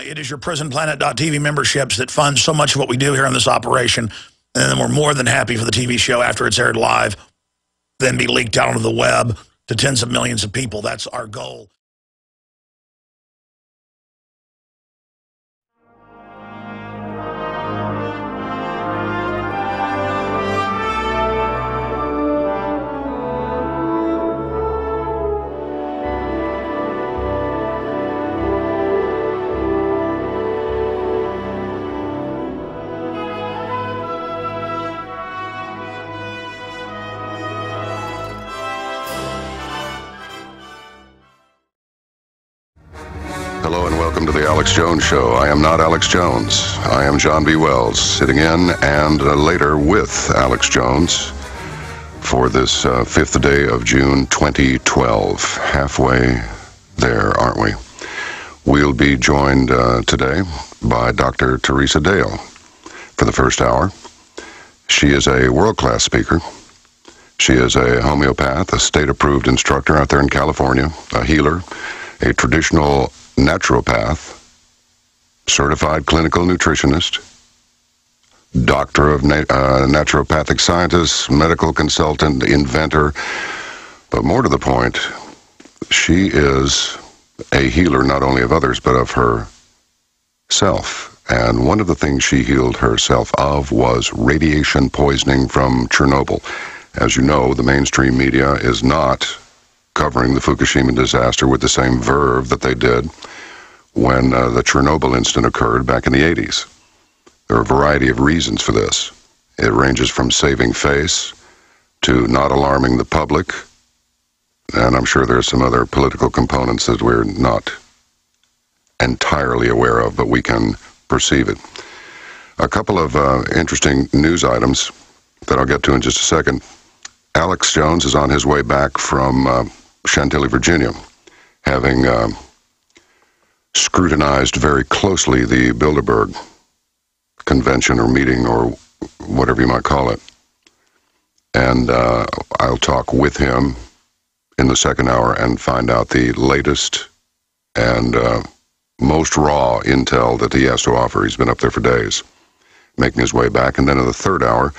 It is your prisonplanet.tv memberships that fund so much of what we do here in this operation. And then we're more than happy for the TV show after it's aired live, then be leaked out onto the web to tens of millions of people. That's our goal. Hello and welcome to the Alex Jones Show. I am not Alex Jones. I am John B. Wells, sitting in and later with Alex Jones for this 5th day of June 2012. Halfway there, aren't we? We'll be joined today by Dr. Theresa Dale for the first hour. She is a world-class speaker. She is a homeopath, a state-approved instructor out there in California, a healer, a traditional naturopath, certified clinical nutritionist, doctor of naturopathic scientist, medical consultant, inventor, but more to the point, she is a healer not only of others but of herself. And one of the things she healed herself of was radiation poisoning from Chernobyl. As you know, the mainstream media is not covering the Fukushima disaster with the same verve that they did when the Chernobyl incident occurred back in the 80s. There are a variety of reasons for this. It ranges from saving face to not alarming the public, and I'm sure there are some other political components that we're not entirely aware of, but we can perceive it. A couple of interesting news items that I'll get to in just a second. Alex Jones is on his way back from Chantilly, Virginia, having scrutinized very closely the Bilderberg convention or meeting or whatever you might call it. And I'll talk with him in the second hour and find out the latest and most raw intel that he has to offer. He's been up there for days, making his way back. And then in the third hour,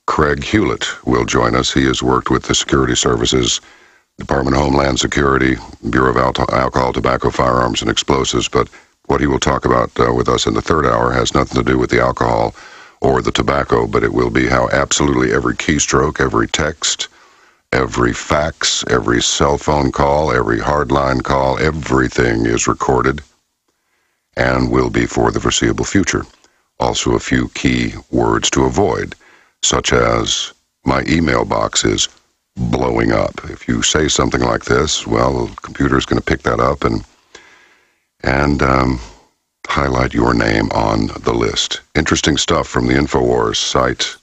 Craig Hulet will join us. He has worked with the security services, Department of Homeland Security, Bureau of Alcohol, Tobacco, Firearms, and Explosives, but what he will talk about with us in the third hour has nothing to do with the alcohol or the tobacco, but it will be how absolutely every keystroke, every text, every fax, every cell phone call, every hardline call, everything is recorded and will be for the foreseeable future. Also a few key words to avoid, such as my email box is blowing up. If you say something like this, well, the computer is going to pick that up and highlight your name on the list. Interesting stuff from the InfoWars site.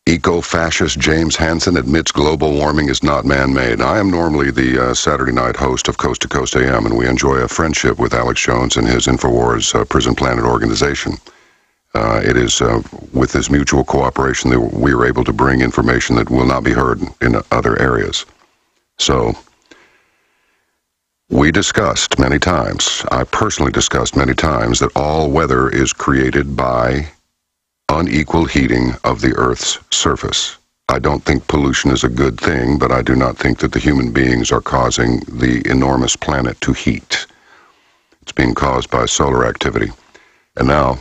Eco-fascist James Hansen admits global warming is not man-made. I am normally the Saturday night host of Coast to Coast AM, and we enjoy a friendship with Alex Jones and his InfoWars Prison Planet organization. It is with this mutual cooperation that we are able to bring information that will not be heard in other areas. So, we discussed many times, I personally discussed many times, that all weather is created by unequal heating of the Earth's surface. I don't think pollution is a good thing, but I do not think that the human beings are causing the enormous planet to heat. It's being caused by solar activity. And now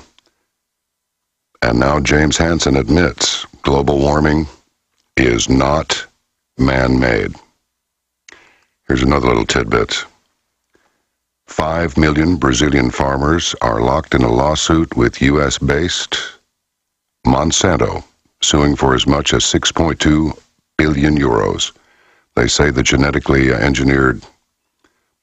James Hansen admits global warming is not man-made. Here's another little tidbit. 5 million Brazilian farmers are locked in a lawsuit with U.S.-based Monsanto, suing for as much as 6.2 billion euros. They say the genetically engineered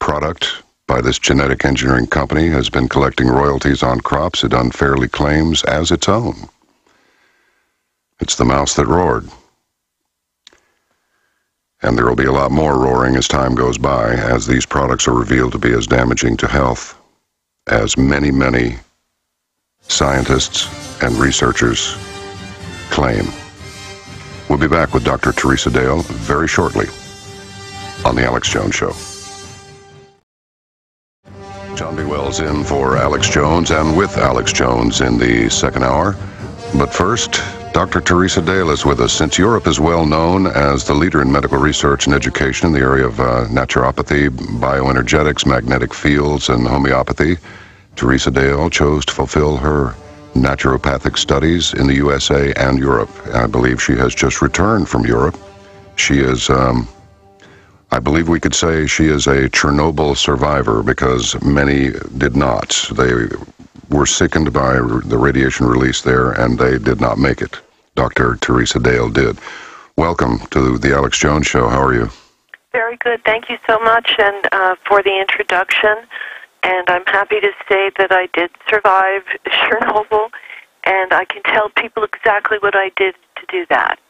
product by this genetic engineering company has been collecting royalties on crops it unfairly claims as its own. It's the mouse that roared. And there will be a lot more roaring as time goes by, as these products are revealed to be as damaging to health as many, many scientists and researchers claim. We'll be back with Dr. Theresa Dale very shortly on The Alex Jones Show. John B. Wells in for Alex Jones and with Alex Jones in the second hour. But first, Dr. Theresa Dale is with us. Since Europe is well known as the leader in medical research and education in the area of naturopathy, bioenergetics, magnetic fields, and homeopathy, Theresa Dale chose to fulfill her naturopathic studies in the USA and Europe. I believe she has just returned from Europe. She is, I believe we could say she is a Chernobyl survivor because many did not. They were sickened by the radiation release there and they did not make it. Dr. Theresa Dale did. Welcome to the Alex Jones Show. How are you? Very good. Thank you so much and for the introduction. And I'm happy to say that I did survive Chernobyl, and I can tell people exactly what I did to do that.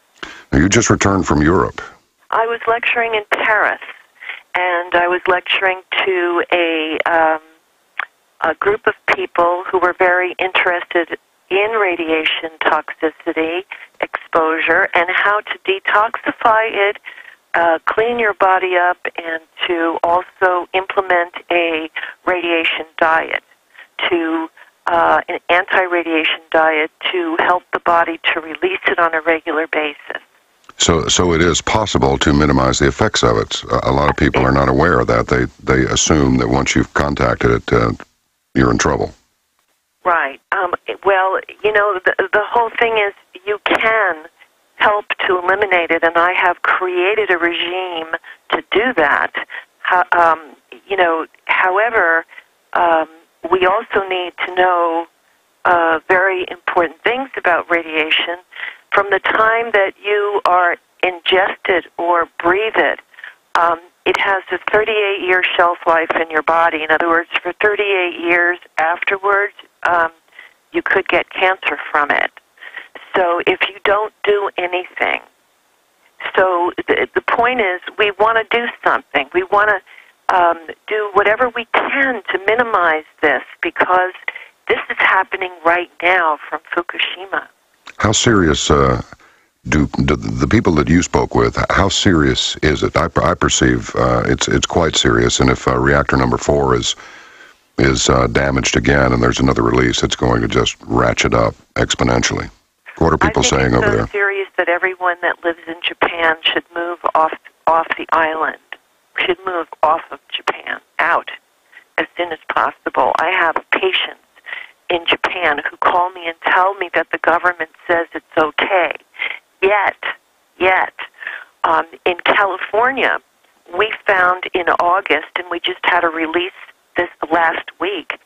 Now, you just returned from Europe. I was lecturing in Paris, and I was lecturing to a group of people who were very interested in radiation toxicity, exposure, and how to detoxify it, clean your body up, and to also implement a radiation diet, an anti-radiation diet to help the body to release it on a regular basis. So it is possible to minimize the effects of it. A lot of people are not aware of that. They assume that once you've contacted it, you're in trouble. Right. Well, you know, the whole thing is you can help to eliminate it, and I have created a regime to do that. You know, however, we also need to know very important things about radiation. From the time that you are ingested or breathe it, it has a 38-year shelf life in your body. In other words, for 38 years afterwards, you could get cancer from it. So if you don't do anything, so the point is we want to do something. We want to do whatever we can to minimize this because this is happening right now from Fukushima. How serious do the people that you spoke with, how serious is it? I perceive it's quite serious, and if reactor number 4 is damaged again and there's another release, it's going to just ratchet up exponentially. What are people saying over there? I think it's so serious that everyone that lives in Japan should move off the island, should move off of Japan, out, as soon as possible. I have patients in Japan who call me and tell me that the government says it's okay. Yet, in California, we found in August, and we just had a release this last week,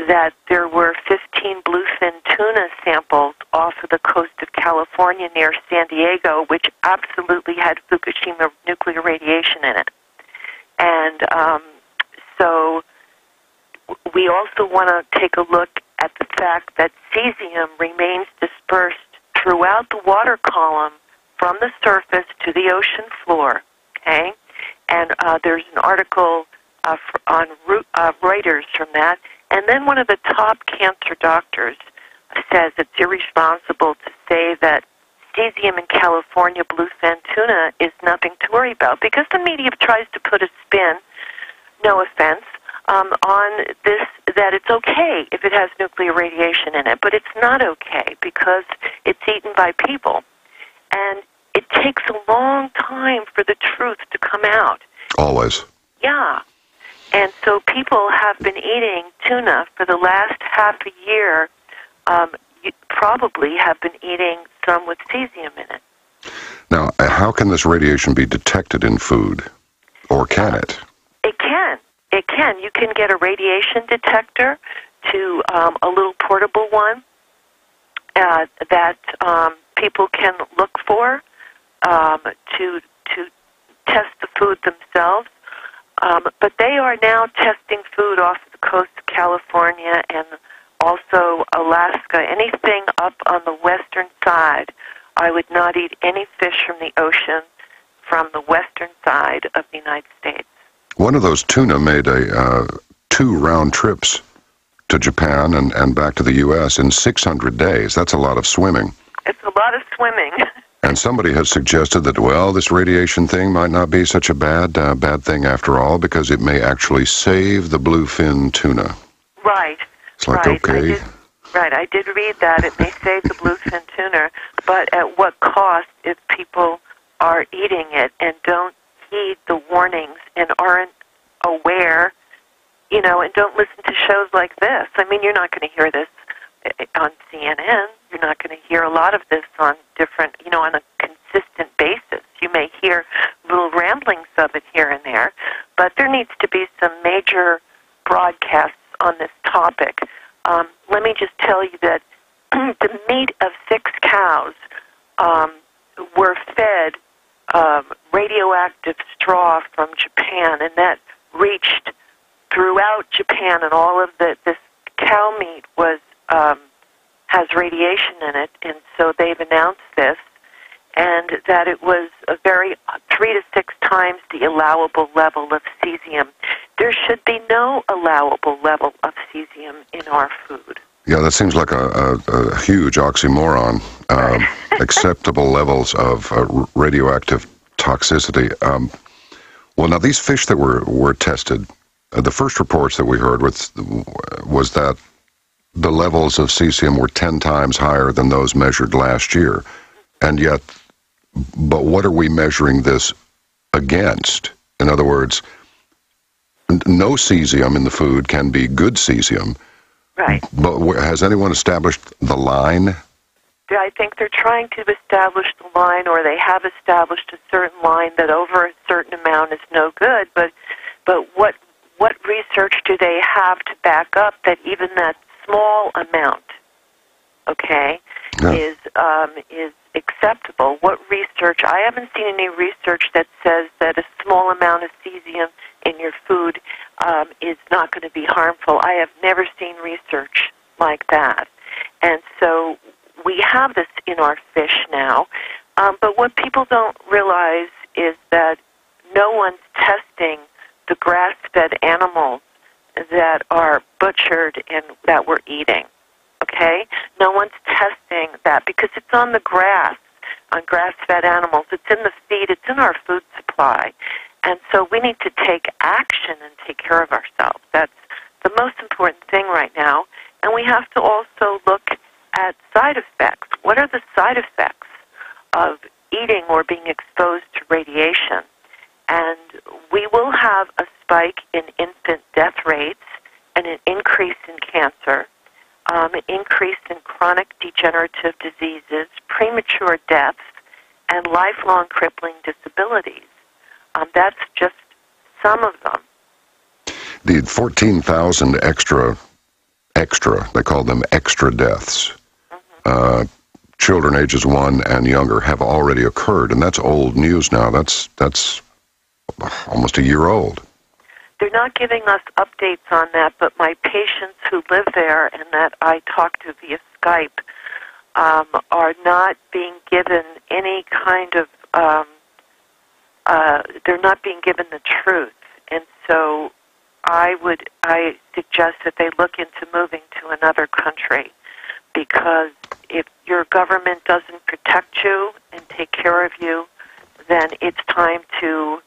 that there were 15 bluefin tuna samples off of the coast of California near San Diego, which absolutely had Fukushima nuclear radiation in it. And so we also want to take a look at the fact that cesium remains dispersed throughout the water column from the surface to the ocean floor, okay? And there's an article on Reuters from that. And then one of the top cancer doctors says it's irresponsible to say that cesium in California bluefin tuna is nothing to worry about because the media tries to put a spin, no offense, on this, that it's okay if it has nuclear radiation in it, but it's not okay because it's eaten by people. And it takes a long time for the truth to come out. Always. Yeah. And so people have been eating tuna for the last half a year. You probably have been eating some with cesium in it. Now, how can this radiation be detected in food? Or can it? It can. It can. You can get a radiation detector to a little portable one that people can look for to test the food themselves. But they are now testing food off the coast of California and also Alaska. Anything up on the western side, I would not eat any fish from the ocean from the western side of the United States. One of those tuna made 2 round trips to Japan and back to the U.S. in 600 days. That's a lot of swimming. It's a lot of swimming. And somebody has suggested that, well, this radiation thing might not be such a bad thing after all, because it may actually save the bluefin tuna. Right. It's like, right. okay. I did read that. It may save the bluefin tuna, but at what cost if people are eating it and don't heed the warnings and aren't aware, and don't listen to shows like this? I mean, you're not going to hear this on CNN. You're not going to hear a lot of this on different, on a consistent basis. You may hear little ramblings of it here and there, but there needs to be some major broadcasts on this topic. Let me just tell you that the meat of 6 cows were fed radioactive straw from Japan, and that reached throughout Japan, and all of this cow meat was has radiation in it, and so they've announced this, and that it was a 3 to 6 times the allowable level of cesium. There should be no allowable level of cesium in our food. Yeah, that seems like a huge oxymoron. Acceptable levels of radioactive toxicity. Well, now these fish that were tested, the first reports that we heard was that the levels of cesium were 10 times higher than those measured last year. And yet, but what are we measuring this against? In other words, no cesium in the food can be good cesium. Right. But has anyone established the line? I think they're trying to establish the line, or they have established a certain line that over a certain amount is no good. But what research do they have to back up that even that small amount, is acceptable? What research? I haven't seen any research that says that a small amount of cesium in your food is not going to be harmful. I have never seen research like that. And so we have this in our fish now. But what people don't realize is that no one's testing the grass-fed animals that are butchered and that we're eating. Okay? No one's testing that because it's on the grass, on grass-fed animals. It's in the feed. It's in our food supply. And so we need to take action and take care of ourselves. That's the most important thing right now. And we have to also look at side effects. What are the side effects of eating or being exposed to radiation? And we will have a spike in infant death rates and an increase in cancer, an increase in chronic degenerative diseases, premature deaths, and lifelong crippling disabilities. That's just some of them. The 14,000 extra, they call them extra deaths. Mm-hmm. Children ages 1 and younger have already occurred, and that's old news now. That's almost a year old. They're not giving us updates on that, but my patients who live there and that I talk to via Skype are not being given any kind of, they're not being given the truth. And so I suggest that they look into moving to another country, because if your government doesn't protect you and take care of you, then it's time to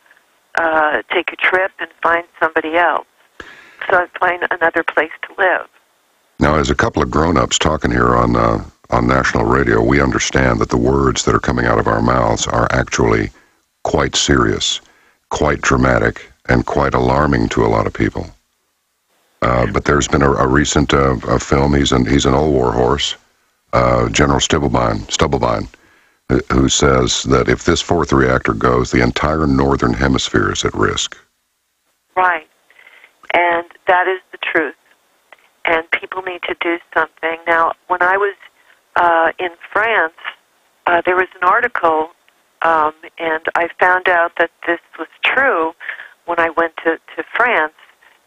take a trip and find somebody else. So find another place to live. Now, as a couple of grown-ups talking here on national radio, we understand that the words that are coming out of our mouths are actually quite serious, quite dramatic, and quite alarming to a lot of people. But there's been a recent film. He's an old war horse, General Stubblebine, who says that if this 4th reactor goes, the entire northern hemisphere is at risk. Right. And that is the truth. And people need to do something. Now, when I was in France, there was an article, and I found out that this was true when I went to France,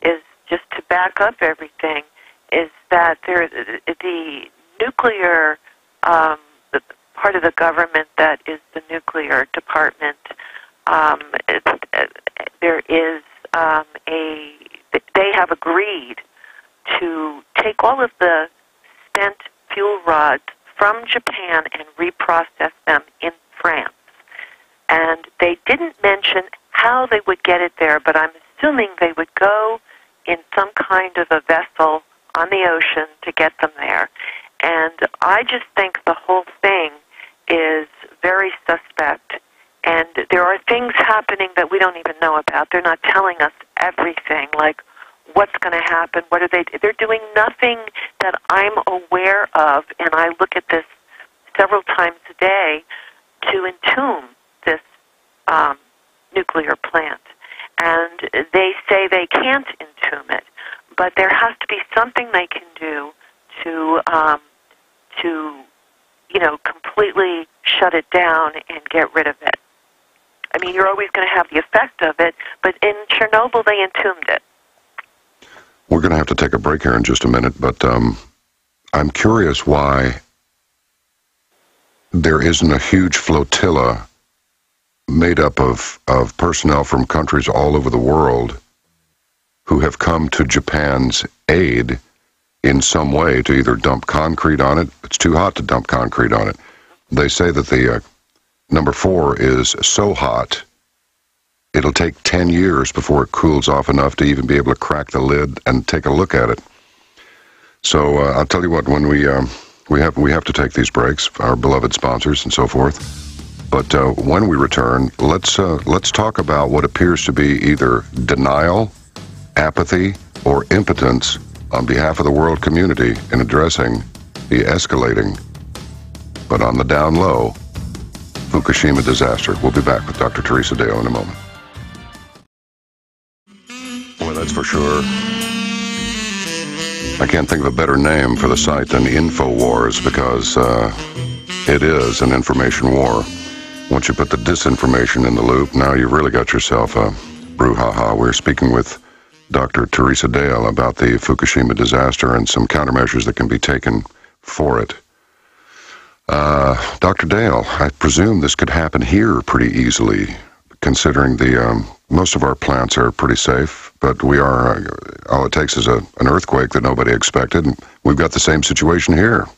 is just to back up everything, is that the nuclear part of the government that is the nuclear department, there is they have agreed to take all of the spent fuel rods from Japan and reprocess them in France. And they didn't mention how they would get it there, but I'm assuming they would go in some kind of a vessel on the ocean to get them there. And I just think the whole thing is very suspect. And there are things happening that we don't even know about. They're not telling us everything, like what's going to happen, what are they... They're doing nothing that I'm aware of, and I look at this several times a day to entomb this nuclear plant. And they say they can't entomb it, but there has to be something they can do to completely shut it down and get rid of it. I mean, you're always going to have the effect of it, but in Chernobyl, they entombed it. We're going to have to take a break here in just a minute, but I'm curious why there isn't a huge flotilla made up of personnel from countries all over the world who have come to Japan's aid in some way to either dump concrete on it. It's too hot to dump concrete on it. They say that the number 4 is so hot, it'll take 10 years before it cools off enough to even be able to crack the lid and take a look at it. So I'll tell you what, when we have to take these breaks, our beloved sponsors and so forth. But when we return, let's talk about what appears to be either denial, apathy, or impotence on behalf of the world community in addressing the escalating, but on the down low, Fukushima disaster. We'll be back with Dr. Theresa Dale in a moment. Well, that's for sure. I can't think of a better name for the site than InfoWars, because it is an information war. Once you put the disinformation in the loop, now you've really got yourself a brouhaha. We're speaking with Dr. Theresa Dale about the Fukushima disaster and some countermeasures that can be taken for it. Dr. Dale, I presume this could happen here pretty easily, considering the most of our plants are pretty safe, but we are, all it takes is an earthquake that nobody expected, and we've got the same situation here.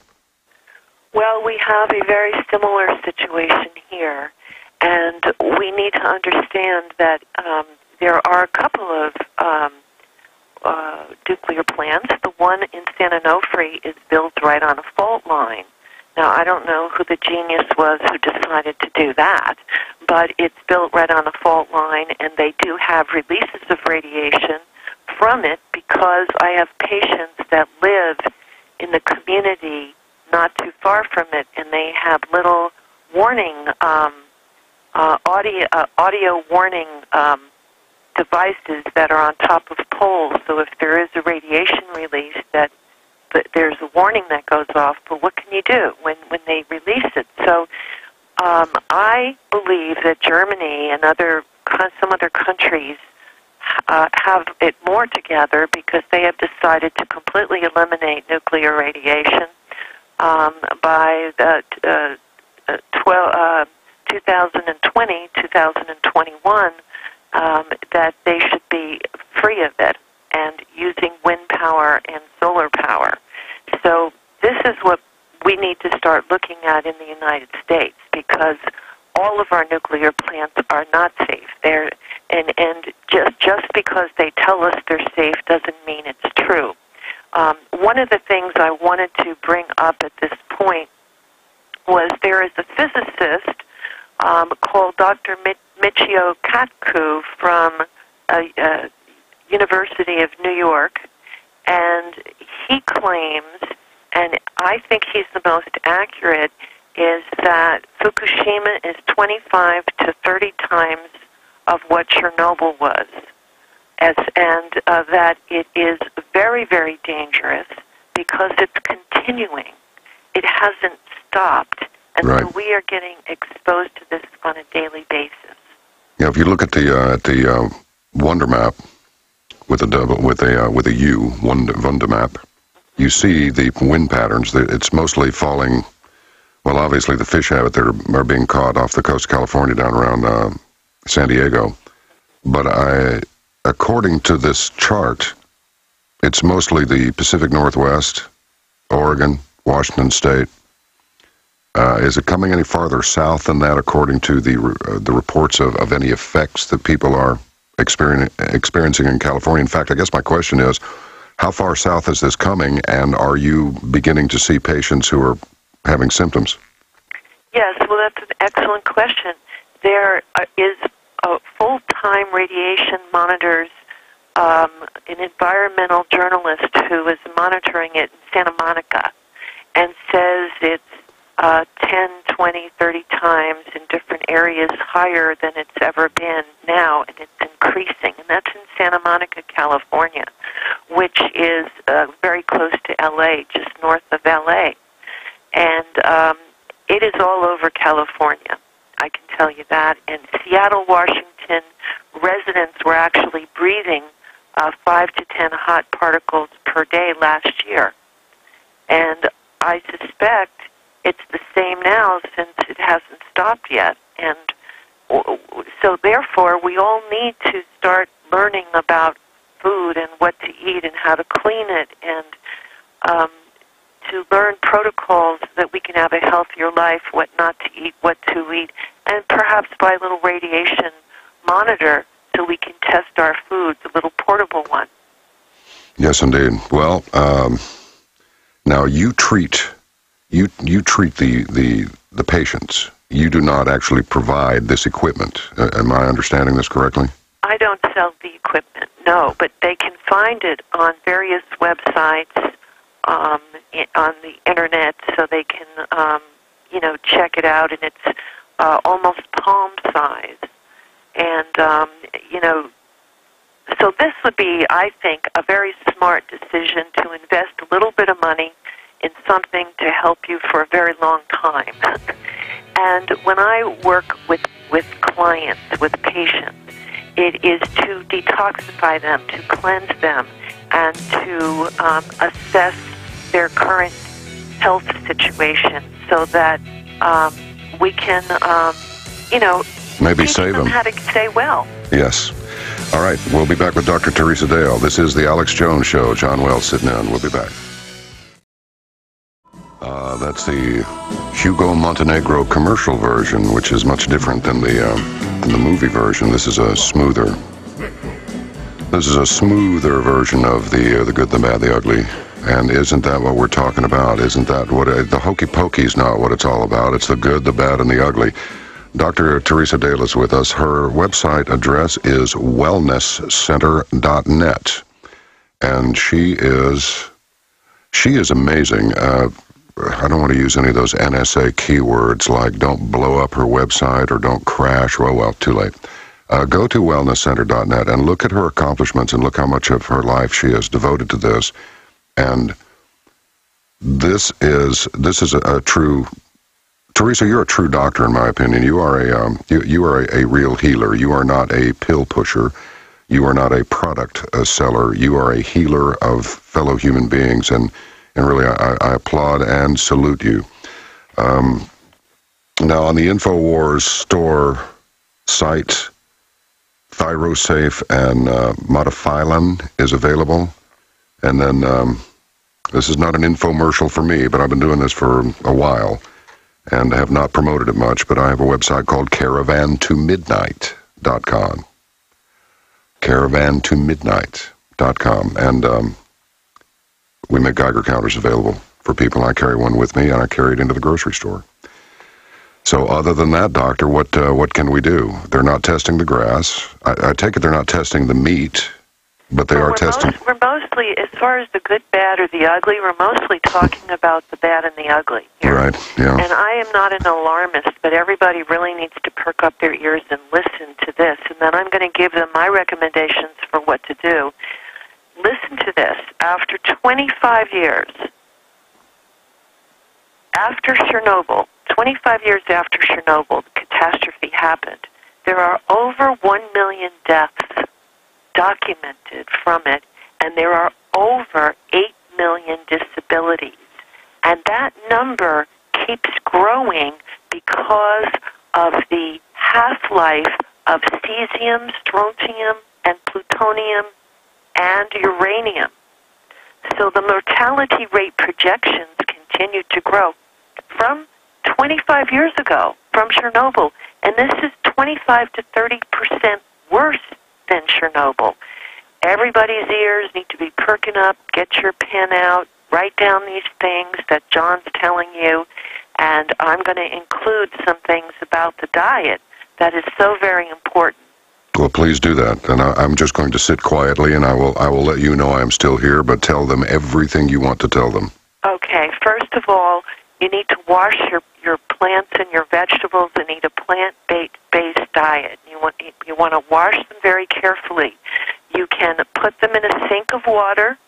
Well, we have a very similar situation here, and we need to understand that there are a couple of nuclear plants. The one in San Onofre is built right on a fault line. Now, I don't know who the genius was who decided to do that, but it's built right on a fault line, and they do have releases of radiation from it, because I have patients that live in the community not too far from it, and they have little warning, audio warning devices that are on top of poles. So if there is a radiation release, that there's a warning that goes off. But what can you do when they release it? So I believe that Germany and some other countries have it more together, because they have decided to completely eliminate nuclear radiation by 2020, 2021, that they should be free of it and using wind power and solar power. So this is what we need to start looking at in the United States, because all of our nuclear plants are not safe. And just because they tell us they're safe doesn't mean it's true. One of the things I wanted to bring up at this point was there is a physicist called Dr. Michio Kaku from University of New York, and he claims, and I think he's the most accurate, is that Fukushima is 25 to 30 times of what Chernobyl was, and that it is very, very dangerous because it's continuing. It hasn't stopped, and right. So we are getting exposed to this on a daily basis. Yeah, if you look at the Wonder Map with a U, Wonder Map, you see the wind patterns. It's mostly falling. Well, obviously the fish have it that are being caught off the coast of California down around San Diego. But according to this chart, it's mostly the Pacific Northwest, Oregon, Washington State, Is it coming any farther south than that, according to the reports of any effects that people are experiencing in California? In fact, I guess my question is, how far south is this coming, and are you beginning to see patients who are having symptoms? Yes, well, that's an excellent question. There is a full-time radiation monitors, an environmental journalist who is monitoring it in Santa Monica and says it's 10, 20, 30 times in different areas higher than it's ever been now, and it's increasing. And that's in Santa Monica, California, which is very close to L.A., just north of L.A. And it is all over California, I can tell you that. And Seattle, Washington residents were actually breathing 5 to 10 hot particles per day last year. And I suspect it's the same now since it hasn't stopped yet. And so therefore, we all need to start learning about food and what to eat and how to clean it, and to learn protocols that we can have a healthier life, what not to eat, what to eat, and perhaps buy a little radiation monitor so we can test our foods, a little portable one. Yes, indeed. Well, now you treat the patients. You do not actually provide this equipment. Am I understanding this correctly? I don't sell the equipment, no, but they can find it on various websites on the internet, so they can, check it out, and it's almost palm size. And, so this would be, I think, a very smart decision to invest a little bit of money in something to help you for a very long time. And when I work with clients, with patients, it is to detoxify them, to cleanse them, and to assess their current health situation so that we can, maybe save them. How to stay well. Yes. All right. We'll be back with Dr. Theresa Dale. This is the Alex Jones Show. John Wells sitting in. We'll be back. That's the Hugo Montenegro commercial version, which is much different than the movie version. This is a smoother version of the good, the bad, the ugly. And isn't that what we're talking about? Isn't that what the hokey pokey is not what it's all about? It's the good, the bad, and the ugly. Dr. Theresa Dale is with us. Her website address is wellnesscenter.net, and she is amazing. I don't want to use any of those NSA keywords like don't blow up her website or don't crash. Well, too late. Go to wellnesscenter.net and look at her accomplishments and look how much of her life she has devoted to this. And this is a true, Theresa, you're a true doctor in my opinion. You are a real healer. You are not a pill pusher. You are not a product seller. You are a healer of fellow human beings, and really I applaud and salute you. Now on the InfoWars store site, Thyrosafe and Modifilin is available. And then, this is not an infomercial for me, but I've been doing this for a while and have not promoted it much, but I have a website called caravantomidnight.com. Caravantomidnight.com. And we make Geiger counters available for people. I carry one with me, and I carry it into the grocery store. So other than that, doctor, what can we do? They're not testing the grass. I take it they're not testing the meat. But they are testing. We're mostly, as far as the good, bad, or the ugly, we're mostly talking about the bad and the ugly here. Right, yeah. And I am not an alarmist, but everybody really needs to perk up their ears and listen to this. And then I'm going to give them my recommendations for what to do. Listen to this. After 25 years, after Chernobyl, 25 years after Chernobyl, the catastrophe happened, there are over 1 million deaths documented from it, and there are over 8 million disabilities. And that number keeps growing because of the half-life of cesium, strontium, and plutonium, and uranium. So the mortality rate projections continue to grow. From 25 years ago from Chernobyl, and this is 25 to 30% worse than Chernobyl. Everybody's ears need to be perking up. Get your pen out. Write down these things that John's telling you, and I'm going to include some things about the diet that is so very important. Well, please do that. And I'm just going to sit quietly, and I will let you know I am still here, but tell them everything you want to tell them. Okay, first of all, you need to wash your plants and your vegetables and eat a plant-based diet. You want to wash them very carefully. You can put them in a sink of water,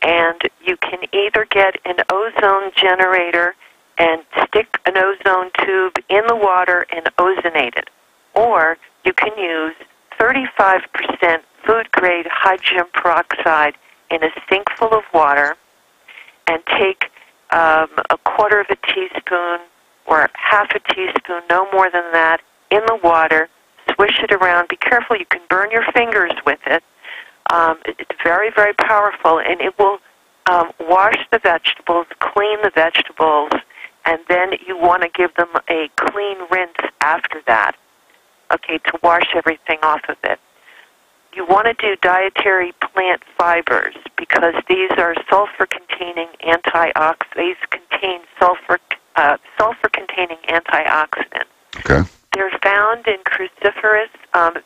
and you can either get an ozone generator and stick an ozone tube in the water and ozonate it. Or you can use 35% food-grade hydrogen peroxide in a sink full of water and take a quarter of a teaspoon or half a teaspoon, no more than that, in the water, swish it around. Be careful, you can burn your fingers with it. It's very, very powerful, and it will wash the vegetables, clean the vegetables, and then you want to give them a clean rinse after that, okay, to wash everything off of it. You want to do dietary plant fibers because these are sulfur-containing antioxidants. These contain sulfur-containing antioxidants. Okay. They're found in cruciferous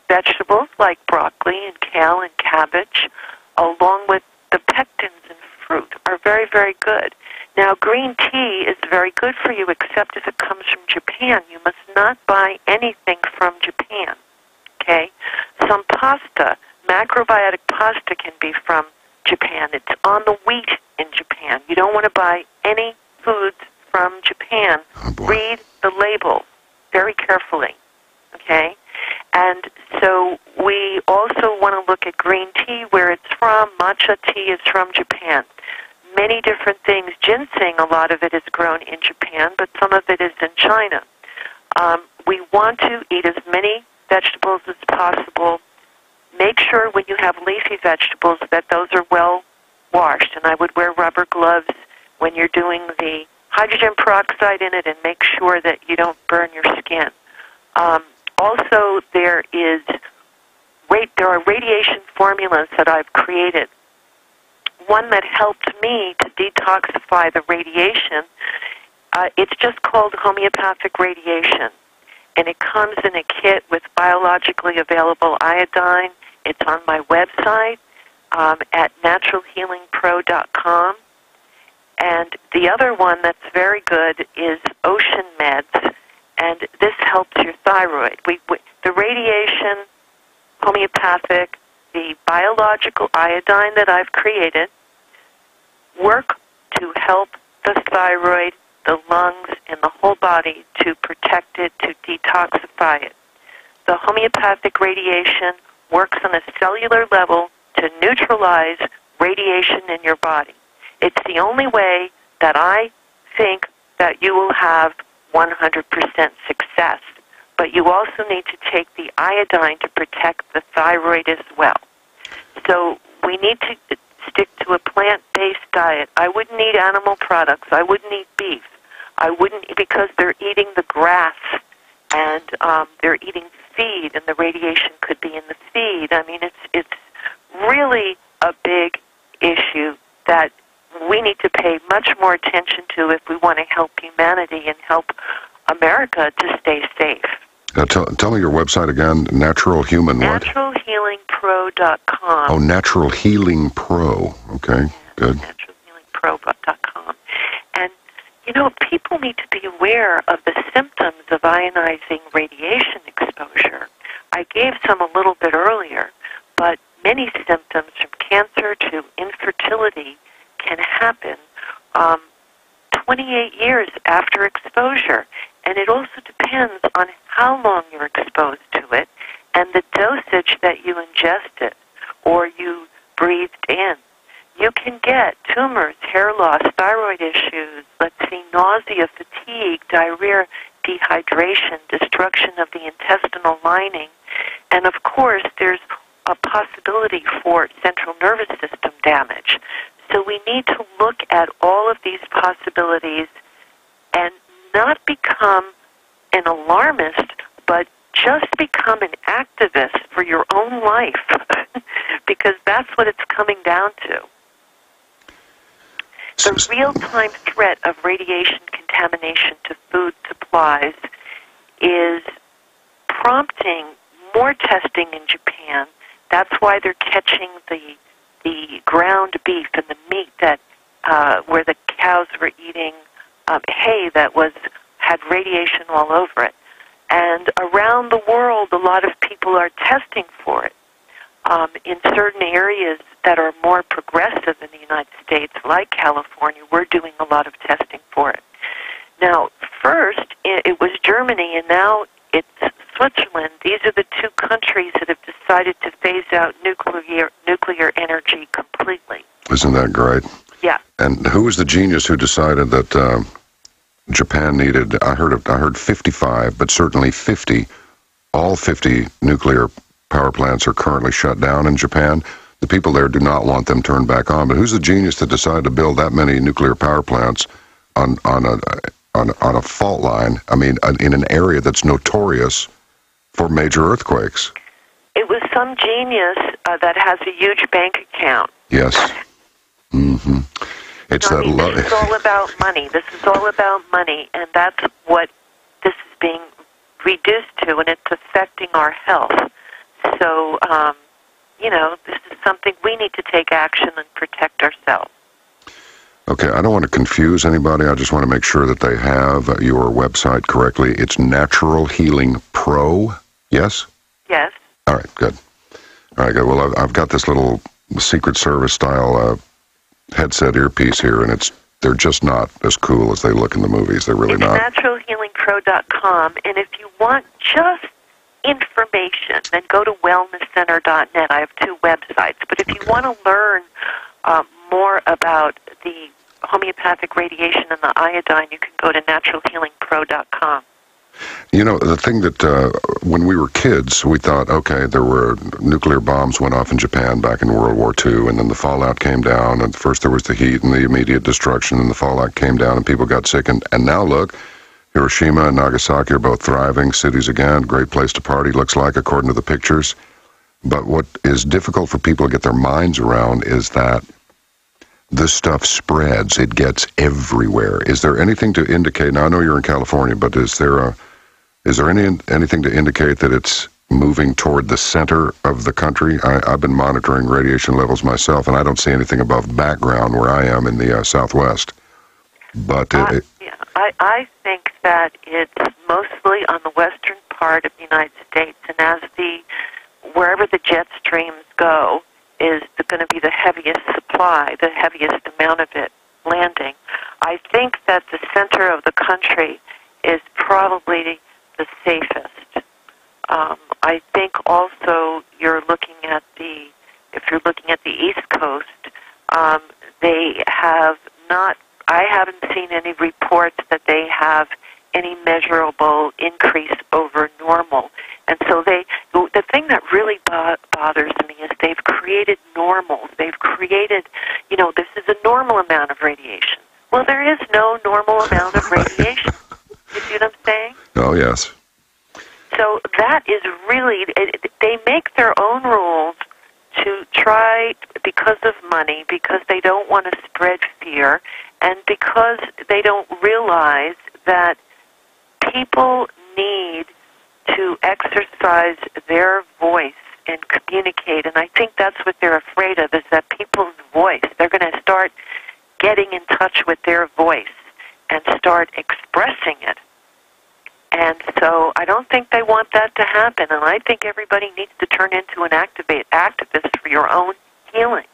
vegetables like broccoli and kale and cabbage, along with the pectins in fruit are very, very good. Now, green tea is very good for you, except if it comes from Japan. You must not buy anything from Japan, okay? Some pasta, macrobiotic pasta, can be from Japan. It's on the wheat in Japan. You don't want to buy any foods from Japan. Oh, boy. Read the label very carefully, okay? And so we also want to look at green tea, where it's from. Matcha tea is from Japan. Many different things. Ginseng, a lot of it is grown in Japan, but some of it is in China. We want to eat as many vegetables as possible. Make sure when you have leafy vegetables that those are well washed, and I would wear rubber gloves when you're doing the hydrogen peroxide in it, and make sure that you don't burn your skin. Also, there are radiation formulas that I've created. One that helped me to detoxify the radiation, it's just called homeopathic radiation. And it comes in a kit with biologically available iodine. It's on my website at naturalhealingpro.com. And the other one that's very good is Ocean Meds, and this helps your thyroid. The radiation, homeopathic, the biological iodine that I've created work to help the thyroid, the lungs, and the whole body to protect it, to detoxify it. The homeopathic radiation works on a cellular level to neutralize radiation in your body. It's the only way that I think that you will have 100% success. But you also need to take the iodine to protect the thyroid as well. So we need to stick to a plant-based diet. I wouldn't eat animal products. I wouldn't eat beef. I wouldn't, because they're eating the grass, and they're eating feed, and the radiation could be in the feed. I mean, it's really a big issue that we need to pay much more attention to if we want to help humanity and help America to stay safe. Tell me your website again. Natural Human what? Naturalhealingpro.com. Oh, Natural Healing Pro. Okay, good. Naturalhealingpro.com. And, you know, people need to be aware of the symptoms of ionizing radiation exposure. I gave some a little bit earlier, but many symptoms from cancer to infertility can happen 28 years after exposure. And it also depends on how long you're exposed to it and the dosage that you ingested or you breathed in. You can get tumors, hair loss, thyroid issues, nausea, fatigue, diarrhea, dehydration, destruction of the intestinal lining, and of course there's a possibility for central nervous system damage. So we need to look at all of these possibilities and not become an alarmist, but just become an activist for your own life, because that's what it's coming down to. The real-time threat of radiation contamination to food supplies is prompting more testing in Japan. That's why they're catching the ground beef and the meat that where the cows were eating hay that had radiation all over it. And around the world, a lot of people are testing for it. In certain areas that are more progressive in the United States, like California, we're doing a lot of testing for it. Now, first, it was Germany, and now it's Switzerland. These are the two countries that have decided to phase out nuclear energy completely. Isn't that great? Yeah. And who was the genius who decided that Japan needed, I heard 55, but certainly 50, all 50 nuclear power plants are currently shut down in Japan. The people there do not want them turned back on. But who's the genius that decided to build that many nuclear power plants on a fault line? I mean, in an area that's notorious for major earthquakes. It was some genius that has a huge bank account. Yes. Mm-hmm. It's This is all about money. This is all about money, and that's what this is being reduced to, and it's affecting our health. So, this is something we need to take action and protect ourselves. Okay, I don't want to confuse anybody. I just want to make sure that they have your website correctly. It's Natural Healing Pro, yes? Yes. All right, good. All right, good. Well, I've got this little Secret Service style headset earpiece here, and they're just not as cool as they look in the movies. They're really not. It's naturalhealingpro.com, and if you want just information, then go to wellnesscenter.net. I have two websites. But if you want to learn more about the homeopathic radiation and the iodine, you can go to naturalhealingpro.com. You know, the thing that when we were kids, we thought, okay, there were nuclear bombs went off in Japan back in World War II, and then the fallout came down, and first there was the heat and the immediate destruction, and the fallout came down, and people got sick, and now look, Hiroshima and Nagasaki are both thriving cities again, great place to party, looks like, according to the pictures. But what is difficult for people to get their minds around is that this stuff spreads. It gets everywhere. Is there anything to indicate, now I know you're in California, but is there anything to indicate that it's moving toward the center of the country? I've been monitoring radiation levels myself, and I don't see anything above background where I am in the Southwest. But I think that it's mostly on the western part of the United States, and as wherever the jet streams go is going to be the heaviest supply, the heaviest amount of it landing. I think that the center of the country is probably the safest. I think also if you're looking at the East Coast, they have not, I haven't seen any reports that they have any measurable increase over normal. And so the thing that really bothers me is they've created normals. They've created, this is a normal amount of radiation. Well, there is no normal amount of radiation. You see what I'm saying? Oh, yes. So that is really, they make their own rules to try, because of money, because they don't want to spread fear, and because they don't realize that people need to exercise their voice and communicate. And I think that's what they're afraid of, is that people's voice, they're going to start getting in touch with their voice and start expressing it. And so I don't think they want that to happen, and I think everybody needs to turn into an activist for your own healing.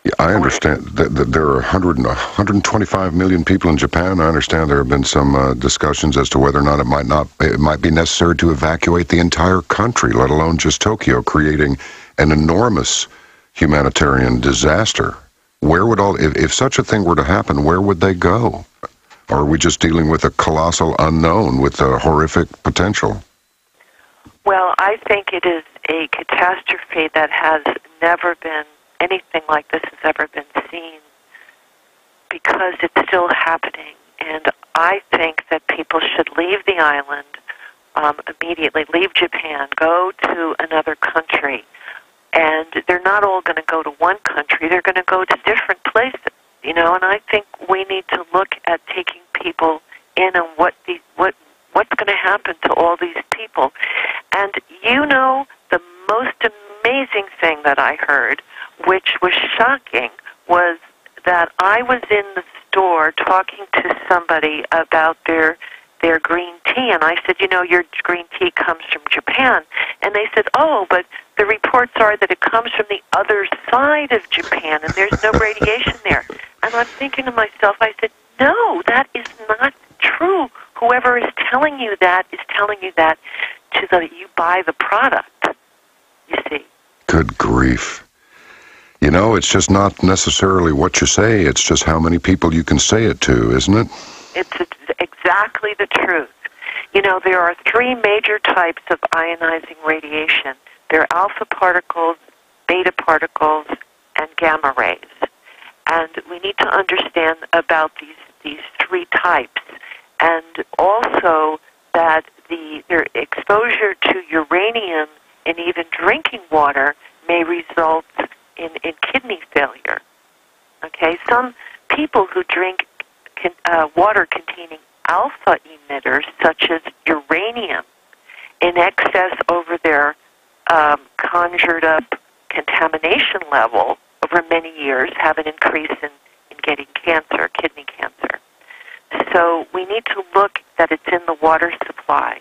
Yeah, I understand that there are 125 million people in Japan. I understand there have been some discussions as to whether or not it might be necessary to evacuate the entire country, let alone just Tokyo, creating an enormous humanitarian disaster. Where would if such a thing were to happen, where would they go? Or are we just dealing with a colossal unknown with a horrific potential? Well, I think it is a catastrophe that has never been, anything like this has ever been seen, because it's still happening. and I think that people should leave the island immediately, leave Japan, go to another country. And they're not all going to go to one country. They're going to go to different places, and I think we need to look at taking people in and what's going to happen to all these people. And the most amazing thing that I heard, which was shocking, was that I was in the store talking to somebody about their green tea, and I said, your green tea comes from Japan. And they said, oh, but the reports are that it comes from the other side of Japan, and there's no radiation there. And I'm thinking to myself, I said, no, that is not true. Whoever is telling you that is telling you that so that you buy the product, you see. Good grief. It's just not necessarily what you say, it's just how many people you can say it to, isn't it? It's exactly the truth. There are three major types of ionizing radiation. There are alpha particles, beta particles, and gamma rays. And we need to understand about these three types. And also that their exposure to uranium in even drinking water may result in kidney failure. Okay, some people who drink water containing alpha emitters, such as uranium, in excess over their conjured up contamination level over many years, have an increase in getting cancer, kidney cancer. So we need to look that it's in the water supply,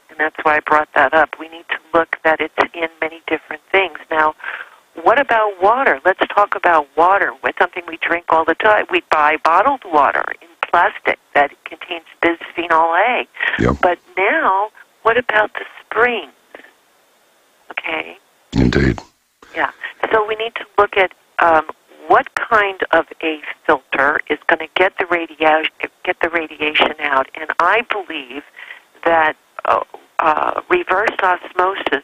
and that's why I brought that up. We need to look that it's in many different things. Now, what about water? Let's talk about water. It's something we drink all the time. We buy bottled water in plastic that contains bisphenol A. Yep. But now, what about the springs? Okay? Indeed. Yeah. So we need to look at what kind of a filter is going to get the radiation out. And I believe that reverse osmosis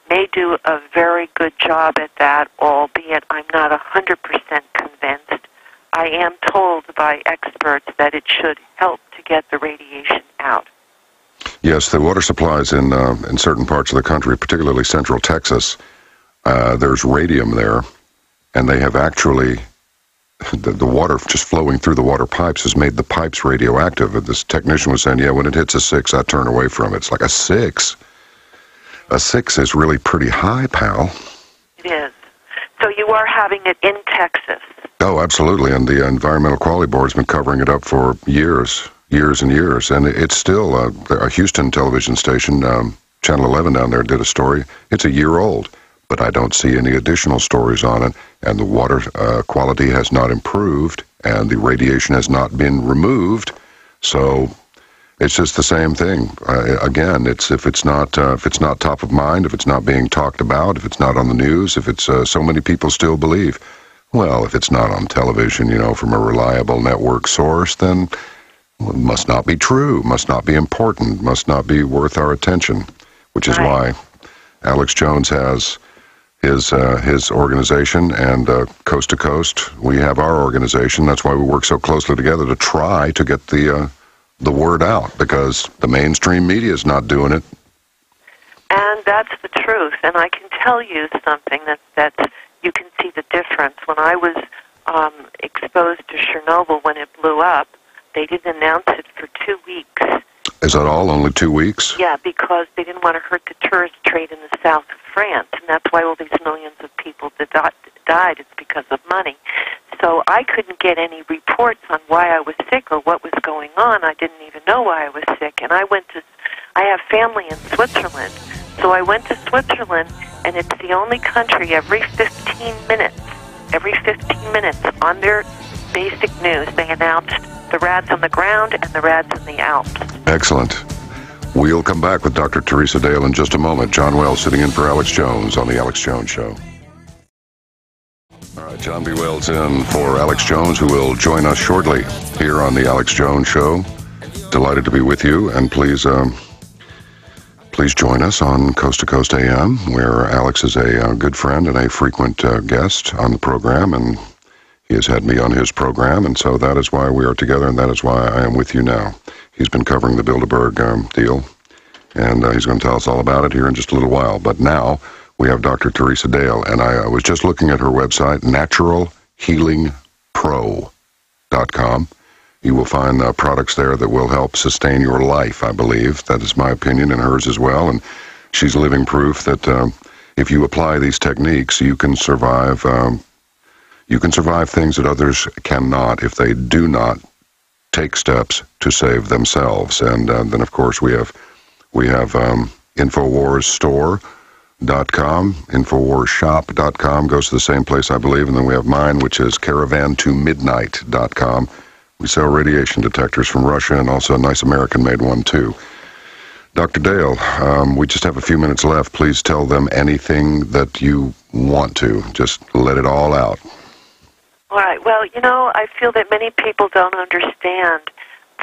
may do a very good job at that, albeit I'm not 100% convinced. I am told by experts that it should help to get the radiation out. Yes, the water supplies in certain parts of the country, particularly central Texas, there's radium there, and they have actually, the water just flowing through the water pipes has made the pipes radioactive. And this technician was saying, yeah, when it hits a 6, I turn away from it. It's like a 6? A 6 is really pretty high, pal. It is. So you are having it in Texas. Oh, absolutely, and the Environmental Quality Board has been covering it up for years and years, and it's still a Houston television station, Channel 11 down there did a story. It's a year old, but I don't see any additional stories on it, and the water quality has not improved, and the radiation has not been removed, so it's just the same thing. Again, if it's not top of mind, if it's not being talked about, if it's not on the news, if it's so many people still believe. Well, if it's not on television, from a reliable network source, then it must not be true, must not be important, must not be worth our attention, which is why Alex Jones has his organization, and Coast to Coast, we have our organization. That's why we work so closely together to try to get the word out, because the mainstream media is not doing it. And that's the truth. And I can tell you something that you can see the difference. When I was exposed to Chernobyl when it blew up, they didn't announce it for 2 weeks. Is that all? Only 2 weeks? Yeah, because they didn't want to hurt the tourist trade in the south of France, and that's why all these millions of people that died. It's because of money. So I couldn't get any reports on why I was sick or what was going on. I didn't even know why I was sick. And I have family in Switzerland, so I went to Switzerland, and it's the only country every 15 minutes on their basic news, they announced the rats on the ground and the rats in the Alps. Excellent. We'll come back with Dr. Theresa Dale in just a moment. John Wells sitting in for Alex Jones on The Alex Jones Show. All right, John B. Wells in for Alex Jones, who will join us shortly here on The Alex Jones Show. Delighted to be with you, and please join us on Coast to Coast AM, where Alex is a good friend and a frequent guest on the program, and He has had me on his program, and so that is why we are together, and that is why I am with you now. He's been covering the Bilderberg deal, and he's going to tell us all about it here in just a little while. But now we have Dr. Theresa Dale, and I was just looking at her website, naturalhealingpro.com. You will find products there that will help sustain your life, I believe. That is my opinion, and hers as well. And she's living proof that if you apply these techniques, you can survive. You can survive things that others cannot if they do not take steps to save themselves. And then, of course, we have InfoWarsStore.com, InfoWarsShop.com goes to the same place, I believe. And then we have mine, which is CaravanToMidnight.com. We sell radiation detectors from Russia and also a nice American-made one, too. Dr. Dale, we just have a few minutes left. Please tell them anything that you want to. Just let it all out. All right. Well, I feel that many people don't understand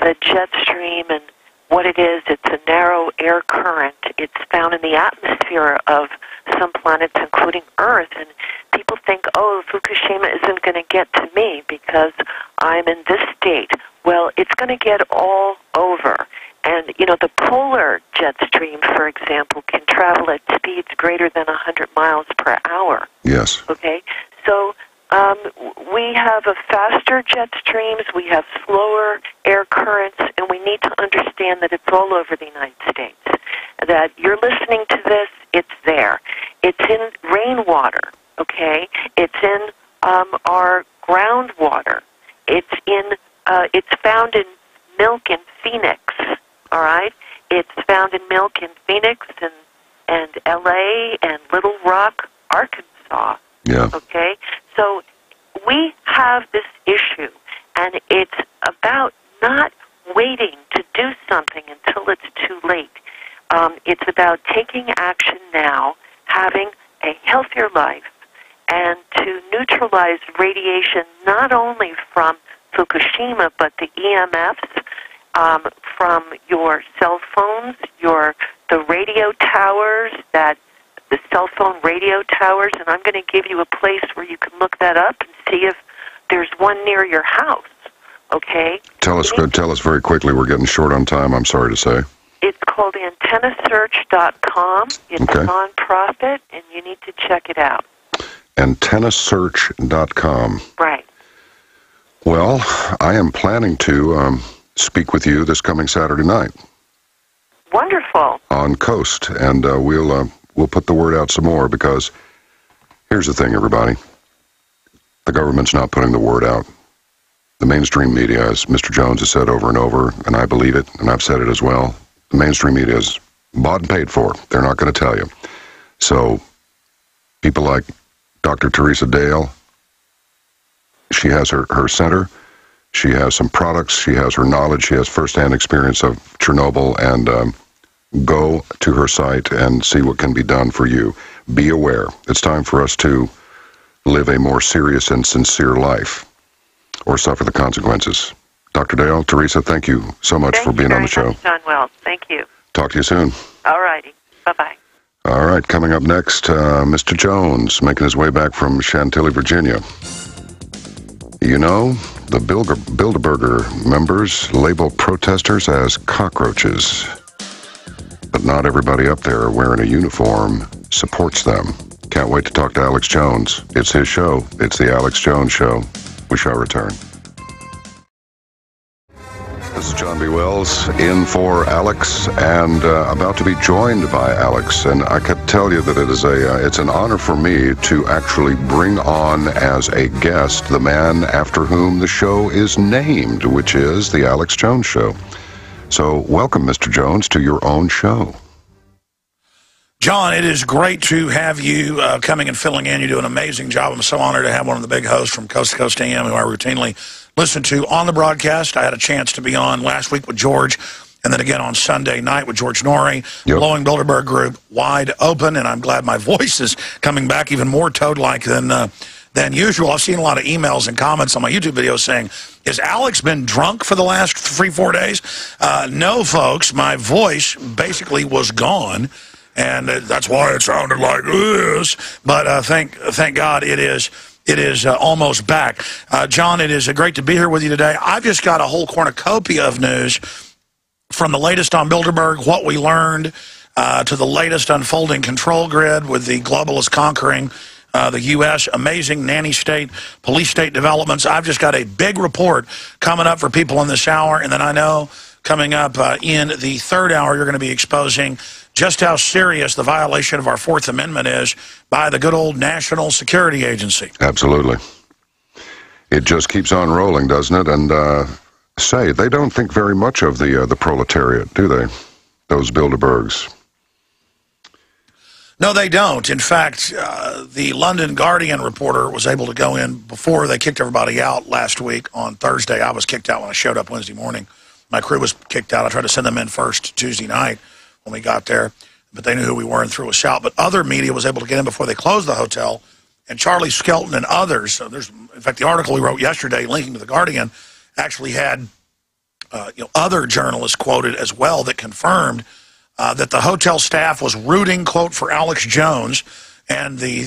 the jet stream and what it is. It's a narrow air current. It's found in the atmosphere of some planets, including Earth. And people think, oh, Fukushima isn't going to get to me because I'm in this state. Well, it's going to get all over. And, the polar jet stream, for example, can travel at speeds greater than 100 miles per hour. Yes. Okay? So we have a faster jet streams, we have slower air currents, and we need to understand that it's all over the United States. That you're listening to this, it's there. It's in rainwater, okay? It's in our groundwater. It's found in milk in Phoenix, all right? It's found in milk in Phoenix and L.A. and Little Rock, Arkansas. Yeah. Okay? So we have this issue, and it's about not waiting to do something until it's too late. It's about taking action now, having a healthier life, and to neutralize radiation not only from Fukushima, but the EMFs from your cell phones, the radio towers, the cell phone radio towers, and I'm going to give you a place where you can look that up and see if there's one near your house, okay? Tell us very quickly. We're getting short on time, I'm sorry to say. It's called antennasearch.com. It's a nonprofit, and you need to check it out. Antennasearch.com. Right. Well, I am planning to speak with you this coming Saturday night. Wonderful. On Coast, and we'll put the word out some more, because here's the thing, everybody. The government's not putting the word out. The mainstream media, as Mr. Jones has said over and over, and I believe it, and I've said it as well, the mainstream media is bought and paid for. They're not going to tell you. So people like Dr. Theresa Dale, she has her center, she has some products, she has her knowledge, she has firsthand experience of Chernobyl, and go to her site and see what can be done for you. Be aware. It's time for us to live a more serious and sincere life, or suffer the consequences. Dr. Dale, Theresa, thank you so much for being on the show. Thank you very much, John Wells. Thank you. Talk to you soon. All righty. Bye-bye. All right, coming up next, Mr. Jones, making his way back from Chantilly, Virginia. You know, the Bilderberger members label protesters as cockroaches. But not everybody up there wearing a uniform supports them. Can't wait to talk to Alex Jones. It's his show. It's the Alex Jones Show. We shall return. This is John B. Wells, in for Alex, and about to be joined by Alex. And I could tell you that it's an honor for me to actually bring on as a guest the man after whom the show is named, which is the Alex Jones Show. So welcome, Mr. Jones, to your own show. John, it is great to have you coming and filling in. You do an amazing job. I'm so honored to have one of the big hosts from Coast to Coast AM, who I routinely listen to on the broadcast. I had a chance to be on last week with George, and then again on Sunday night with George Norrie. Yep. Blowing Bilderberg Group wide open, and I'm glad my voice is coming back even more toad-like than usual. I've seen a lot of emails and comments on my YouTube videos saying, has Alex been drunk for the last 3-4 days? No, folks. My voice basically was gone, and that's why it sounded like this. But thank God it is It is almost back. John, it is great to be here with you today. I've just got a whole cornucopia of news from the latest on Bilderberg, what we learned, to the latest unfolding control grid with the globalists conquering the U.S., amazing nanny state, police state developments. I've just got a big report coming up for people in this hour, and then I know coming up in the third hour you're going to be exposing just how serious the violation of our Fourth Amendment is by the good old National Security Agency. Absolutely. It just keeps on rolling, doesn't it? And say, they don't think very much of the proletariat, do they? Those Bilderbergs. No, they don't. In fact, the London Guardian reporter was able to go in before they kicked everybody out last week on Thursday. I was kicked out when I showed up Wednesday morning. My crew was kicked out. I tried to send them in first Tuesday night when we got there, but they knew who we were and threw us out. But other media was able to get in before they closed the hotel, and Charlie Skelton and others. So there's, in fact, the article we wrote yesterday linking to the Guardian actually had other journalists quoted as well that confirmed that the hotel staff was rooting, quote, for Alex Jones and the,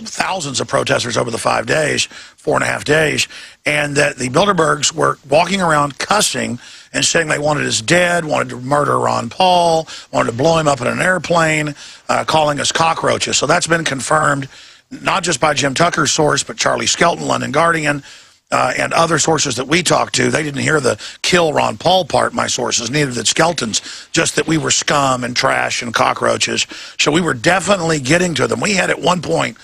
thousands of protesters over the 5 days, 4.5 days, and that the Bilderbergs were walking around cussing and saying they wanted us dead, wanted to murder Ron Paul, wanted to blow him up in an airplane, calling us cockroaches. So that's been confirmed, not just by Jim Tucker's source, but Charlie Skelton, London Guardian, and other sources that we talked to. They didn't hear the kill Ron Paul part, my sources, neither did Skelton's, just that we were scum and trash and cockroaches. So we were definitely getting to them. We had at one point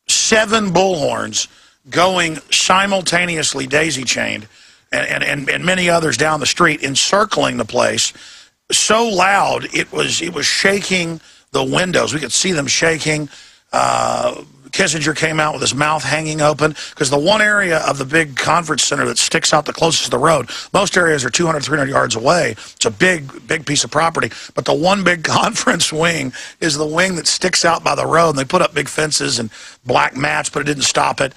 7 bullhorns going simultaneously daisy-chained and many others down the street encircling the place so loud it was shaking the windows. We could see them shaking. Kissinger came out with his mouth hanging open because the one area of the big conference center that sticks out the closest to the road, most areas are 200, 300 yards away. It's a big piece of property. But the one big conference wing is the wing that sticks out by the road. And they put up big fences and black mats, but it didn't stop it.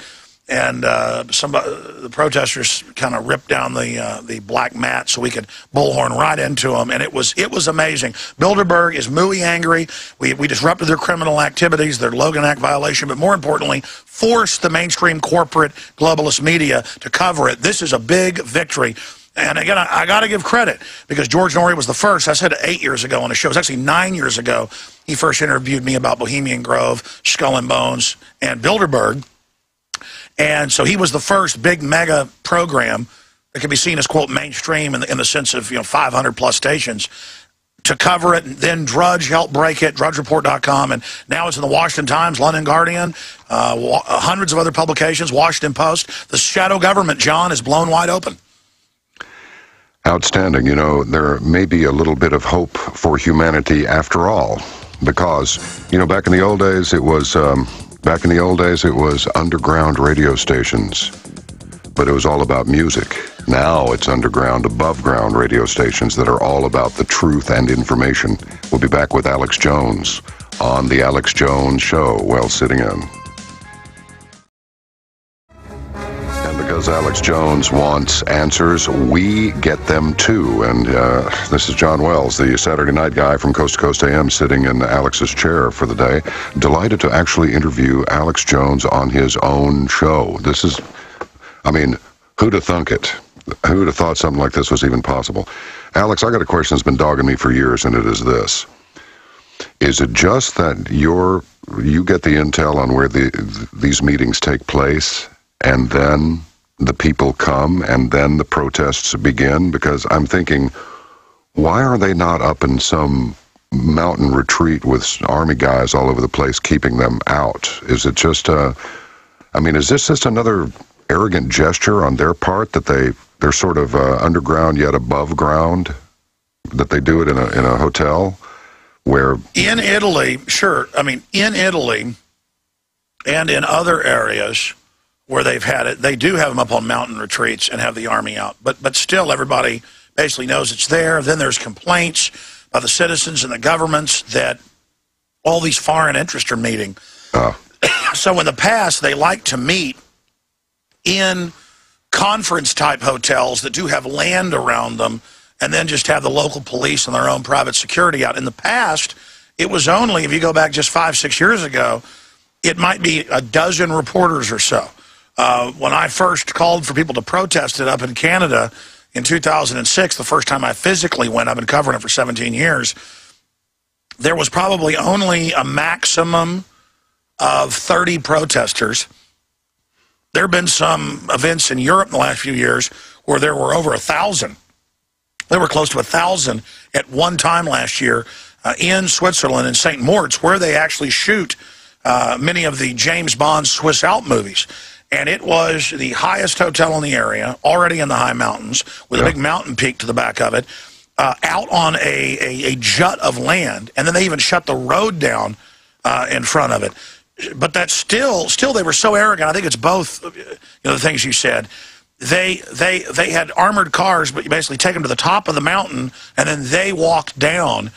And the protesters kind of ripped down the black mat so we could bullhorn right into them, and it was amazing. Bilderberg is muy angry. We disrupted their criminal activities, their Logan Act violation, but more importantly, forced the mainstream corporate globalist media to cover it. This is a big victory. And again, I got to give credit because George Norrie was the first. I said 8 years ago on the show. It was actually 9 years ago. He first interviewed me about Bohemian Grove, Skull and Bones, and Bilderberg. And so he was the first big mega program that can be seen as, quote, mainstream in the sense of 500-plus stations to cover it. And then Drudge helped break it, drudgereport.com. And now it's in the Washington Times, London Guardian, hundreds of other publications, Washington Post. The shadow government, John, is blown wide open. Outstanding. There may be a little bit of hope for humanity after all, because, back in the old days, it was... underground radio stations, but it was all about music. Now it's underground, above-ground radio stations that are all about the truth and information. We'll be back with Alex Jones on The Alex Jones Show, well, sitting in. And because Alex Jones wants answers, we get them too. And this is John Wells, the Saturday night guy from Coast to Coast AM, sitting in Alex's chair for the day. Delighted to actually interview Alex Jones on his own show. This is, who'd have thunk it? Who'd have thought something like this was even possible? Alex, I got a question that's been dogging me for years, and it is this. Is it just that you get the intel on where these meetings take place, and then the people come, and then the protests begin? Because I'm thinking, why are they not up in some mountain retreat with army guys all over the place keeping them out? Is it just is this just another arrogant gesture on their part that they're sort of underground yet above ground, that they do it in a hotel where... In Italy, sure. In Italy and in other areas where they've had it, they do have them up on mountain retreats and have the army out. But still, everybody basically knows it's there. Then there's complaints by the citizens and the governments that all these foreign interests are meeting. So in the past, they like to meet in conference-type hotels that do have land around them and then just have the local police and their own private security out. In the past, it was only, if you go back just 5, 6 years ago, it might be a dozen reporters or so. When I first called for people to protest it up in Canada in 2006, the first time I physically went, I've been covering it for 17 years, there was probably only a maximum of 30 protesters. There have been some events in Europe in the last few years where there were over 1,000. There were close to 1,000 at one time last year in Switzerland, in St. Moritz, where they actually shoot many of the James Bond Swiss Alp movies. And it was the highest hotel in the area, already in the high mountains, with a big mountain peak to the back of it, out on a jut of land. And then they even shut the road down in front of it. But that's still they were so arrogant. I think it's both, the things you said. They had armored cars, but you basically take them to the top of the mountain, and then they walked down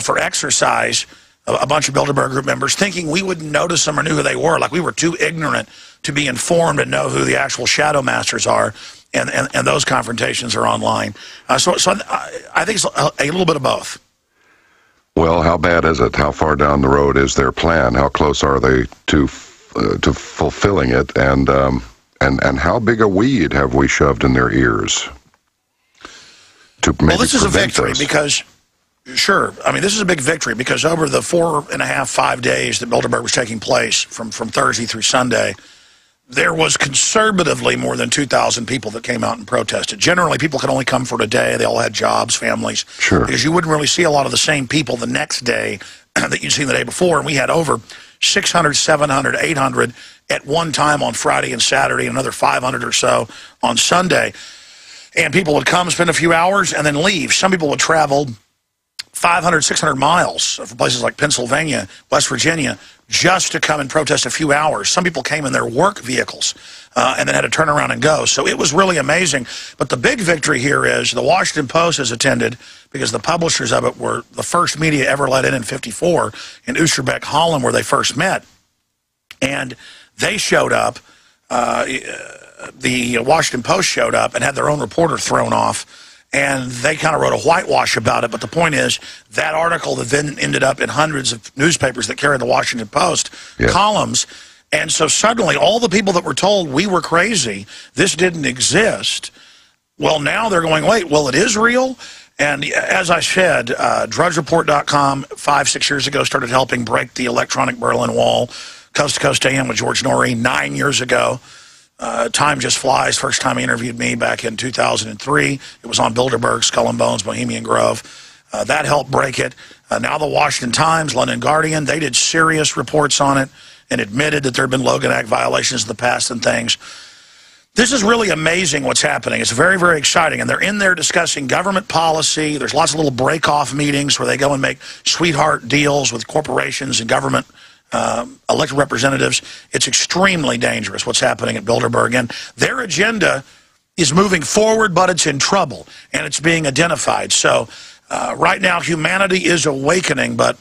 for exercise, a bunch of Bilderberg group members, thinking we wouldn't notice them or knew who they were. Like we were too ignorant to be informed and know who the actual shadow masters are, and those confrontations are online. So I think it's a little bit of both. Well, how bad is it? How far down the road is their plan? How close are they to fulfilling it? And how big a weed have we shoved in their ears to maybe this is a victory this? Because, sure, I mean, this is a big victory because over the 4.5, 5 days that Bilderberg was taking place from Thursday through Sunday, there was conservatively more than 2,000 people that came out and protested. Generally, people could only come for a day. They all had jobs, families. Sure. Because you wouldn't really see a lot of the same people the next day that you'd seen the day before. And we had over 600, 700, 800 at one time on Friday and Saturday, and another 500 or so on Sunday. And people would come, spend a few hours, and then leave. Some people would travel 500, 600 miles from places like Pennsylvania, West Virginia, just to come and protest a few hours. Some people came in their work vehicles and then had to turn around and go. So it was really amazing. But the big victory here is the Washington Post has attended because the publishers of it were the first media ever let in 54 in Oosterbeek, Holland, where they first met. And they showed up, the Washington Post showed up and had their own reporter thrown off. And they kind of wrote a whitewash about it. But the point is, that article that then ended up in hundreds of newspapers that carried the Washington Post columns. And so suddenly, all the people that were told we were crazy, this didn't exist, well, now they're going, wait, well, it is real? And as I said, DrudgeReport.com 5-6 years ago started helping break the electronic Berlin Wall. Coast to Coast AM with George Norrie 9 years ago. Time just flies. First time he interviewed me back in 2003. It was on Bilderberg, Skull and Bones, Bohemian Grove. That helped break it. Now the Washington Times, London Guardian, they did serious reports on it and admitted that there had been Logan Act violations in the past and things. This is really amazing what's happening. It's very, very exciting. And they're in there discussing government policy. There's lots of little break-off meetings where they go and make sweetheart deals with corporations and government elected representatives. It's extremely dangerous what's happening at Bilderberg, and their agenda is moving forward, but it's in trouble, and it's being identified. So right now, humanity is awakening, but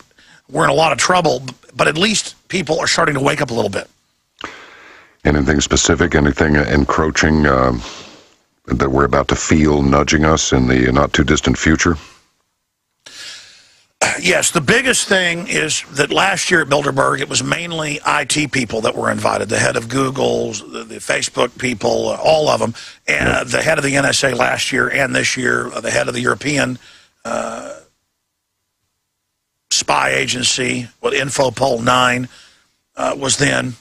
we're in a lot of trouble, but at least people are starting to wake up a little bit. Anything specific, anything encroaching that we're about to feel nudging us in the not-too-distant future? Yes, the biggest thing is that last year at Bilderberg, it was mainly IT people that were invited, the head of Google, the Facebook people, all of them, and the head of the NSA last year and this year, the head of the European spy agency, Infopol 9, was then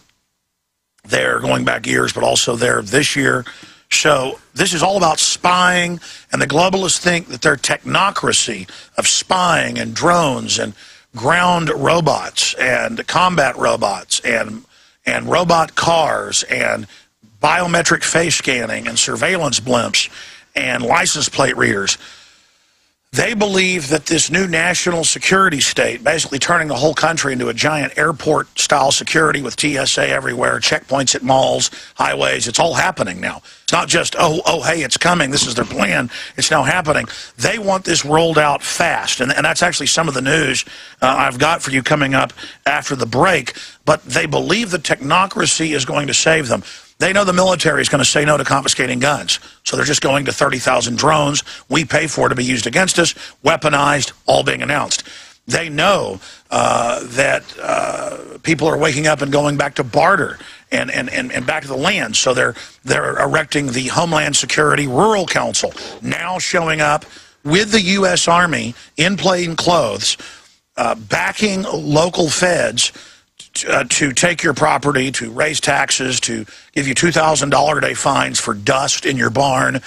there going back years, but also there this year. So this is all about spying, and the globalists think that their technocracy of spying and drones and ground robots and combat robots and robot cars and biometric face scanning and surveillance blimps and license plate readers, they believe that this new national security state, basically turning the whole country into a giant airport-style security with TSA everywhere, checkpoints at malls, highways, it's all happening now. It's not just, oh, hey, it's coming, this is their plan, it's now happening. They want this rolled out fast, and that's actually some of the news I've got for you coming up after the break, but they believe the technocracy is going to save them. They know the military is going to say no to confiscating guns. So they're just going to 30,000 drones. We pay for to be used against us, weaponized, all being announced. They know that people are waking up and going back to barter and back to the land. So they're erecting the Homeland Security Rural Council, now showing up with the U.S. Army in plain clothes, backing local feds to take your property, to raise taxes, to give you $2,000 a day fines for dust in your barn.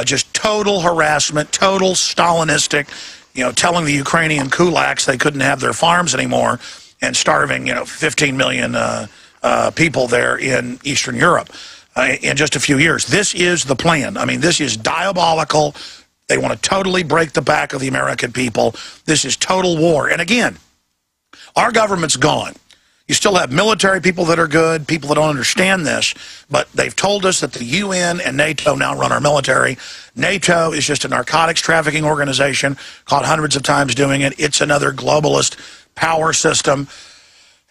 Just total harassment, total Stalinistic, telling the Ukrainian kulaks they couldn't have their farms anymore, and starving, 15 million people there in Eastern Europe in just a few years. This is the plan. I mean, this is diabolical. They want to totally break the back of the American people. This is total war. And again, our government's gone. You still have military people that are good, people that don't understand this, but they've told us that the UN and NATO now run our military. NATO is just a narcotics trafficking organization, caught hundreds of times doing it. It's another globalist power system.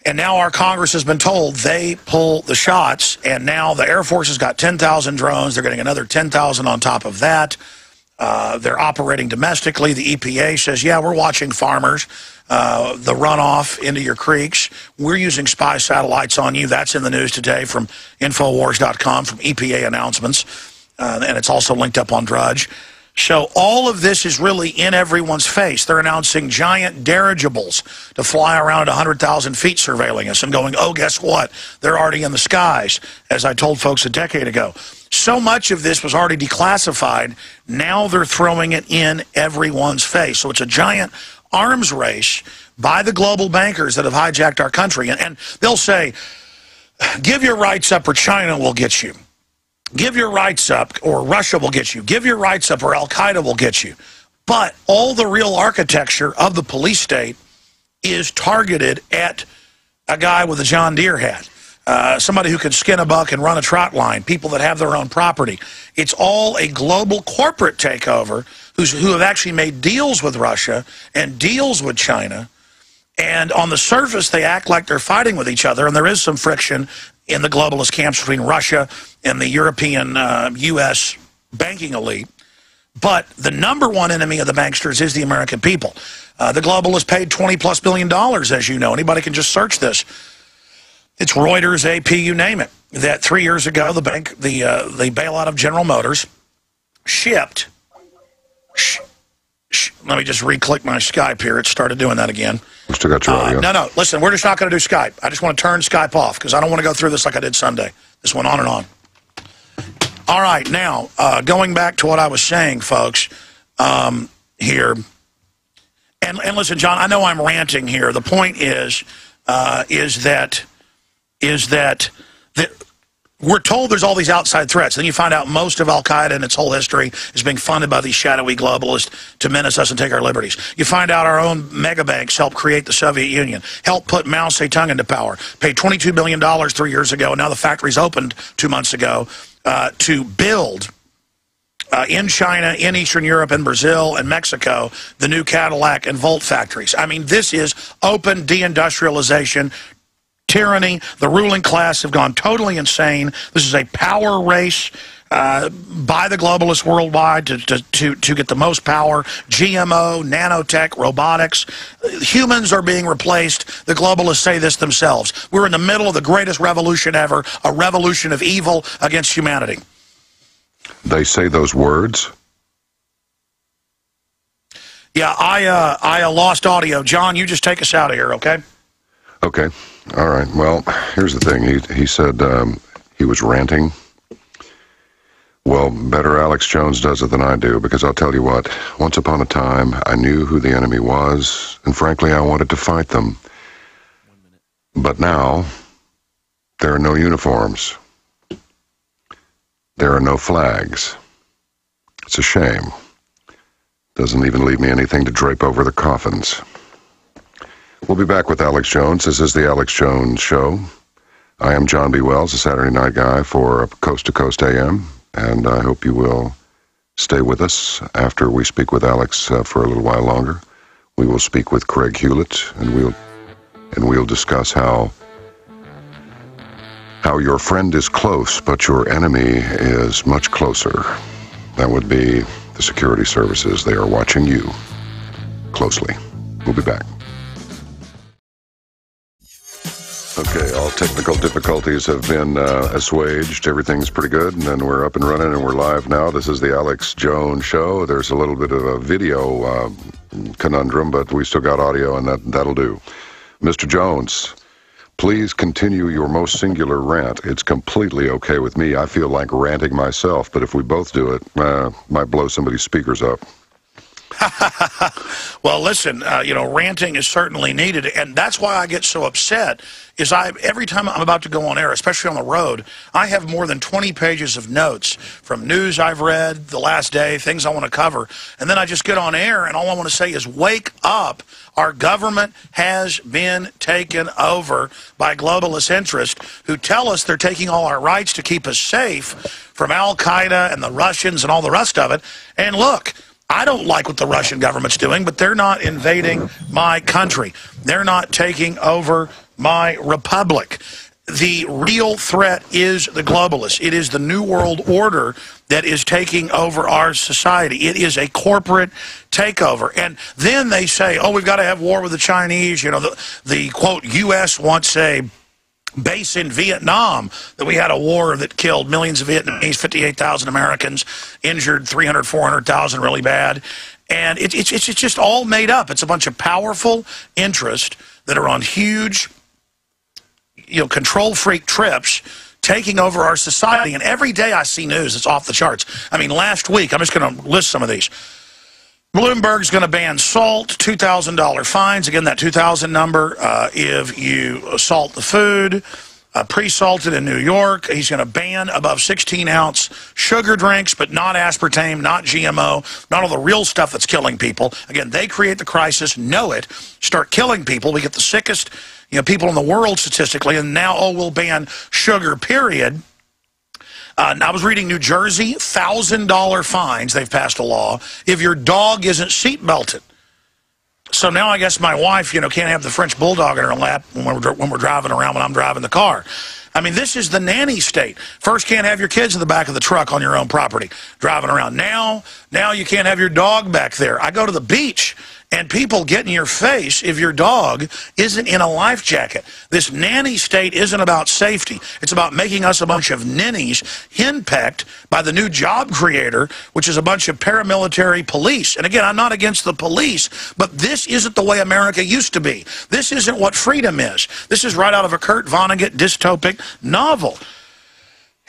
And now our Congress has been told they pull the shots, and now the Air Force has got 10,000 drones. They're getting another 10,000 on top of that. They're operating domestically. The EPA says, yeah, we're watching farmers, the runoff into your creeks. We're using spy satellites on you. That's in the news today from Infowars.com, from EPA announcements. And it's also linked up on Drudge. So all of this is really in everyone's face. They're announcing giant dirigibles to fly around at 100,000 feet surveilling us and going, oh, guess what? They're already in the skies, as I told folks a decade ago. So much of this was already declassified. Now they're throwing it in everyone's face. So it's a giant arms race by the global bankers that have hijacked our country. And they'll say, give your rights up or China will get you. Give your rights up or Russia will get you. Give your rights up or Al-Qaeda will get you. But all the real architecture of the police state is targeted at a guy with a John Deere hat. Somebody who can skin a buck and run a trot line, people that have their own property. It's all a global corporate takeover who have actually made deals with Russia and deals with China. And on the surface, they act like they're fighting with each other, and there is some friction in the globalist camps between Russia and the European U.S. banking elite. But the number one enemy of the banksters is the American people. The globalists paid $20+ billion, as you know. Anybody can just search this. It's Reuters, AP, you name it. That 3 years ago, the bailout of General Motors shipped. Let me just re-click my Skype here. It started doing that again. We still got your audio. No. Listen, we're just not going to do Skype. I just want to turn Skype off because I don't want to go through this like I did Sunday. This went on and on. All right, now, going back to what I was saying, folks, here. And listen, John, I know I'm ranting here. The point is that we're told there's all these outside threats. Then you find out most of Al-Qaeda and its whole history is being funded by these shadowy globalists to menace us and take our liberties. You find out our own mega banks helped create the Soviet Union, helped put Mao Zedong into power, paid $22 billion 3 years ago, and now the factories opened 2 months ago to build in China, in Eastern Europe, and Brazil, and Mexico, the new Cadillac and Volt factories. I mean, this is open deindustrialization, tyranny. The ruling class have gone totally insane. This is a power race by the globalists worldwide to get the most power. GMO, nanotech, robotics. Humans are being replaced. The globalists say this themselves. We're in the middle of the greatest revolution ever, a revolution of evil against humanity. They say those words? Yeah, I lost audio. John, you just take us out of here, okay? Okay. All right. Well, here's the thing. He said he was ranting. Well, better Alex Jones does it than I do, because I'll tell you what, once upon a time, I knew who the enemy was, and frankly, I wanted to fight them. But now, there are no uniforms. There are no flags. It's a shame. Doesn't even leave me anything to drape over the coffins. We'll be back with Alex Jones. This is the Alex Jones Show. I am John B. Wells, a Saturday night guy for Coast to Coast AM, and I hope you will stay with us after we speak with Alex for a little while longer. We will speak with Craig Hulet, and we'll discuss how your friend is close, but your enemy is much closer. That would be the security services. They are watching you closely. We'll be back. Okay, all technical difficulties have been assuaged. Everything's pretty good, and then we're up and running, and we're live now. This is the Alex Jones Show. There's a little bit of a video conundrum, but we still got audio, and that'll do. Mr. Jones, please continue your most singular rant. It's completely okay with me. I feel like ranting myself, but if we both do it, might blow somebody's speakers up. Well, listen, ranting is certainly needed, and that's why I get so upset, is every time I'm about to go on air, especially on the road, I have more than 20 pages of notes from news I've read the last day, things I want to cover, and then I just get on air, and all I want to say is, wake up. Our government has been taken over by globalist interests who tell us they're taking all our rights to keep us safe from Al-Qaeda and the Russians and all the rest of it, and look, I don't like what the Russian government's doing, but they're not invading my country. They're not taking over my republic. The real threat is the globalists. It is the New World Order that is taking over our society. It is a corporate takeover. And then they say, oh, we've got to have war with the Chinese. You know, the quote, U.S. wants a base in Vietnam, that we had a war that killed millions of Vietnamese, 58,000 Americans, injured 300, 400,000 really bad. And it's just all made up. It's a bunch of powerful interests that are on huge, control freak trips taking over our society. And every day I see news, it's off the charts. I mean, last week, I'm just going to list some of these. Bloomberg's going to ban salt, $2,000 fines. Again, that 2,000 number if you salt the food. Pre-salted in New York. He's going to ban above 16-ounce sugar drinks, but not aspartame, not GMO, not all the real stuff that's killing people. Again, they create the crisis, know it, start killing people. We get the sickest people in the world statistically, and now, we'll ban sugar, period. I was reading New Jersey, $1,000 fines. They've passed a law if your dog isn't seat belted. So now I guess my wife, can't have the French bulldog in her lap when we're driving around, when I'm driving the car. I mean, this is the nanny state. First, can't have your kids in the back of the truck on your own property driving around. Now you can't have your dog back there. I go to the beach, and people get in your face if your dog isn't in a life jacket. This nanny state isn't about safety. It's about making us a bunch of ninnies henpecked by the new job creator, which is a bunch of paramilitary police. And again, I'm not against the police, but this isn't the way America used to be. This isn't what freedom is. This is right out of a Kurt Vonnegut dystopic novel.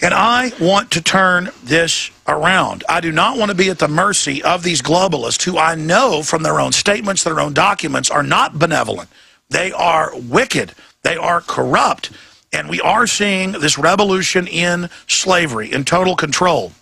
And I want to turn this around. I do not want to be at the mercy of these globalists who I know from their own statements, their own documents, are not benevolent. They are wicked. They are corrupt. And we are seeing this revolution in slavery, in total control.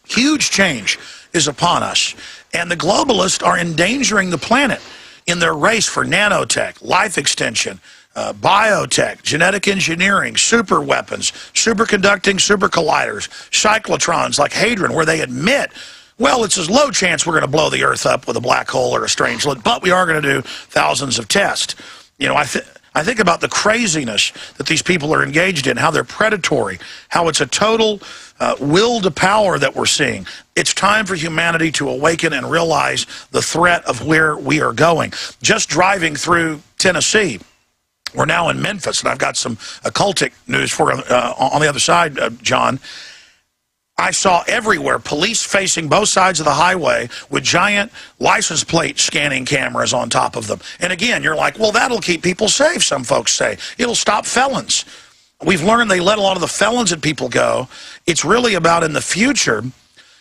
Huge change is upon us. And the globalists are endangering the planet in their race for nanotech, life extension, biotech, genetic engineering, super weapons, superconducting super colliders, cyclotrons like Hadron, where they admit, well, it's a low chance we're going to blow the Earth up with a black hole or a strange look, but we are going to do thousands of tests. I think about the craziness that these people are engaged in, how they're predatory, how it's a total will to power that we're seeing. It's time for humanity to awaken and realize the threat of where we are going. Just driving through Tennessee, we're now in Memphis, and I've got some occultic news for you on the other side, John. I saw everywhere police facing both sides of the highway with giant license plate scanning cameras on top of them. And again, you're like, well, that'll keep people safe, some folks say. It'll stop felons. We've learned they let a lot of the felons and people go. It's really about in the future,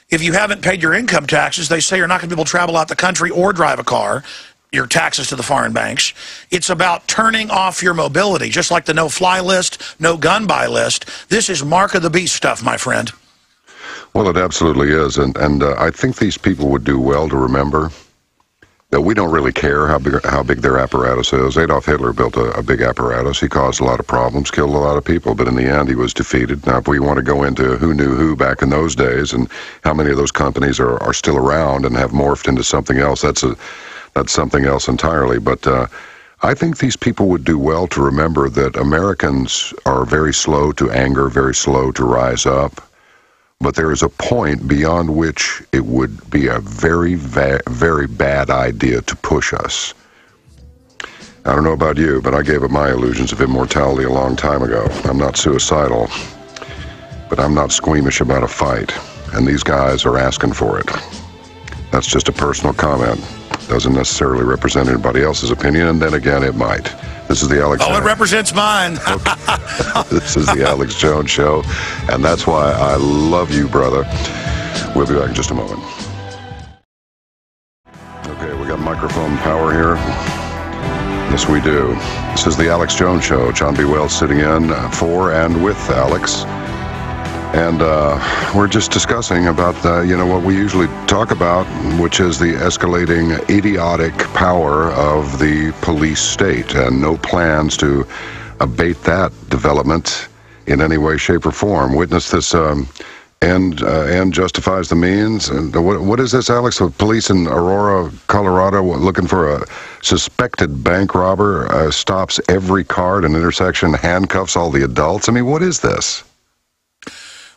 if you haven't paid your income taxes, they say you're not going to be able to travel out the country or drive a car, your taxes to the foreign banks. It's about turning off your mobility, just like the no-fly list, no gun buy list. This is mark of the beast stuff, my friend. Well, it absolutely is, and I think these people would do well to remember that we don't really care how big their apparatus is. Adolf Hitler built a big apparatus. He caused a lot of problems, killed a lot of people, but in the end he was defeated. Now, if we want to go into who knew who back in those days and how many of those companies are still around and have morphed into something else, that's something else entirely. But I think these people would do well to remember that Americans are very slow to anger, very slow to rise up. But there is a point beyond which it would be a very, very bad idea to push us. I don't know about you, but I gave up my illusions of immortality a long time ago. I'm not suicidal, but I'm not squeamish about a fight, and these guys are asking for it. That's just a personal comment. Doesn't necessarily represent anybody else's opinion, and then again, it might. This is the Alex... Oh, it represents mine. This is the Alex Jones Show, and that's why I love you, brother. We'll be back in just a moment. Okay, we got microphone power here. Yes, we do. This is the Alex Jones Show. John B. Wells sitting in for and with Alex. And we're just discussing about, what we usually talk about, which is the escalating idiotic power of the police state, and no plans to abate that development in any way, shape, or form. Witness this end justifies the means. And what is this, Alex? The police in Aurora, Colorado, looking for a suspected bank robber, stops every car at an intersection, handcuffs all the adults. I mean, what is this?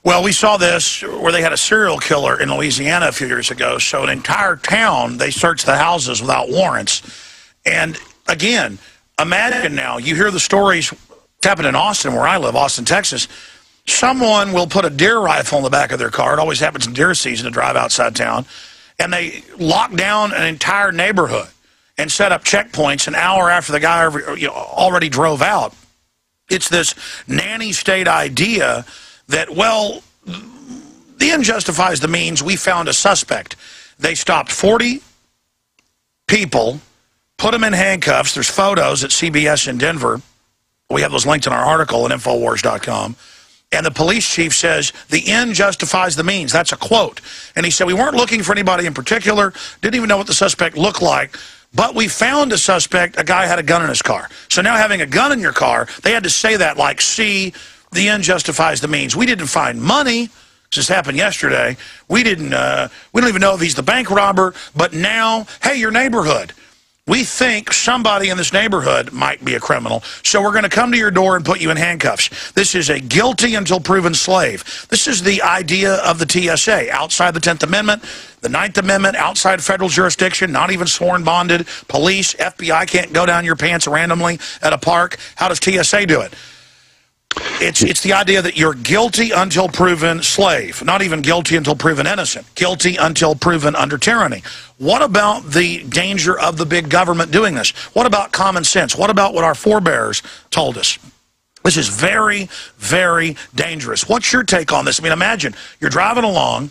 Well, we saw this where they had a serial killer in Louisiana a few years ago. So an entire town, they searched the houses without warrants. And again, imagine now, you hear the stories happened in Austin, where I live, Austin, Texas. Someone will put a deer rifle in the back of their car. It always happens in deer season to drive outside town. And they lock down an entire neighborhood and set up checkpoints an hour after the guy already drove out. It's this nanny state idea that, well, the end justifies the means. We found a suspect. They stopped 40 people, put them in handcuffs. There's photos at CBS in Denver. We have those linked in our article at Infowars.com. And the police chief says, the end justifies the means. That's a quote. And he said, we weren't looking for anybody in particular, didn't even know what the suspect looked like, but we found a suspect, a guy had a gun in his car. So now having a gun in your car, they had to say that like, see, the end justifies the means. We didn't find money. This happened yesterday. We don't even know if he's the bank robber, but now, hey, your neighborhood. We think somebody in this neighborhood might be a criminal, so we're going to come to your door and put you in handcuffs. This is a guilty until proven slave. This is the idea of the TSA, outside the 10th Amendment, the 9th Amendment, outside federal jurisdiction, not even sworn bonded. Police, FBI can't go down your pants randomly at a park. How does TSA do it? It's the idea that you're guilty until proven slave, not even guilty until proven innocent, guilty until proven under tyranny. What about the danger of the big government doing this? What about common sense? What about what our forebears told us? This is very, very dangerous. What's your take on this? I mean, imagine you're driving along.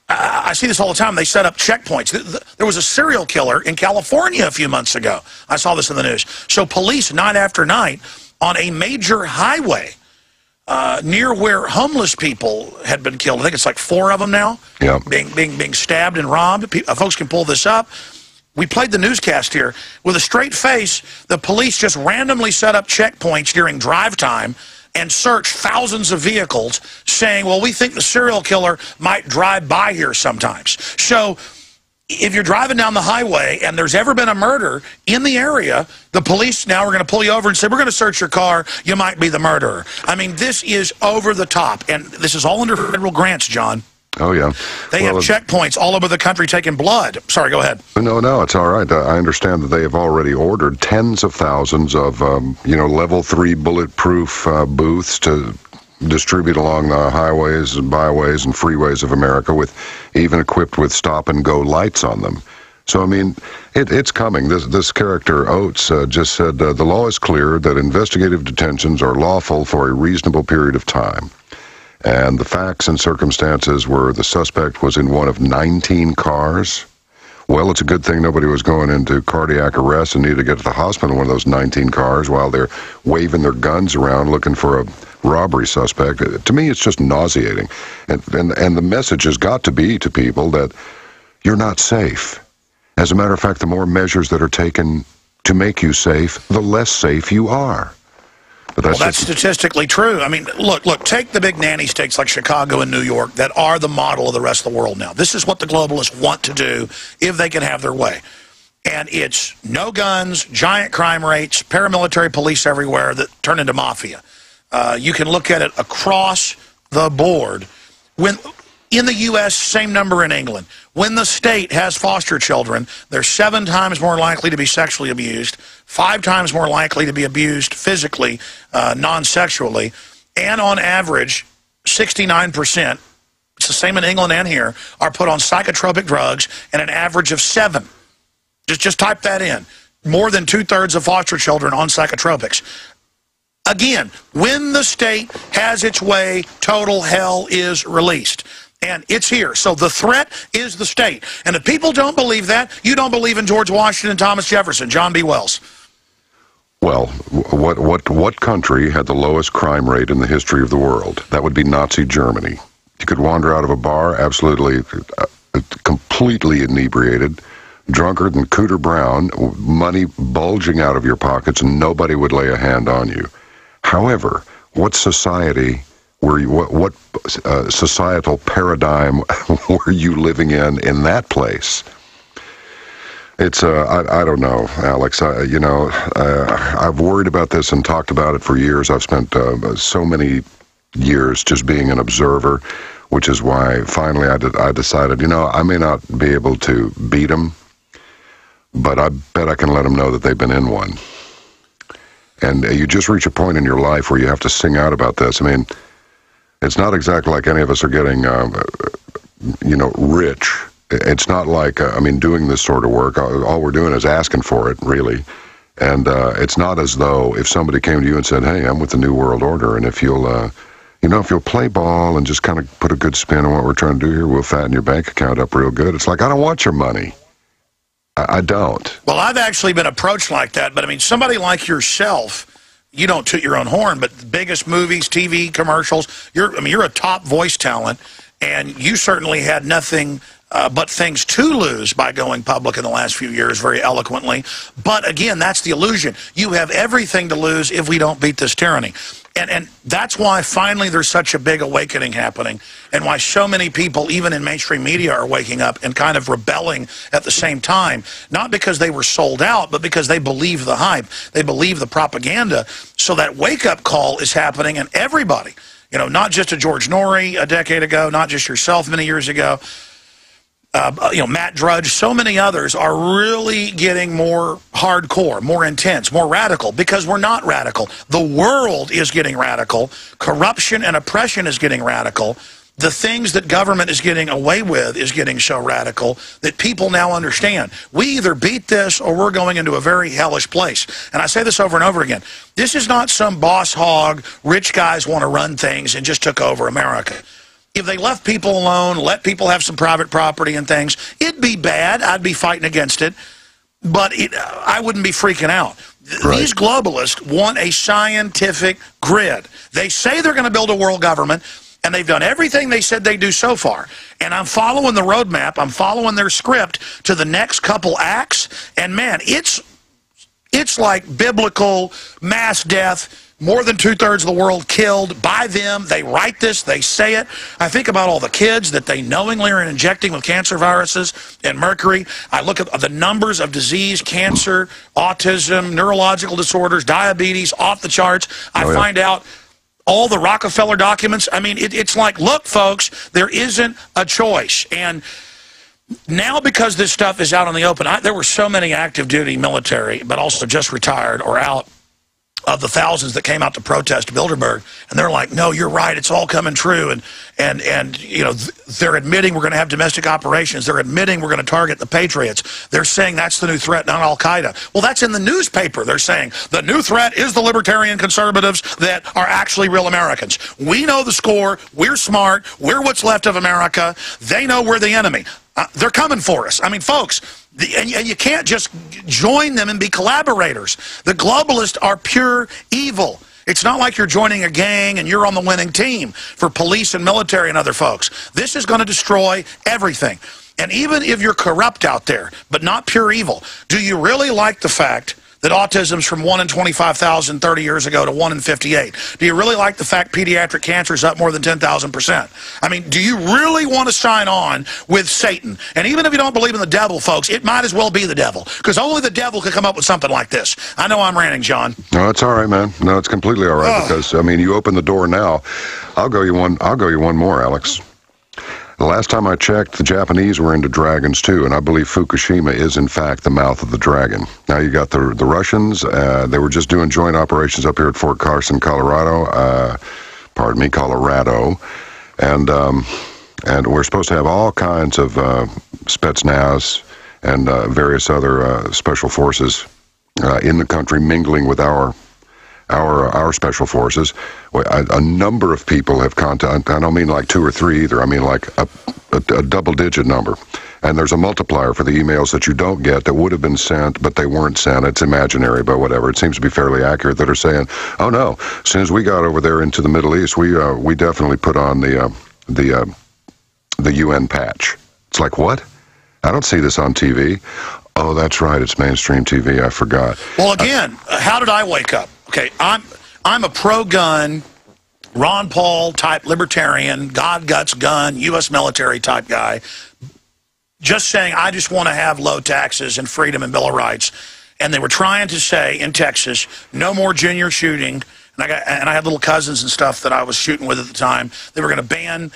I see this all the time. They set up checkpoints. There was a serial killer in California a few months ago. I saw this in the news. So police, night after night, on a major highway near where homeless people had been killed. I think it's like 4 of them now, yeah, being stabbed and robbed. Folks can pull this up. We played the newscast here. With a straight face, the police just randomly set up checkpoints during drive time and searched thousands of vehicles, saying, well, we think the serial killer might drive by here sometimes. So if you're driving down the highway and there's ever been a murder in the area, the police now are going to pull you over and say, we're going to search your car. You might be the murderer. I mean, this is over the top. And this is all under federal grants, John. Oh, yeah. They have checkpoints all over the country taking blood. Sorry, go ahead. No, it's all right. I understand that they have already ordered tens of thousands of, level 3 bulletproof booths to distribute along the highways and byways and freeways of America, with even equipped with stop-and-go lights on them. So, I mean, it's coming. This character, Oates, just said, the law is clear that investigative detentions are lawful for a reasonable period of time. And the facts and circumstances were the suspect was in one of 19 cars. Well, it's a good thing nobody was going into cardiac arrest and needed to get to the hospital in one of those 19 cars while they're waving their guns around looking for a robbery suspect. To me, it's just nauseating. And the message has got to be to people that you're not safe. As a matter of fact, the more measures that are taken to make you safe, the less safe you are. But that's statistically true. I mean, look, take the big nanny states like Chicago and New York that are the model of the rest of the world now. This is what the globalists want to do if they can have their way. And it's no guns, giant crime rates, paramilitary police everywhere that turn into mafia. You can look at it across the board. When In the U.S., same number in England. When the state has foster children, they're 7 times more likely to be sexually abused, 5 times more likely to be abused physically, non-sexually, and on average, 69%, it's the same in England and here, are put on psychotropic drugs, and an average of 7. Just type that in. More than 2/3 of foster children on psychotropics. Again, when the state has its way, total hell is released. And it's here. So the threat is the state. And if people don't believe that, you don't believe in George Washington, Thomas Jefferson, John B. Wells. Well, what country had the lowest crime rate in the history of the world? That would be Nazi Germany. You could wander out of a bar absolutely, completely inebriated, drunker than Cooter Brown, money bulging out of your pockets, and nobody would lay a hand on you. However, what society were you, what societal paradigm were you living in that place? It's I don't know, Alex. I've worried about this and talked about it for years. I've spent so many years just being an observer, which is why finally I decided, I may not be able to beat them, but I bet I can let them know that they've been in one. And you just reach a point in your life where you have to sing out about this. I mean, it's not exactly like any of us are getting, rich. It's not like, doing this sort of work, all we're doing is asking for it, really. And it's not as though if somebody came to you and said, hey, I'm with the New World Order, and if you'll, if you'll play ball and just kind of put a good spin on what we're trying to do here, we'll fatten your bank account up real good. It's like, I don't want your money. I don't. Well, I've actually been approached like that, but somebody like yourself, you don't toot your own horn, but the biggest movies, TV, commercials, you're a top voice talent, and you certainly had nothing but things to lose by going public in the last few years very eloquently. But again, that's the illusion. You have everything to lose if we don't beat this tyranny. And that's why finally there's such a big awakening happening, and why so many people, even in mainstream media, are waking up and kind of rebelling at the same time. Not because they were sold out, but because they believe the hype. They believe the propaganda. So that wake-up call is happening, and everybody, not just a George Norrie a decade ago, not just yourself many years ago, Matt Drudge, so many others are really getting more hardcore, more intense, more radical, because we're not radical. The world is getting radical. Corruption and oppression is getting radical. The things that government is getting away with is getting so radical that people now understand. We either beat this or we're going into a very hellish place. And I say this over and over again. This is not some boss hog, rich guys want to run things and just took over America. If they left people alone, let people have some private property and things, it'd be bad. I'd be fighting against it. But I wouldn't be freaking out. Right. These globalists want a scientific grid. They say they're going to build a world government, and they've done everything they said they'd do so far. And I'm following the roadmap. I'm following their script to the next couple acts. And, man, it's like biblical mass death. More than 2/3 of the world killed by them. They write this. They say it. I think about all the kids that they knowingly are injecting with cancer viruses and mercury. I look at the numbers of disease, cancer, autism, neurological disorders, diabetes, off the charts. I find out all the Rockefeller documents. It's like, look, folks, there isn't a choice. And now, because this stuff is out in the open, there were so many active duty military, but also just retired or out, of the thousands that came out to protest Bilderberg, and they're like, no, you're right, it's all coming true, and they're admitting we're going to have domestic operations. They're admitting we're going to target the Patriots. They're saying that's the new threat, not Al-Qaeda. Well, that's in the newspaper. They're saying the new threat is the libertarian conservatives that are actually real Americans. We know the score. We're smart. We're what's left of America. They know we're the enemy. They're coming for us. Folks, and you can't just join them and be collaborators. The globalists are pure evil. It's not like you're joining a gang and you're on the winning team for police and military and other folks. This is going to destroy everything. And even if you're corrupt out there, but not pure evil, do you really like the fact that autism's from 1 in 25,000 30 years ago to 1 in 58? Do you really like the fact pediatric cancer is up more than 10,000%? Do you really want to sign on with Satan? And even if you don't believe in the devil, folks, it might as well be the devil, because only the devil could come up with something like this. I know I'm ranting, John. No, it's all right, man. No, it's completely all right, because, you open the door now. I'll go you one more, Alex. The last time I checked, the Japanese were into dragons too, and I believe Fukushima is in fact the mouth of the dragon. Now you got the Russians. They were just doing joint operations up here at Fort Carson, Colorado. Colorado, and we're supposed to have all kinds of Spetsnaz and various other special forces in the country mingling with our special forces. A number of people have contacted. I don't mean like 2 or 3 either. I mean like a double-digit number. And there's a multiplier for the emails that you don't get that would have been sent, but they weren't sent. It's imaginary, but whatever. It seems to be fairly accurate, that are saying, "Oh no! As soon as we got over there into the Middle East, we definitely put on the UN patch." It's like, what? I don't see this on TV. Oh, that's right. It's mainstream TV. I forgot. Well, again, how did I wake up? Okay, I'm a pro-gun, Ron Paul type libertarian, God, guts, gun, U.S. military type guy. Just saying, I just want to have low taxes and freedom and Bill of Rights. And they were trying to say in Texas, no more junior shooting. And I had little cousins and stuff that I was shooting with at the time. They were going to ban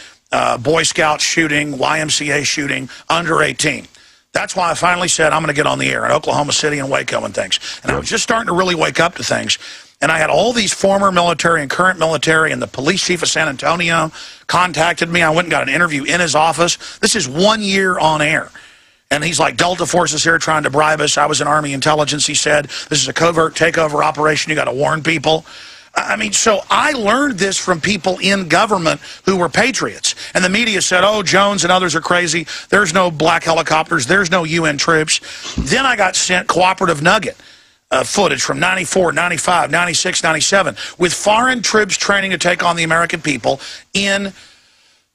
Boy Scout shooting, YMCA shooting under 18. That's why I finally said I'm going to get on the air in Oklahoma City and Waco and things. And I was just starting to really wake up to things. And I had all these former military and current military, and the police chief of San Antonio contacted me. I went and got an interview in his office. This is 1 year on air. And he's like, Delta Force is here trying to bribe us. I was in Army intelligence, he said. This is a covert takeover operation. You got to warn people. I mean, so I learned this from people in government who were patriots. And the media said, oh, Jones and others are crazy. There's no black helicopters. There's no UN troops. Then I got sent cooperative nugget footage from 94, 95, 96, 97 with foreign troops training to take on the American people in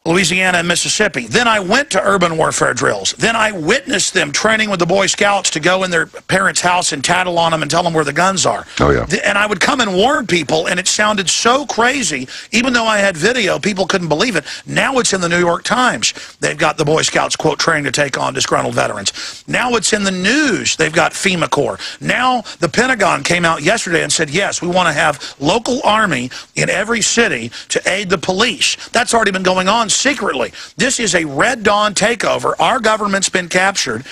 Louisiana and Mississippi. Then I went to urban warfare drills. Then I witnessed them training with the Boy Scouts to go in their parents' house and tattle on them and tell them where the guns are. Oh, yeah. And I would come and warn people, and it sounded so crazy. Even though I had video, people couldn't believe it. Now it's in the New York Times. They've got the Boy Scouts, quote, training to take on disgruntled veterans. Now it's in the news. They've got FEMA Corps. Now the Pentagon came out yesterday and said, yes, we want to have local army in every city to aid the police. That's already been going on secretly. This is a Red Dawn takeover. Our government's been captured.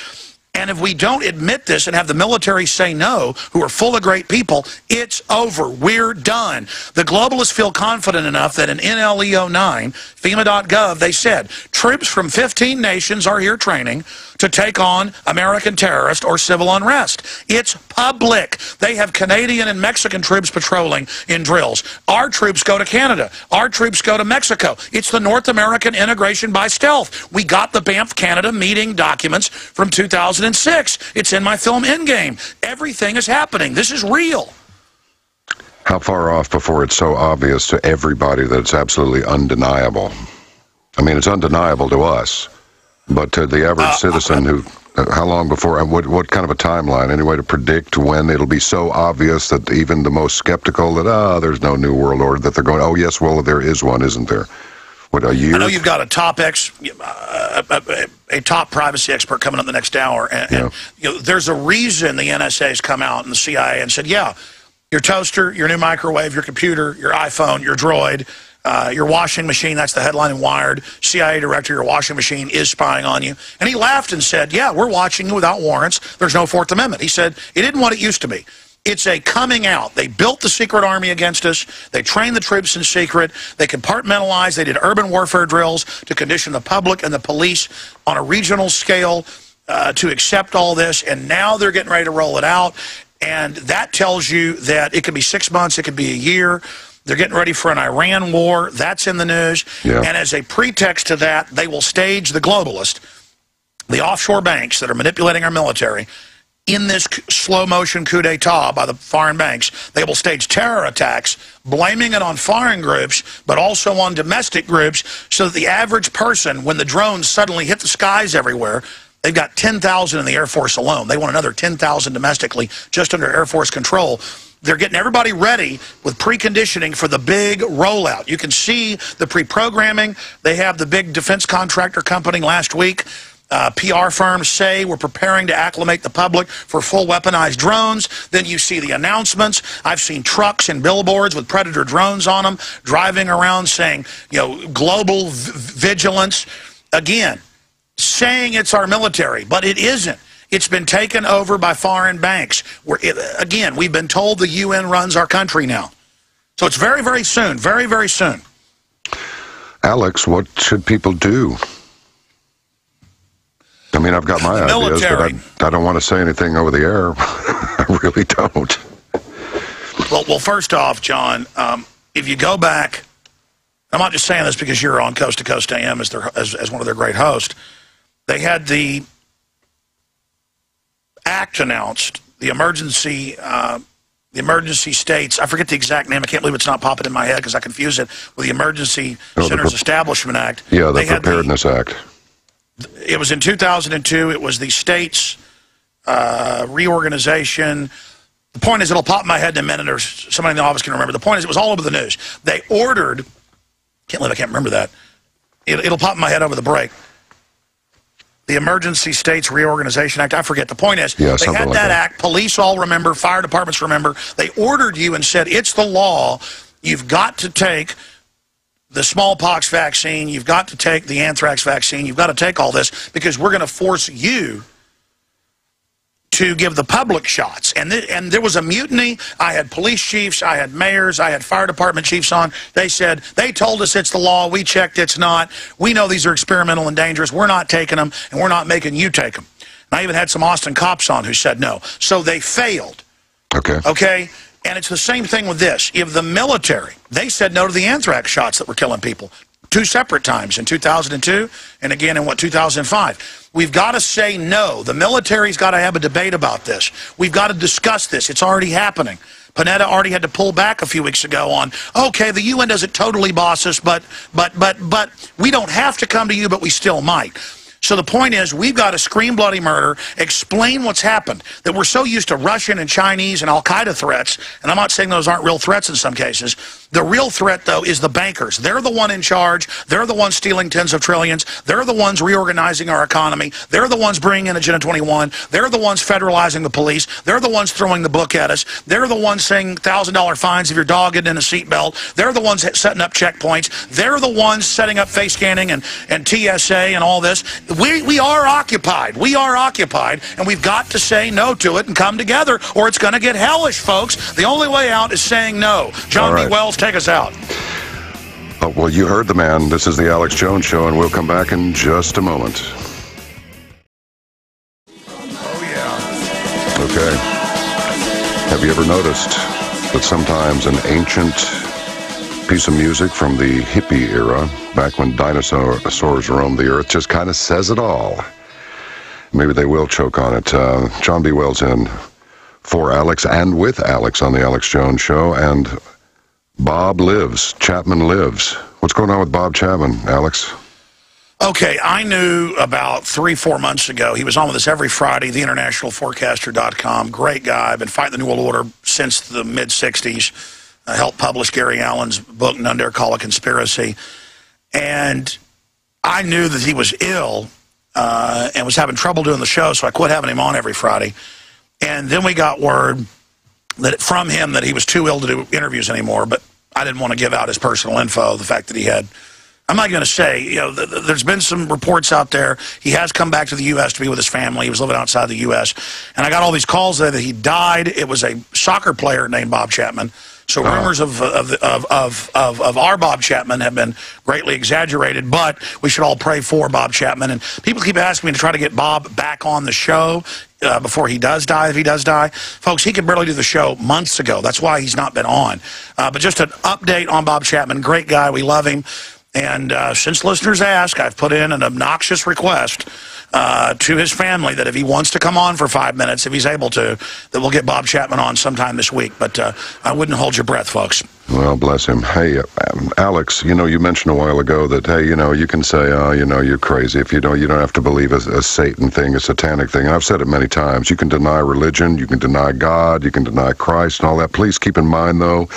And if we don't admit this and have the military say no, who are full of great people, it's over. We're done. The globalists feel confident enough that in NLEO 9, FEMA.gov, they said, troops from 15 nations are here training to take on American terrorist or civil unrest. It's public. They have Canadian and Mexican troops patrolling in drills. Our troops go to Canada. Our troops go to Mexico. It's the North American integration by stealth. We got the Banff Canada meeting documents from 2006. It's in my film Endgame. Everything is happening. This is real. How far off before it's so obvious to everybody that it's absolutely undeniable? I mean, it's undeniable to us, but to the average citizen who, how long before, and what kind of a timeline, any way to predict when it'll be so obvious that even the most skeptical that, there's no new world order, that they're going, oh, yes, well, there is one, isn't there? What, a year? I know you've got a top top privacy expert coming up the next hour, and you know, there's a reason the NSA has come out and the CIA and said, yeah, your toaster, your new microwave, your computer, your iPhone, your Droid, your washing machine, that's the headline in Wired, CIA director, your washing machine is spying on you. And he laughed and said, yeah, we're watching you without warrants. There's no Fourth Amendment. He said, it isn't what it used to be. It's a coming out. They built the secret army against us. They trained the troops in secret. They compartmentalized. They did urban warfare drills to condition the public and the police on a regional scale to accept all this. And now they're getting ready to roll it out. And that tells you that it could be 6 months. It could be a year. They're getting ready for an Iran war. That's in the news. Yeah. And as a pretext to that, they will stage the globalist, the offshore banks that are manipulating our military, in this slow-motion coup d'etat by the foreign banks. They will stage terror attacks, blaming it on foreign groups, but also on domestic groups, so that the average person, when the drones suddenly hit the skies everywhere, they've got 10,000 in the Air Force alone. They want another 10,000 domestically, just under Air Force control. They're getting everybody ready with preconditioning for the big rollout. You can see the pre-programming. They have the big defense contractor company last week. PR firms say we're preparing to acclimate the public for full weaponized drones. Then you see the announcements. I've seen trucks and billboards with Predator drones on them driving around saying, you know, global vigilance. again, saying it's our military, but it isn't. It's been taken over by foreign banks. Again, we've been told the UN runs our country now. So it's very, very soon, very, very soon. Alex, what should people do? I mean, I've got my ideas, but I don't want to say anything over the air. I really don't. Well, first off, John, if you go back, I'm not just saying this because you're on Coast to Coast AM as one of their great hosts. They had the act announced, the emergency states. I forget the exact name. I can't believe it's not popping in my head because I confuse it with the Emergency Centers Establishment Act. Yeah, the Preparedness Act. It was in 2002. It was the states' reorganization. The point is, it'll pop in my head in a minute, or somebody in the office can remember. The point is, it was all over the news. They ordered, I can't remember that. It'll pop in my head over the break. The Emergency States Reorganization Act. I forget. The point is, they had that act. Police all remember. Fire departments remember. They ordered you and said, it's the law. You've got to take the smallpox vaccine. You've got to take the anthrax vaccine. You've got to take all this because we're going to force you to give the public shots. And there was a mutiny. I had police chiefs, I had mayors, I had fire department chiefs on. They said, they told us it's the law. We checked, it's not. We know these are experimental and dangerous. We're not taking them, and we're not making you take them. And I even had some Austin cops on who said no. So they failed. Okay? And it's the same thing with this. If the military, they said no to the anthrax shots that were killing people 2 separate times, in 2002 and again in, 2005. We've got to say no. The military's got to have a debate about this. We've got to discuss this. It's already happening. Panetta already had to pull back a few weeks ago on, okay, the UN doesn't totally boss us, but we don't have to come to you, but we still might. So the point is, we've got to scream bloody murder, explain what's happened, that we're so used to Russian and Chinese and Al-Qaeda threats, and I'm not saying those aren't real threats in some cases. The real threat, though, is the bankers. They're the one in charge. They're the ones stealing tens of trillions. They're the ones reorganizing our economy. They're the ones bringing in Agenda 21. They're the ones federalizing the police. They're the ones throwing the book at us. They're the ones saying $1,000 fines if your dog isn't in a seatbelt. They're the ones setting up checkpoints. They're the ones setting up face scanning and TSA and all this. We are occupied. We are occupied, and we've got to say no to it and come together, or it's going to get hellish, folks. The only way out is saying no. John B. Wells, take us out. Oh, well, you heard the man. This is the Alex Jones Show, and we'll come back in just a moment. Oh, yeah. Okay. Have you ever noticed that sometimes an ancient piece of music from the hippie era, back when dinosaurs roamed the earth, just kind of says it all? Maybe they will choke on it. John B. Wells in for Alex and with Alex on the Alex Jones Show, and Bob lives. Chapman lives. What's going on with Bob Chapman, Alex? Okay, I knew about 3-4 months ago. He was on with us every Friday, theinternationalforecaster.com. Great guy. I've been fighting the New World Order since the mid-'60s. Helped publish Gary Allen's book, None Dare Call a Conspiracy. And I knew that he was ill and was having trouble doing the show, so I quit having him on every Friday. And then we got word from him that he was too ill to do interviews anymore, but I didn't want to give out his personal info, the fact that he had... I'm not going to say, there's been some reports out there. He has come back to the U.S. to be with his family. He was living outside the U.S. And I got all these calls there that he died. It was a soccer player named Bob Chapman. So rumors of our Bob Chapman have been greatly exaggerated, but we should all pray for Bob Chapman. And people keep asking me to try to get Bob back on the show before he does die, if he does die. Folks, he could barely do the show months ago. That's why he's not been on. But just an update on Bob Chapman. Great guy. We love him. And since listeners ask, I've put in an obnoxious request to his family that if he wants to come on for 5 minutes, if he's able to, that we'll get Bob Chapman on sometime this week. But I wouldn't hold your breath, folks. Well, bless him. Hey, Alex, you mentioned a while ago that, hey, you can say, you're crazy if you don't have to believe a Satan thing, a satanic thing. And I've said it many times. You can deny religion, you can deny God, you can deny Christ and all that. Please keep in mind, though,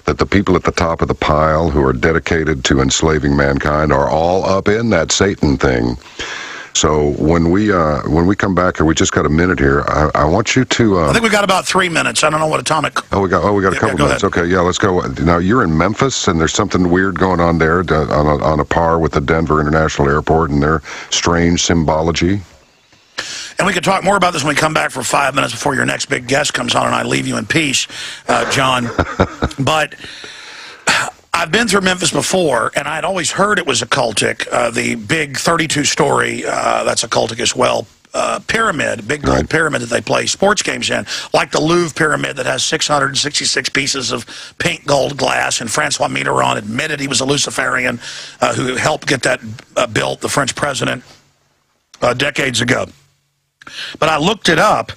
that the people at the top of the pile who are dedicated to enslaving mankind are all up in that Satan thing. So when we come back here, we just got a minute here. I want you to. I think we got about 3 minutes. I don't know what atomic. We got a couple minutes. Ahead. Okay, yeah, let's go. Now you're in Memphis, and there's something weird going on there, on a par with the Denver International Airport and their strange symbology. And we could talk more about this when we come back for 5 minutes before your next big guest comes on, and I leave you in peace, John. But I've been through Memphis before, and I'd always heard it was occultic. The big 32-story, that's occultic as well, pyramid, big gold pyramid that they play sports games in, like the Louvre pyramid that has 666 pieces of pink gold glass, and Francois Mitterrand admitted he was a Luciferian who helped get that built, the French president, decades ago. But I looked it up,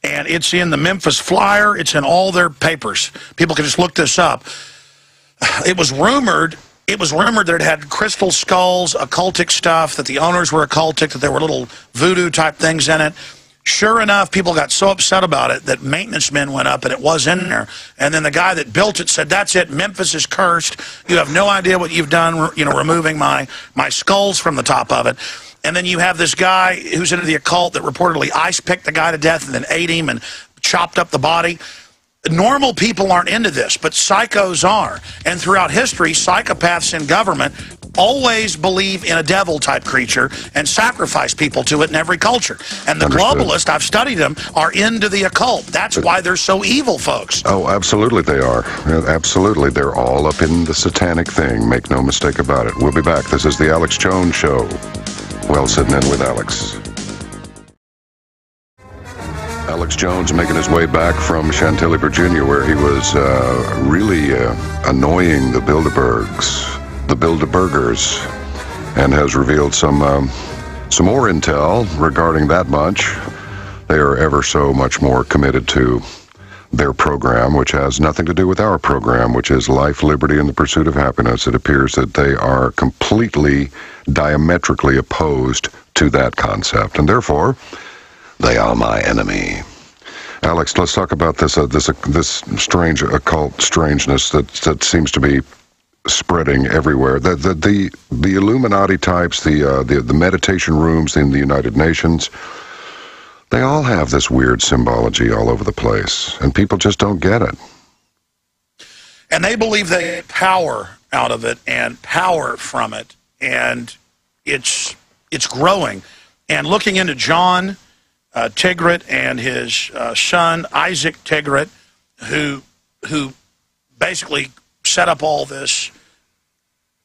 and it's in the Memphis Flyer. It's in all their papers. People can just look this up. It was rumored that it had crystal skulls, occultic stuff, that the owners were occultic, that there were little voodoo type things in it. Sure enough, people got so upset about it that maintenance men went up and it was in there. And then the guy that built it said, "That's it, Memphis is cursed. You have no idea what you've done, removing my skulls from the top of it." And then you have this guy who's into the occult that reportedly ice-picked the guy to death and then ate him and chopped up the body. Normal people aren't into this, but psychos are. And throughout history, psychopaths in government always believe in a devil-type creature and sacrifice people to it in every culture. And the globalists, I've studied them, are into the occult. That's why they're so evil, folks. Oh, absolutely they are. Absolutely. They're all up in the satanic thing. Make no mistake about it. We'll be back. This is the Alex Jones Show. Well, sitting in with Alex. Alex Jones making his way back from Chantilly, Virginia, where he was really annoying the Bilderbergers, and has revealed some more intel regarding that bunch. They are ever so much more committed to their program, which has nothing to do with our program, which is life, liberty, and the pursuit of happiness. It appears that they are completely diametrically opposed to that concept, and therefore they are my enemy. Alex, let's talk about this strange occult strangeness that seems to be spreading everywhere. The Illuminati types, the meditation rooms in the United Nations, they all have this weird symbology all over the place, and people just don't get it. And they believe they get power out of it and power from it, and it's growing. And looking into John Tigrit and his son Isaac Tigrit, who basically set up all this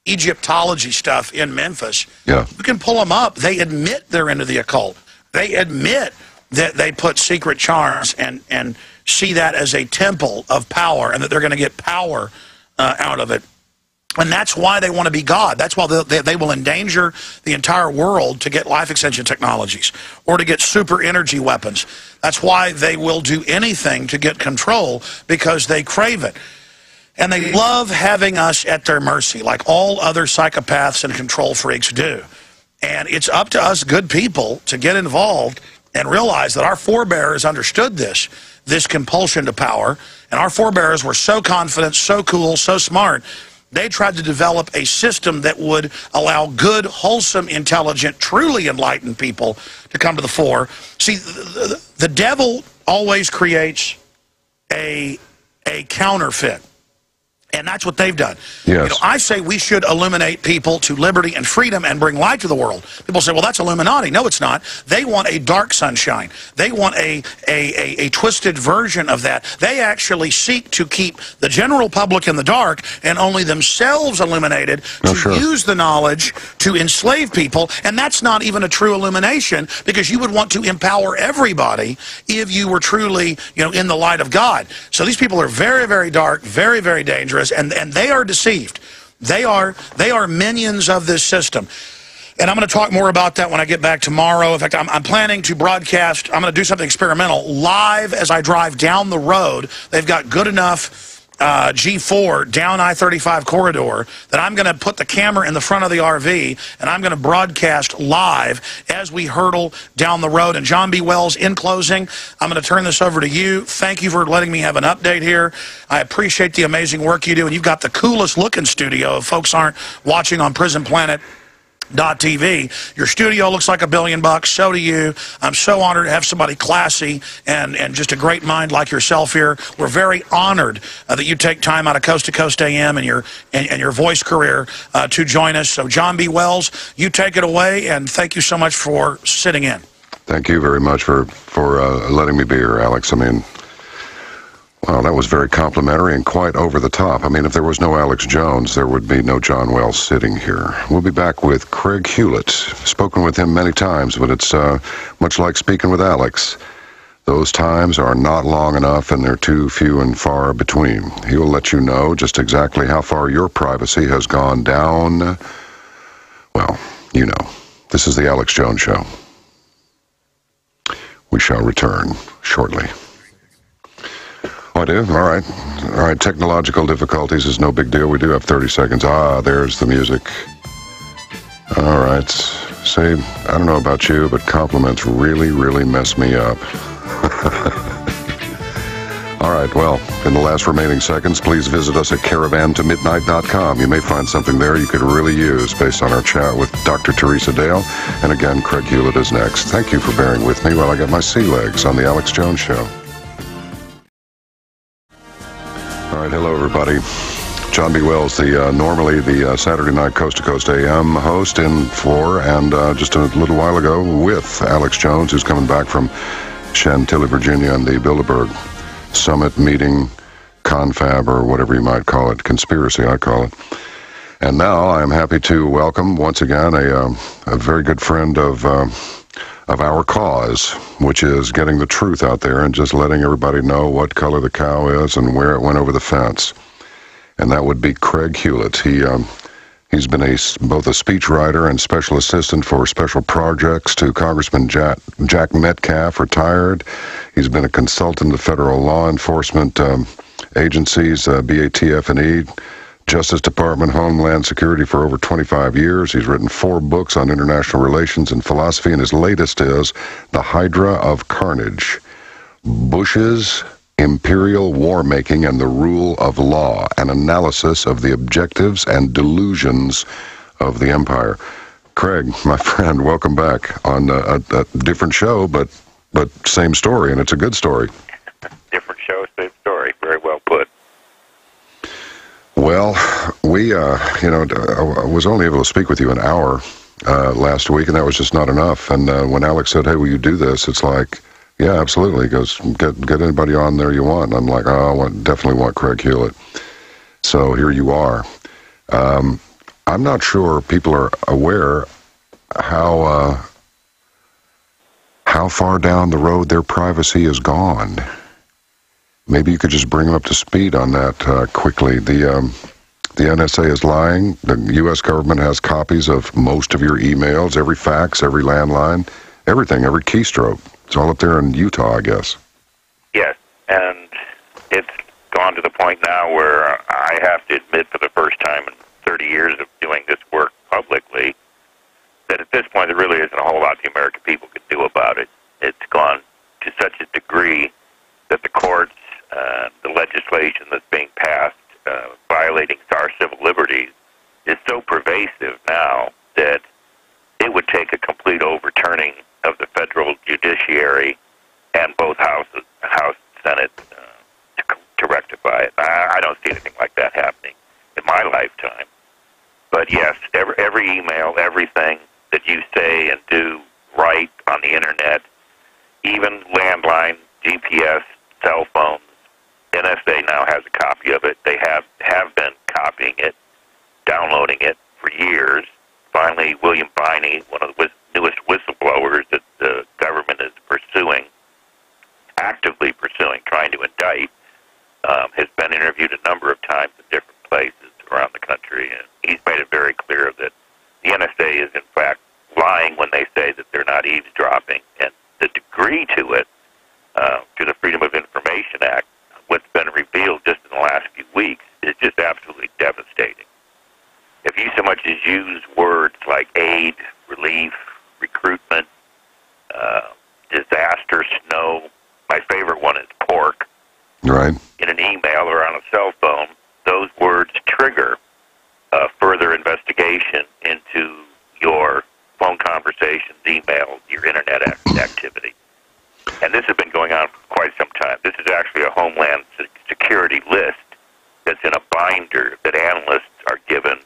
Egyptology stuff in Memphis. Yeah. You can pull them up. They admit they're into the occult. They admit that they put secret charms and see that as a temple of power, and that they're going to get power out of it. And that's why they want to be God. That's why they will endanger the entire world to get life extension technologies or to get super energy weapons. That's why they will do anything to get control, because they crave it. And they love having us at their mercy, like all other psychopaths and control freaks do. And it's up to us good people to get involved and realize that our forebears understood this compulsion to power. And our forebears were so confident, so cool, so smart. They tried to develop a system that would allow good, wholesome, intelligent, truly enlightened people to come to the fore. See, the devil always creates a counterfeit. And that's what they've done. Yes. I say we should illuminate people to liberty and freedom and bring light to the world. People say, well, that's Illuminati. No, it's not. They want a dark sunshine. They want a twisted version of that. They actually seek to keep the general public in the dark and only themselves illuminated to use the knowledge to enslave people. And that's not even a true illumination, because you would want to empower everybody if you were truly, in the light of God. So these people are very, very dark, very, very dangerous. And they are deceived. They are minions of this system. And I'm going to talk more about that when I get back tomorrow. In fact, I'm planning to broadcast, I'm going to do something experimental live as I drive down the road. They've got good enough G4 down I-35 corridor that I'm going to put the camera in the front of the RV, and I'm going to broadcast live as we hurtle down the road. And John B. Wells, in closing, I'm going to turn this over to you. Thank you for letting me have an update here. I appreciate the amazing work you do, and you've got the coolest looking studio if folks aren't watching on Prison Planet. TV. Your studio looks like $1 billion. So do you. I'm so honored to have somebody classy and just a great mind like yourself here. We're very honored that you take time out of Coast to Coast AM and your voice career to join us. So John B. Wells, you take it away, and thank you so much for sitting in. Thank you very much for letting me be here, Alex. I mean, wow, that was very complimentary and quite over the top. I mean, if there was no Alex Jones, there would be no John Wells sitting here. We'll be back with Craig Hulet. Spoken with him many times, but it's much like speaking with Alex. Those times are not long enough, and they're too few and far between. He will let you know just exactly how far your privacy has gone down. Well, you know, this is the Alex Jones Show. We shall return shortly. Oh, I do? All right. All right, technological difficulties is no big deal. We do have 30 seconds. Ah, there's the music. All right. See, I don't know about you, but compliments really, really mess me up. All right, well, in the last remaining seconds, please visit us at caravantomidnight.com. You may find something there you could really use based on our chat with Dr. Theresa Dale. And again, Craig Hulet is next. Thank you for bearing with me while I get my sea legs on the Alex Jones Show. All right, hello, everybody. John B. Wells, normally the Saturday night Coast to Coast AM host in for, and just a little while ago with Alex Jones, who's coming back from Chantilly, Virginia, and the Bilderberg Summit meeting, confab, or whatever you might call it, conspiracy, I call it. And now I'm happy to welcome once again a very good friend of our cause, which is getting the truth out there and just letting everybody know what color the cow is and where it went over the fence. And that would be Craig Hulet. He's been both a speechwriter and special assistant for special projects to Congressman Jack Metcalf, retired. He's been a consultant to federal law enforcement agencies, BATF&E, Justice Department, Homeland Security for over 25 years. He's written 4 books on international relations and philosophy, and his latest is The Hydra of Carnage, Bush's Imperial War-Making and the Rule of Law, an analysis of the objectives and delusions of the empire. Craig, my friend, welcome back on a different show, but same story, and it's a good story. Different show, same story. Very well put. Well, I was only able to speak with you an hour last week, and that was just not enough. And when Alex said, "Hey, will you do this?" It's like, yeah, absolutely. He goes, get anybody on there you want. And I'm like, oh, I definitely want Craig Hulet. So here you are. I'm not sure people are aware how far down the road their privacy is gone. Maybe you could just bring them up to speed on that quickly. The NSA is lying. The U.S. government has copies of most of your emails, every fax, every landline, everything, every keystroke. It's all up there in Utah, I guess. Yes, and it's gone to the point now where I have to admit for the first time in 30 years of doing this work publicly that at this point there really isn't a whole lot the American people can do about it. It's gone to such a degree that the courts, the legislation that's being passed, violating our civil liberties, is so pervasive now that it would take a complete overturning of the federal judiciary and both House and Senate to rectify it. I don't see anything like that happening in my lifetime. But yes, every email, everything that you say and do right on the internet, even landline, GPS, cell phones, NSA now has a copy of it. They have been copying it, downloading it for years. Finally, William Biney, one of the newest whistleblowers that the government is actively pursuing, trying to indict, has been interviewed a number of times in different places around the country, and he's made it very clear that the NSA is in fact lying when they say that they're not eavesdropping, and the degree to it, to the Freedom of Information Act, what's been revealed just in the last few weeks is just absolutely devastating. If you so much as use words like aid, relief, recruitment, disaster, snow, my favorite one is pork, right, in an email or on a cell phone, those words trigger further investigation into your conversations, emails, your internet activity. And this has been going on for quite some time. This is actually a Homeland Security list that's in a binder that analysts are given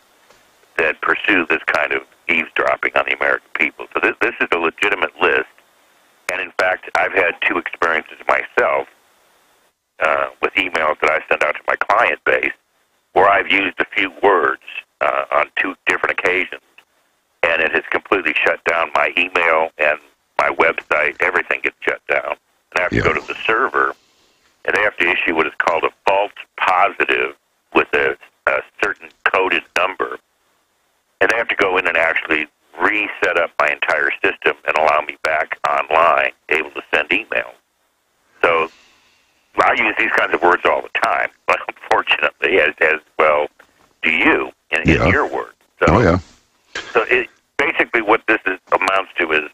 that pursue this kind of eavesdropping on the American people. So this is a legitimate list. And in fact, I've had two experiences myself with emails that I send out to my client base where I've used a few words on two different occasions, and it has completely shut down my email and my website. Everything gets shut down. And I have to go to the server, and they have to issue what is called a false positive with a certain coded number. And they have to go in and actually reset up my entire system and allow me back online, able to send emails. So I use these kinds of words all the time, but unfortunately, as well do you in your words. So, So basically what this amounts to is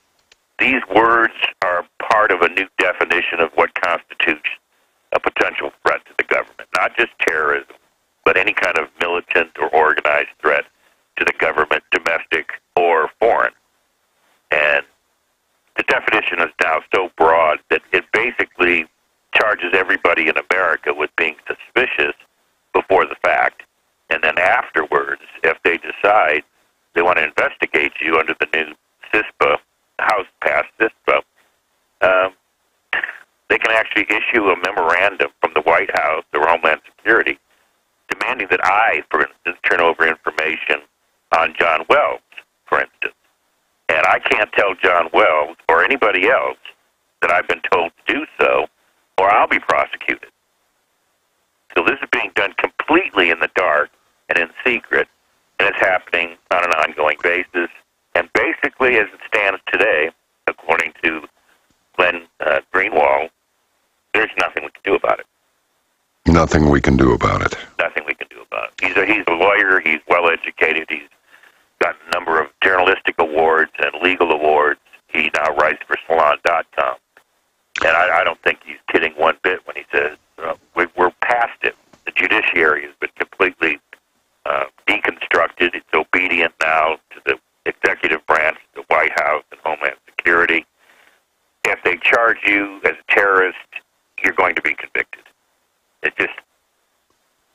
these words are part of a new definition of what constitutes a potential threat to the government, not just terrorism, but any kind of militant or organized threat to the government, domestic or foreign. And the definition is now so broad that it basically charges everybody in America with being suspicious before the fact, and then afterwards, if they decide they want to investigate you under the new CISPA, House-passed CISPA, they can actually issue a memorandum from the White House or Homeland Security demanding that I, for instance, turn over information on John Wells, for instance. And I can't tell John Wells or anybody else that I've been told to do so, or I'll be prosecuted. So this is being done completely in the dark and in secret, and it's happening on an ongoing basis. And basically, as it stands today, according to Glenn Greenwald, there's nothing we can do about it. Nothing we can do about it. Nothing we can do about it. He's a lawyer. He's well-educated. He's got a number of journalistic awards and legal awards. He now writes for Salon.com. And I don't think he's kidding one bit when he says we're past it. The judiciary has been completely deconstructed. It's obedient now to the executive branch, the White House, and Homeland Security. If they charge you as a terrorist, you're going to be convicted.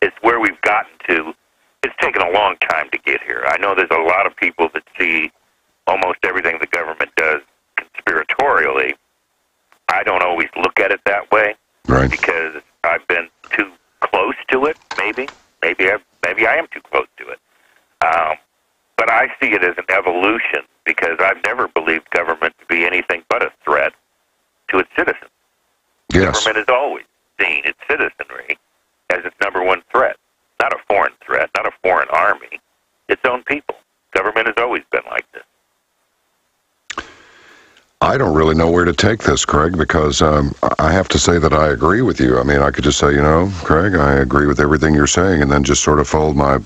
It's where we've gotten to. It's taken a long time to get here. I know there's a lot of people that see almost everything the government does conspiratorially. I don't always look at it that way, right? Because I've been too close to it. Maybe I am too close to it. But I see it as an evolution because I've never believed government to be anything but a threat to its citizens. Yes. Government has always seen its citizenry as its number one threat, not a foreign threat, not a foreign army, its own people. Government has always been like this. I don't really know where to take this, Craig, because I have to say that I agree with you. I mean, I could just say, Craig, I agree with everything you're saying, and then just sort of fold my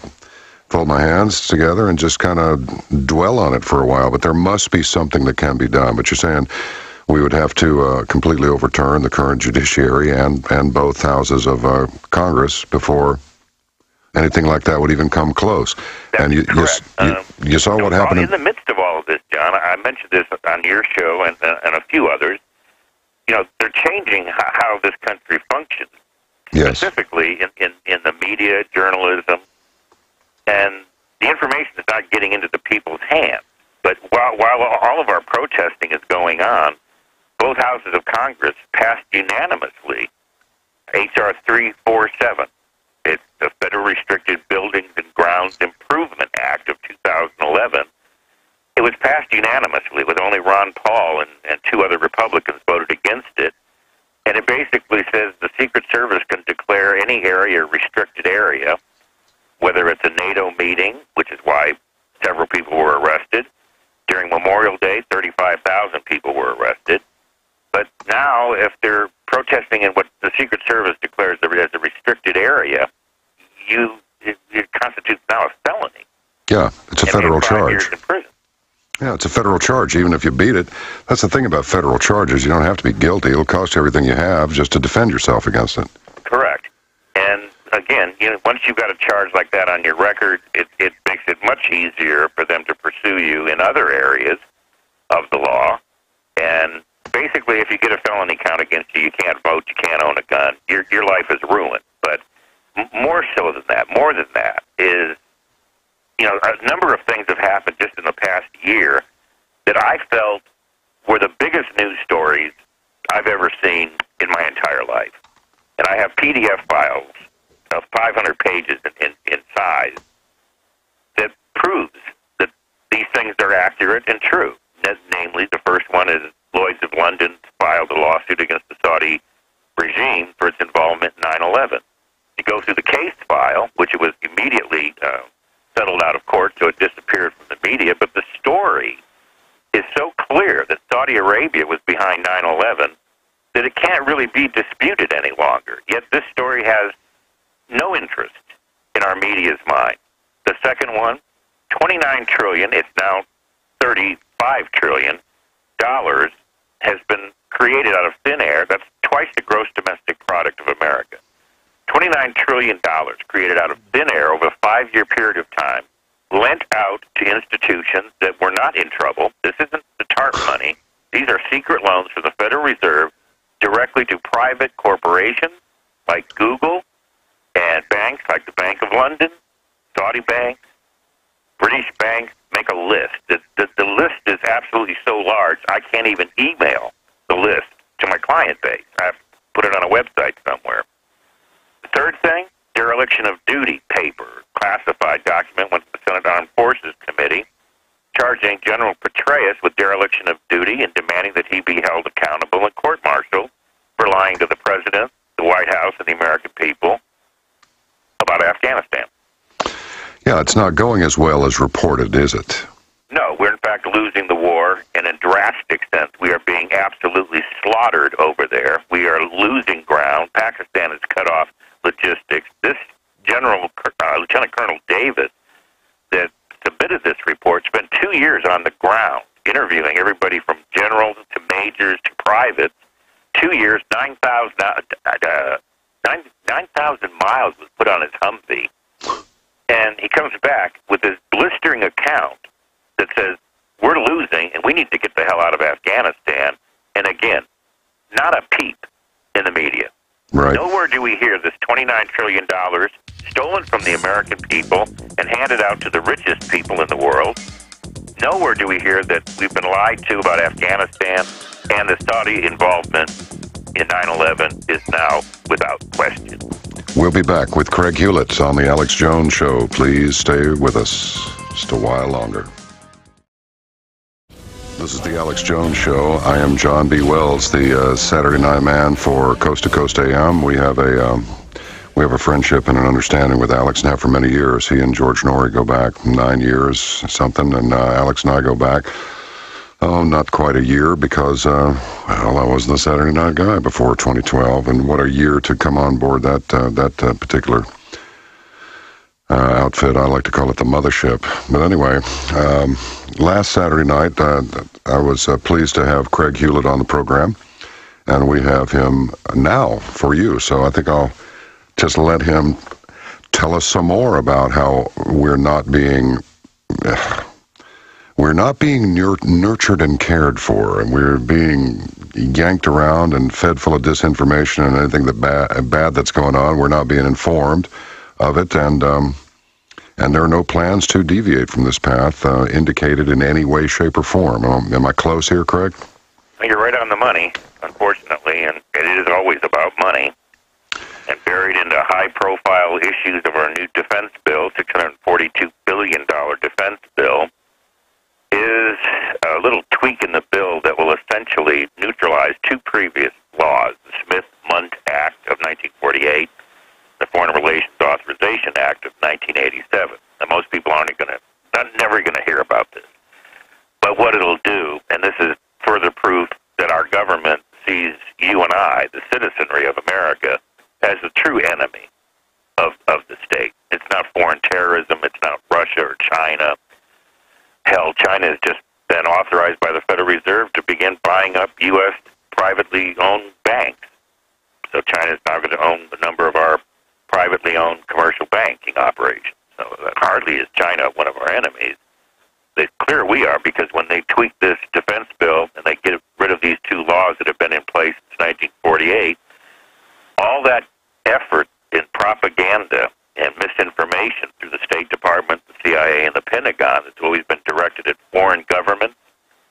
hands together and just kind of dwell on it for a while. But there must be something that can be done. But you're saying we would have to completely overturn the current judiciary and both houses of Congress before anything like that would even come close. That's and you saw what happened in the midst of all of this, John. I mentioned this on your show and a few others. They're changing how this country functions, specifically in the media, journalism, and the information is not getting into the people's hands. But while all of our protesting is going on, both houses of Congress passed unanimously H.R. 347. It's the Federal Restricted Buildings and Grounds Improvement Act of 2011. It was passed unanimously with only Ron Paul and two other Republicans voted against it. And it basically says the Secret Service can declare any area a restricted area, whether it's a NATO meeting, which is why several people were arrested. During Memorial Day, 35,000 people were arrested. But now, if they're protesting in what the Secret Service declares as a restricted area, it constitutes now a felony. Yeah, it's a federal charge. 5 years in prison. Yeah, it's a federal charge, even if you beat it. That's the thing about federal charges. You don't have to be guilty. It'll cost you everything you have just to defend yourself against it. Correct. And again, once you've got a charge like that on your record, it makes it much easier for them to pursue you in other areas of the law. And basically, if you get a felony count against you, you can't vote, you can't own a gun, your life is ruined. But more than that, is, a number of things have happened just in the past year that I felt were the biggest news stories I've ever seen in my entire life. And I have PDF files of 500 pages in size that proves that these things are accurate and true. Namely, the first one is Lloyd's of London filed a lawsuit against the Saudi regime for its involvement in 9/11. You go through the case file, which it was immediately settled out of court, so it disappeared from the media, but the story is so clear that Saudi Arabia was behind 9/11 that it can't really be disputed any longer. Yet this story has no interest in our media's mind. The second one, $29 trillion, it's now $35 trillion, has been created out of thin air. That's twice the gross domestic product of America. $29 trillion created out of thin air over a 5-year period of time, lent out to institutions that were not in trouble. This isn't the TARP money. These are secret loans from the Federal Reserve directly to private corporations like Google and banks like the Bank of London, Saudi banks, British banks. Make a list. The list is absolutely so large, I can't even email the list to my client base. I have to put it on a website somewhere. The third thing, dereliction of duty paper, classified document went to the Senate Armed Forces Committee, charging General Petraeus with dereliction of duty and demanding that he be held accountable and court-martialed for lying to the President, the White House, and the American people about Afghanistan. Yeah, it's not going as well as reported, is it? No, we're in fact losing the war, and in drastic sense, we are being absolutely slaughtered over there. We are losing ground. Pakistan has cut off logistics. This Lieutenant Colonel Davis, that submitted this report, spent 2 years on the ground interviewing everybody from generals to majors to privates. 2 years, 9,000 miles was put on his Humvee. And he comes back with this blistering account that says, we're losing and we need to get the hell out of Afghanistan. And again, not a peep in the media. Right. Nowhere do we hear this $29 trillion stolen from the American people and handed out to the richest people in the world. Nowhere do we hear that we've been lied to about Afghanistan, and the Saudi involvement in 9/11 is now without question. We'll be back with Craig Hulet on the Alex Jones Show. Please stay with us just a while longer. This is the Alex Jones Show. I am John B. Wells, the Saturday night man for Coast to Coast AM. We have a friendship and an understanding with Alex, and have for many years. He and George Norrie go back 9 years, something, and Alex and I go back, not quite a year, because, I wasn't a Saturday night guy before 2012, and what a year to come on board that particular outfit. I like to call it the mothership. But anyway, last Saturday night, I was pleased to have Craig Hulet on the program, and we have him now for you. So I think I'll just let him tell us some more about how we're not being nurtured and cared for, and we're being yanked around and fed full of disinformation and anything bad that's going on. We're not being informed of it, and there are no plans to deviate from this path indicated in any way, shape, or form. Am I close here, Craig? You're right on the money, unfortunately, and it is always about money. And buried into high-profile issues of our new defense bill, $642 billion defense bill, is a little tweak in the bill that will essentially neutralize two previous laws, the Smith-Mundt Act of 1948, the Foreign Relations Authorization Act of 1987. Now, most people never going to hear about this. But what it'll do, and this is further proof that our government sees you and I, the citizenry of America, as the true enemy of the state. It's not foreign terrorism. It's not Russia or China. Hell, China has just been authorized by the Federal Reserve to begin buying up U.S. privately owned banks. So China is now going to own a number of our privately owned commercial banking operations. So that hardly is China one of our enemies. the clearer we are, because when they tweak this defense bill and they get rid of these two laws that have been in place since 1948, all that effort in propaganda and misinformation through the State Department, the CIA, and the Pentagon that's always been directed at foreign governments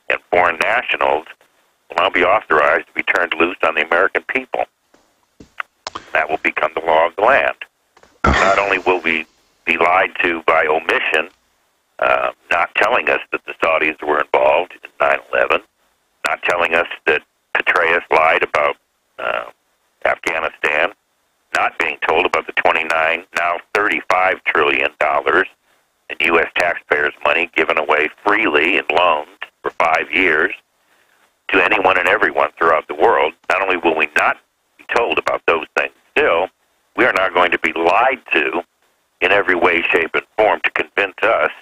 and foreign nationals will now be authorized to be turned loose on the American people. That will become the law of the land. Not only will we be lied to by omission, not telling us that the Saudis were involved in 9/11, not telling us that Petraeus lied about Afghanistan, not being told about the 29, now $35 trillion in U.S. taxpayers' money given away freely in loans for 5 years to anyone and everyone throughout the world. Not only will we not be told about those things still, we are not going to be lied to in every way, shape, and form to convince us,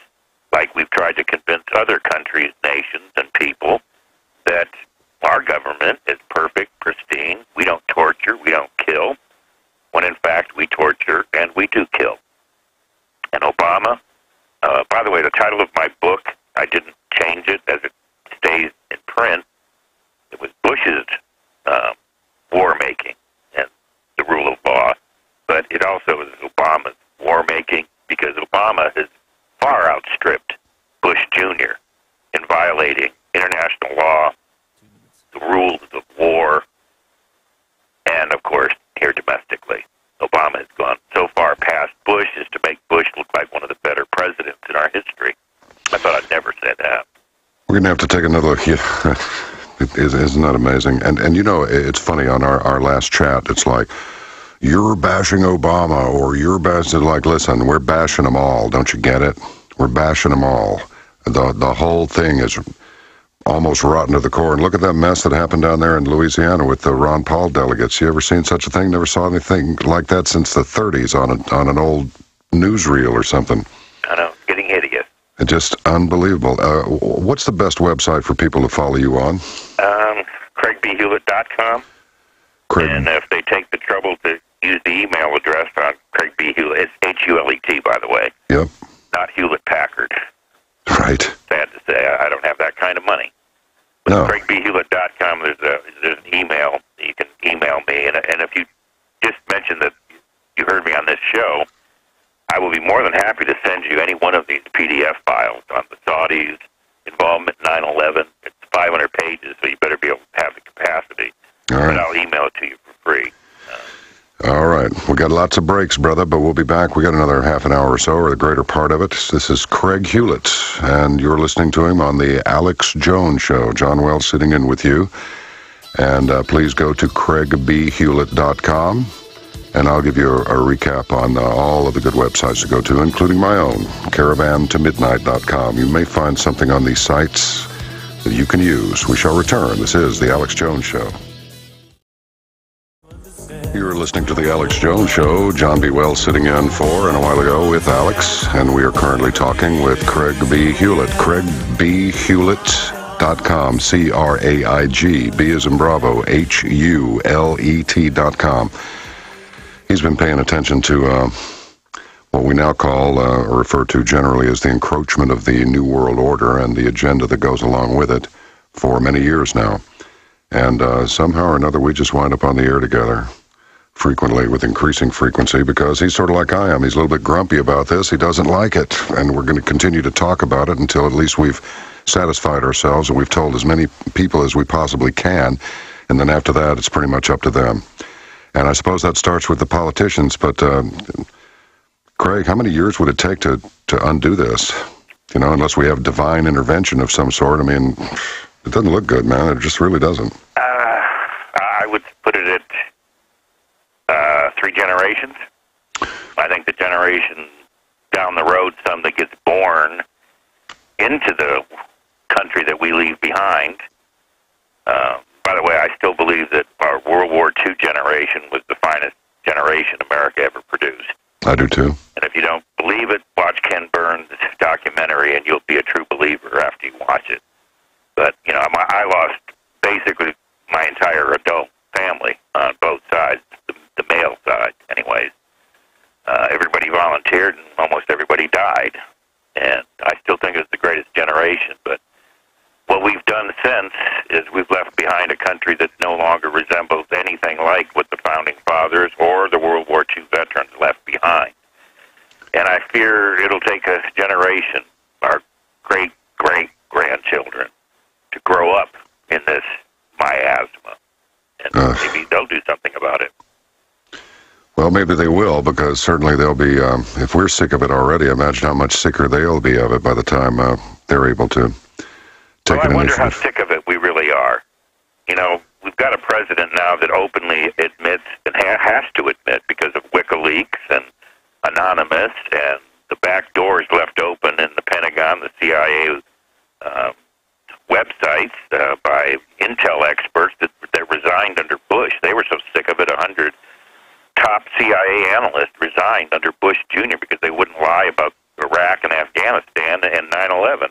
like we've tried to convince other countries, nations, and people, that our government is perfect, pristine, we don't torture, we don't kill, when in fact we torture and we do kill. And Obama, by the way, the title of my book, I didn't change it as it stays in print. It was Bush's war-making and the rule of law, but it also is Obama's war-making, because Obama has far outstripped Bush Jr. in violating international law, the rules of war, and, of course, here domestically. Obama has gone so far past Bush as to make Bush look like one of the better presidents in our history. I thought I'd never say that. We're going to have to take another look. Isn't that amazing? And you know, it's funny, on our last chat, it's like, you're bashing Obama, or you're bashing, like, listen, we're bashing them all. Don't you get it? We're bashing them all. The whole thing is almost rotten to the core. And look at that mess that happened down there in Louisiana with the Ron Paul delegates. You ever seen such a thing? Never saw anything like that since the 30s on an old newsreel or something. I know, it's getting hideous. Just unbelievable. What's the best website for people to follow you on? CraigBHulet.com. And if they take the trouble to use the email address on Craig B Hulet, it's Hulet, by the way. Yep. Not Hewlett Packard. Right. Sad to say, I don't have that kind of money. But no. CraigBHulet.com, there's an email. You can email me, and if you just mention that you heard me on this show, I will be more than happy to send you any one of these PDF files on the Saudis' involvement in 9/11. It's 500 pages, so you better be able to have the capacity. All right. But I'll email it to you for free. All right. We got lots of breaks, brother, but we'll be back. We got another half an hour or so, or the greater part of it. This is Craig Hulet, and you're listening to him on the Alex Jones Show. John Wells sitting in with you. And please go to CraigBHulet.com, and I'll give you a recap on all of the good websites to go to, including my own, CaravanToMidnight.com. You may find something on these sites that you can use. We shall return. This is the Alex Jones Show. You're listening to the Alex Jones Show. John B. Wells sitting in for, and a while ago, with Alex, and we are currently talking with Craig B. Hulet. CraigBHulet.com, C-R-A-I-G, B as in Bravo, Hulet.com. He's been paying attention to what we now call, or refer to generally as, the encroachment of the New World Order and the agenda that goes along with it for many years now. And somehow or another, we just wind up on the air together frequently, with increasing frequency, because he's sort of like I am. He's a little bit grumpy about this. He doesn't like it, and we're going to continue to talk about it until at least we've satisfied ourselves and we've told as many people as we possibly can, and then after that, it's pretty much up to them. And I suppose that starts with the politicians, but Craig, how many years would it take to undo this? You know, unless we have divine intervention of some sort. I mean, it doesn't look good, man. It just really doesn't. I would put it at 3 generations. I think the generation down the road, some that gets born into the country that we leave behind. By the way, I still believe that our World War II generation was the finest generation America ever produced. I do too. And if you don't believe it, watch Ken Burns' documentary, and you'll be a true believer after you watch it. But, you know, I lost basically my entire adult family on both sides, the male side, anyways. Everybody volunteered, and almost everybody died. And I still think it's the greatest generation generation. But what we've done since is we've left behind a country that no longer resembles anything like what the Founding Fathers or the World War II veterans left behind. And I fear it'll take a generation, our great-great-grandchildren, to grow up in this miasma. And maybe they'll do something about it. Well, maybe they will, because certainly they'll be, if we're sick of it already, imagine how much sicker they'll be of it by the time they're able to take an initiative. I wonder how sick of it we really are. You know, we've got a president now that openly admits and has to admit, because of WikiLeaks and Anonymous and the back doors left open in the Pentagon, the CIA websites by intel experts that resigned under Bush. They were so sick of it, 100 top CIA analysts resigned under Bush Jr. because they wouldn't lie about Iraq and Afghanistan and 9/11.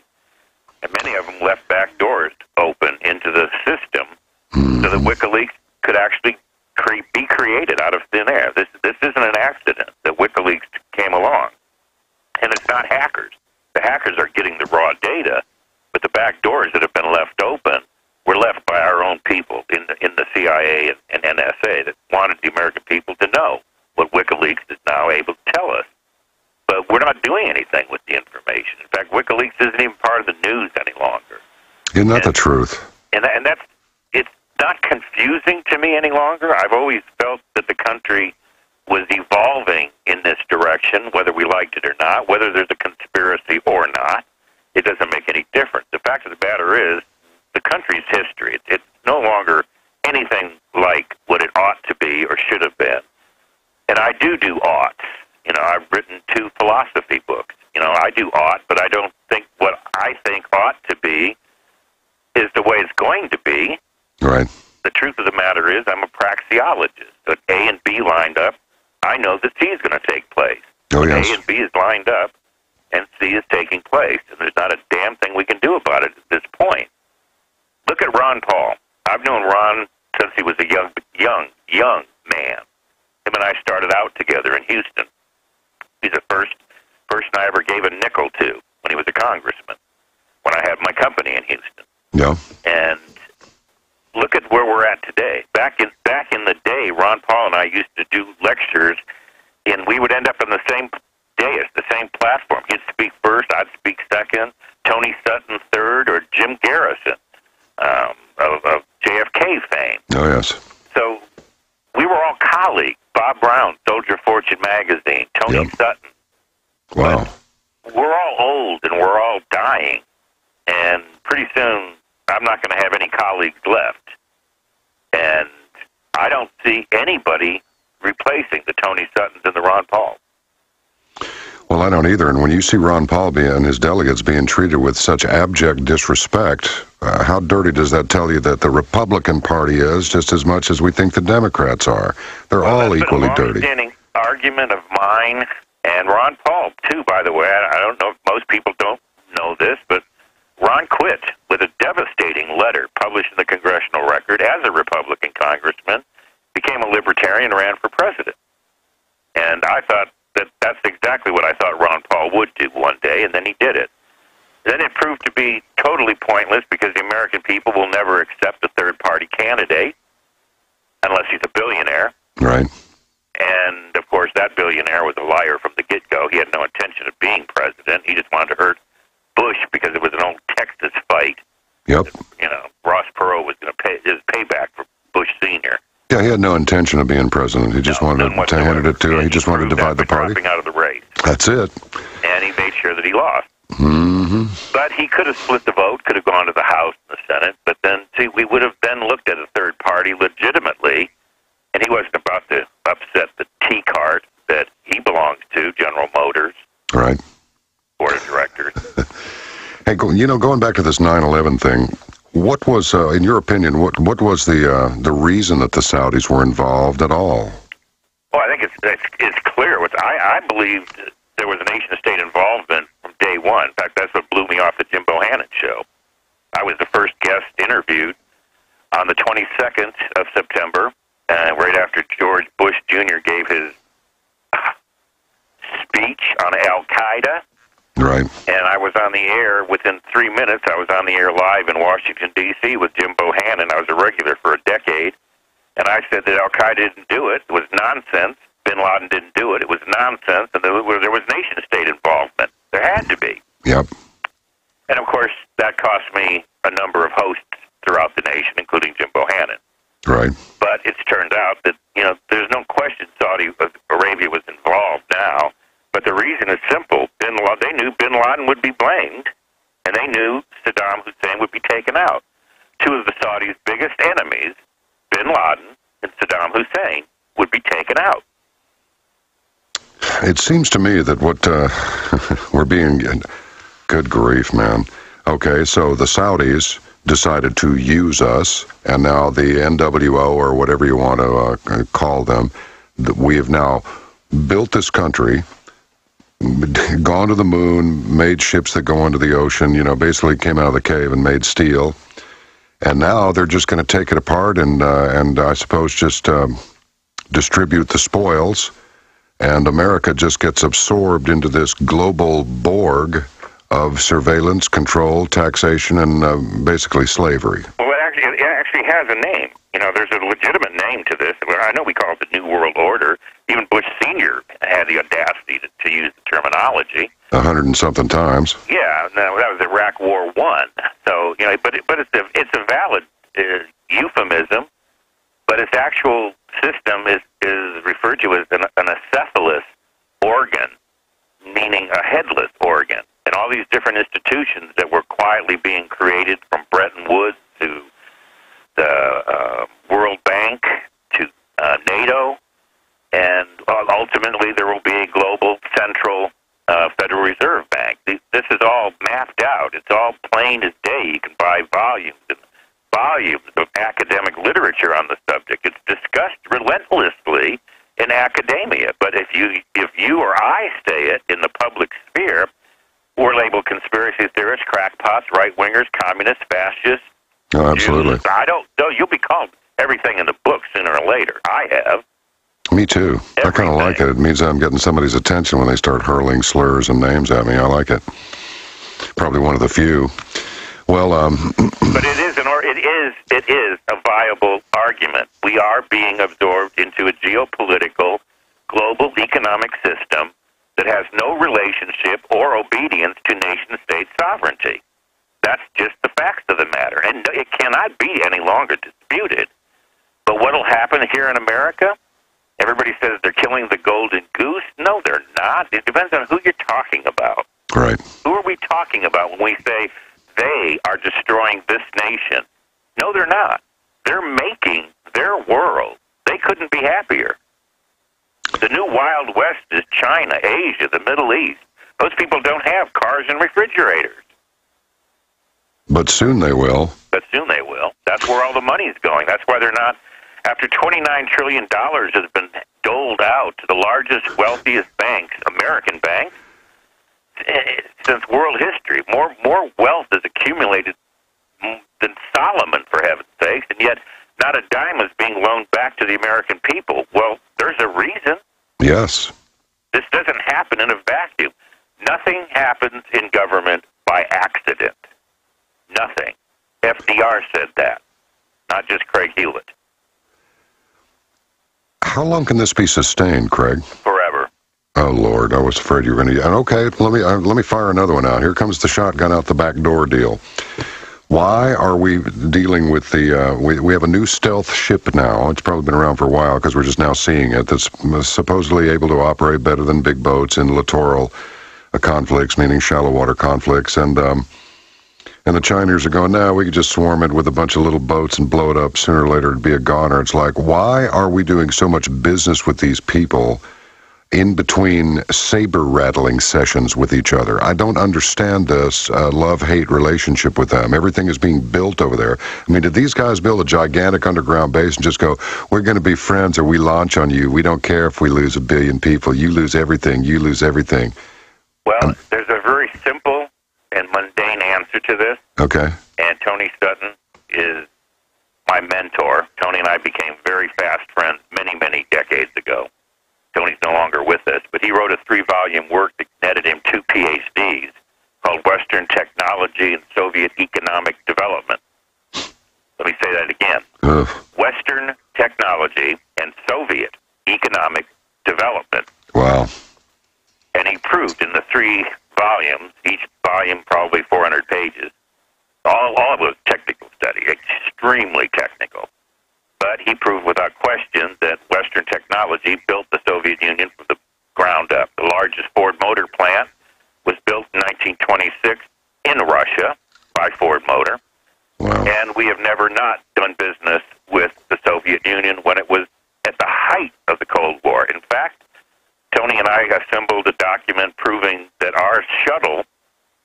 And many of them left back doors open into the system so that WikiLeaks could actually be created out of thin air. This isn't an accident that WikiLeaks came along. And it's not hackers. The hackers are getting the raw data, but the back doors that have been left open were left by our own people in the CIA and NSA that wanted the American people to know what WikiLeaks is now able to tell us. But we're not doing anything with the information. In fact, WikiLeaks isn't even part of the news any longer. Isn't that the truth? And it's not confusing to me any longer. I've always felt that the country was evolving in this direction, whether we liked it or not, whether there's a conspiracy or not. It doesn't make any difference. The fact of the matter is, the country's history, it's no longer anything like what it ought to be or should have been. And I do oughts. You know, I've written 2 philosophy books. You know, I do ought, but I don't think what I think ought to be is the way it's going to be. Right. The truth of the matter is I'm a praxeologist. So A and B lined up, I know that C is going to take place. Oh, yes. A and B is lined up, and C is taking place. And there's not a damn thing we can do about it at this point. Look at Ron Paul. I've known Ron since he was a young man. Him and I started out together in Houston. He's the first person I ever gave a nickel to when he was a congressman, when I had my company in Houston. Yeah. And look at where we're at today. Back in the day, Ron Paul and I used to do lectures, and we would end up on the same dais, the same platform. He'd speak first, I'd speak second, Tony Sutton third, or Jim Garrison of JFK fame. Oh, yes. So we were all colleagues. Bob Brown, Soldier Fortune magazine, Tony Sutton. Wow. But we're all old and we're all dying, and pretty soon I'm not going to have any colleagues left. And I don't see anybody replacing the Tony Suttons and the Ron Paul. Well, I don't either. And when you see Ron Paul and his delegates being treated with such abject disrespect, how dirty does that tell you that the Republican Party is, just as much as we think the Democrats are? They're all equally dirty. That's been a long-standing argument of mine, and Ron Paul, too, by the way. I don't know if most people don't know this, but Ron quit with a devastating letter published in the Congressional Record as a Republican congressman, became a libertarian, ran for president. And I thought that's exactly what I thought Ron Paul would do one day, and then he did it. Then it proved to be totally pointless because the American people will never accept a third-party candidate unless he's a billionaire. Right. And, of course, that billionaire was a liar from the get-go. He had no intention of being president. He just wanted to hurt Bush because it was an old Texas fight. Yep. You know, Ross Perot was going to pay his payback for Bush Sr. Yeah, he had no intention of being president. He just wanted to hand it to. He just wanted to divide the party. Dropping out of the race. That's it. And he made sure that he lost. Mm-hmm. But he could have split the vote, could have gone to the House and the Senate. But then, see, we would have then looked at a third party legitimately, and he wasn't about to upset the T cart that he belongs to, General Motors. Right. Board of directors. Hey, you know, going back to this 9/11 thing, what was, in your opinion, what was the reason that the Saudis were involved at all? Well, I think it's clear. I believed there was a nation-state involvement from day one. In fact, that's what blew me off the Jim Bohannon show. I was the first guest interviewed on the 22nd of September, right after George Bush Jr. gave his speech on Al-Qaeda. Right. And I was on the air within 3 minutes. I was on the air live in Washington, D.C. with Jim Bohannon. I was a regular for a decade. And I said that Al-Qaeda didn't do it. It was nonsense. Bin Laden didn't do it. It was nonsense. And there was nation-state involvement. There had to be. Yep. And, of course, that cost me a number of hosts throughout the nation, including Jim Bohannon. Right. But it's turned out that, there's no question Saudi Arabia was involved now. But the reason is simple. They knew Bin Laden would be blamed, and they knew Saddam Hussein would be taken out. Two of the Saudis' biggest enemies, Bin Laden and Saddam Hussein, would be taken out. It seems to me that what we're being... Good grief, man. Okay, so the Saudis decided to use us, and now the NWO, or whatever you want to call them, we have now built this country, gone to the moon, made ships that go into the ocean, basically came out of the cave and made steel. And now they're just going to take it apart and I suppose just distribute the spoils. And America just gets absorbed into this global Borg of surveillance, control, taxation, and basically slavery. Well, it actually has a name. There's a legitimate name to this. I know we call it the New World Order. Even Bush Sr. had the audacity to use the terminology. 100 and something times. Yeah, no, that was Iraq War I. So, but it's a valid euphemism, but its actual system is referred to as an acephalous organ, meaning a headless organ. And all these different institutions that were quietly being created, from Bretton Woods to the World Bank to NATO, and ultimately there will be a global central Federal Reserve Bank. This is all mapped out. It's all plain as day. You can buy volumes and volumes of academic literature on the subject. It's discussed relentlessly in academia. But if you or I say it in the public sphere, we're labeled conspiracy theorists, crackpots, right-wingers, communists, fascists. Oh, absolutely. Jews. I don't know. You'll be called everything in the book sooner or later. I have. Me too. Everything. I kind of like it. It means I'm getting somebody's attention when they start hurling slurs and names at me. I like it. Probably one of the few. Well, but it is a viable argument. We are being absorbed into a geopolitical, global economic system that has no relationship or obedience to nation-state sovereignty. That's just the facts of the matter. And it cannot be any longer disputed. But what will happen here in America? Everybody says they're killing the golden goose. No, they're not. It depends on who you're talking about. Right. Who are we talking about when we say they are destroying this nation? No, they're not. They're making their world. They couldn't be happier. The new Wild West is China, Asia, the Middle East. Those people don't have cars and refrigerators. But soon they will. But soon they will. That's where all the money's going. That's why they're not... After $29 trillion has been doled out to the largest, wealthiest banks, American banks, since world history, more wealth is accumulated than Solomon, for heaven's sakes, and yet not a dime is being loaned back to the American people. Well, there's a reason. Yes. This doesn't happen in a vacuum. Nothing happens in government by accident. Nothing. FDR said that, not just Craig Hulet. How long can this be sustained, Craig? Forever. Oh, Lord, I was afraid you were going to... Okay, let me fire another one out. Here comes the shotgun out the back door deal. Why are we dealing with the... we have a new stealth ship now. It's probably been around for a while because we're just now seeing it. That's supposedly able to operate better than big boats in littoral conflicts, meaning shallow water conflicts. And the Chinese are going, no, we could just swarm it with a bunch of little boats and blow it up. Sooner or later it'd be a goner. It's like, why are we doing so much business with these people in between saber-rattling sessions with each other? I don't understand this love-hate relationship with them. Everything is being built over there. I mean, did these guys build a gigantic underground base and just go, we're going to be friends or we launch on you. We don't care if we lose 1 billion people. You lose everything. You lose everything. Well, there's a very simple and mundane answer to this. Okay. And Tony Sutton is my mentor. Tony and I became very fast friends many, many decades ago. Tony's no longer with us, but he wrote a 3-volume work that netted him 2 Ph.D.s called Western Technology and Soviet Economic Development. Let me say that again. Western Technology and Soviet Economic Development. Wow. And he proved in the 3 volumes, each volume probably 400 pages, all of it was technical study, extremely technical. But he proved without question that Western technology built the Soviet Union from the ground up. The largest Ford motor plant was built in 1926 in Russia by Ford Motor. Wow. And we have never not done business with the Soviet Union when it was at the height of the Cold War. In fact, Tony and I assembled a document proving that our shuttle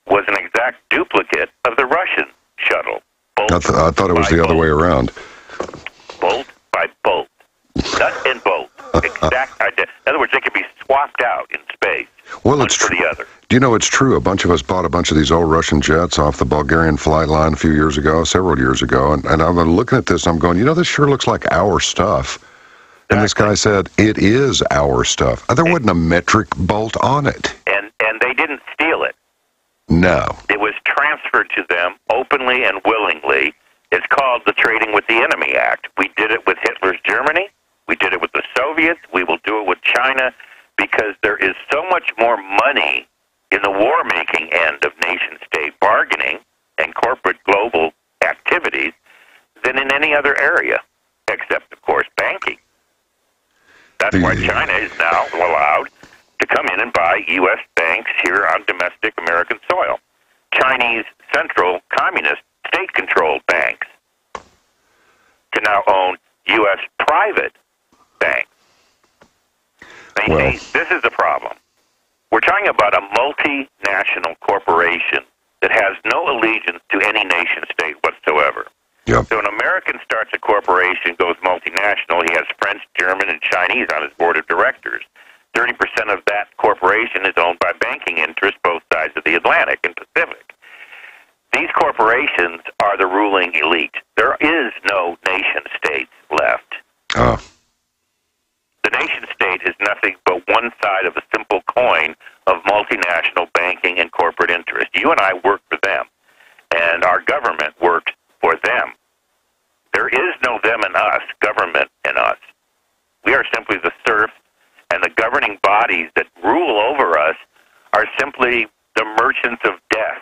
was an exact duplicate of the Russian shuttle. I thought it was the other way around. Bolt by bolt. Nut and bolt. Exact idea. In other words, they could be swapped out in space. Well, one it's for true. the other. Do you know it's true? A bunch of us bought a bunch of these old Russian jets off the Bulgarian flight line a few years ago, several years ago, and I'm looking at this, I'm going, you know, this sure looks like our stuff. And this guy said, it is our stuff. There wasn't a metric bolt on it. And they didn't steal it. No. It was transferred to them openly and willingly. It's called the Trading with the Enemy Act. We did it with Hitler's Germany. We did it with the Soviets. We will do it with China because there is so much more money in the war-making end of nation-state bargaining and corporate global activities than in any other area, except, of course, banking. That's why China is now allowed to come in and buy U.S. banks here on domestic American soil. Chinese central communist state-controlled banks can now own U.S. private banks. Now, you see, this is the problem. We're talking about a multinational corporation that has no allegiance to any nation-state whatsoever. Yep. So an American starts a corporation, goes multinational, he has French, German, and Chinese on his board of directors. 30% of that corporation is owned by banking interests both sides of the Atlantic and Pacific. These corporations are the ruling elite. There is no nation-state left. Oh. The nation-state is nothing but one side of a simple coin of multinational banking and corporate interest. You and I work for them, and our government works for them. There is no them and us, government and us. We are simply the serfs, and the governing bodies that rule over us are simply the merchants of death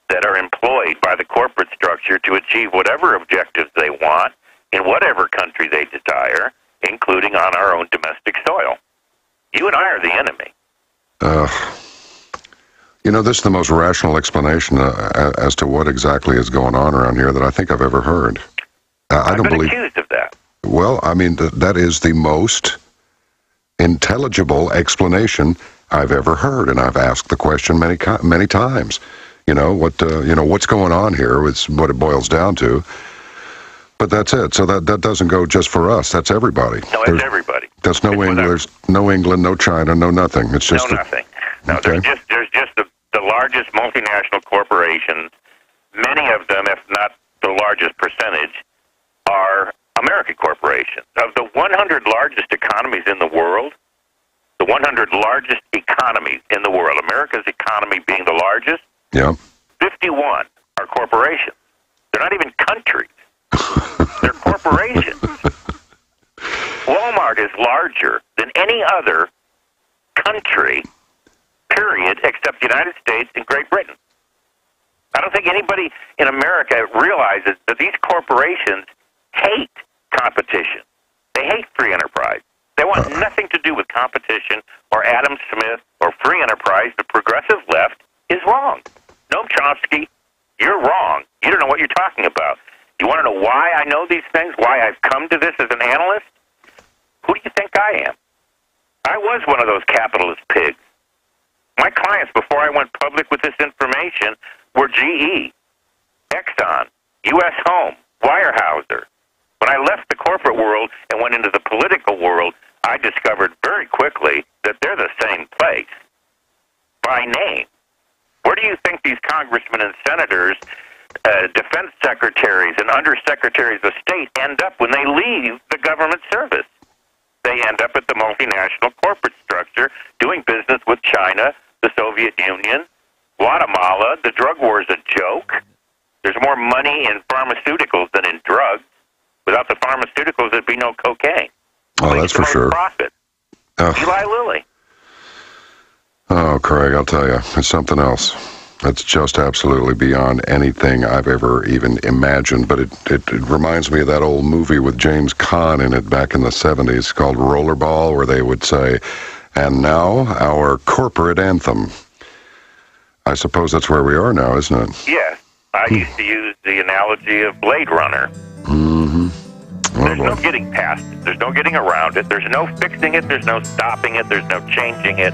that are employed by the corporate structure to achieve whatever objectives they want in whatever country they desire, including on our own domestic soil. You and I are the enemy. You know, this is the most rational explanation as to what exactly is going on around here that I think I've ever heard. I don't believe. I've been accused of that. Well, I mean, that is the most intelligible explanation I've ever heard, and I've asked the question many times. You know what's going on here? It's what it boils down to. But that's it. So that doesn't go just for us. That's everybody. No, it's everybody. That's no England. There's no England, no China, no nothing. It's just nothing. No, okay. There's just the largest multinational corporations. Many of them, if not the largest percentage, are American corporations. Of the 100 largest economies in the world, the 100 largest economies in the world, America's economy being the largest, 51 are corporations. They're not even countries. They're corporations. Walmart is larger than any other country, period, except the United States and Great Britain. I don't think anybody in America realizes that these corporations hate competition. They hate free enterprise. They want nothing to do with competition or Adam Smith or free enterprise. The progressive left is wrong. Noam Chomsky, you're wrong. You don't know what you're talking about. You want to know why I know these things, why I've come to this as an analyst? Who do you think I am? I was one of those capitalist pigs. My clients, before I went public with this information, were GE, Exxon, U.S. Home, Weyerhaeuser. When I left the corporate world and went into the political world, I discovered very quickly that they're the same place, by name. Where do you think these congressmen and senators, defense secretaries and undersecretaries of state end up when they leave the government service? they end up at the multinational corporate structure doing business with China, the Soviet Union, Guatemala. The drug war is a joke. There's more money in pharmaceuticals than in drugs. Without the pharmaceuticals, there'd be no cocaine. Oh, that's for sure. Profit. Eli Lilly. Oh, Craig, I'll tell you, it's something else. It's just absolutely beyond anything I've ever even imagined. But it reminds me of that old movie with James Caan in it back in the 70s called Rollerball, where they would say, "And now our corporate anthem." I suppose that's where we are now, isn't it? Yes. I used to use the analogy of Blade Runner. Mm-hmm. Oh, there's no getting past it. There's no getting around it. There's no fixing it. There's no stopping it. There's no changing it.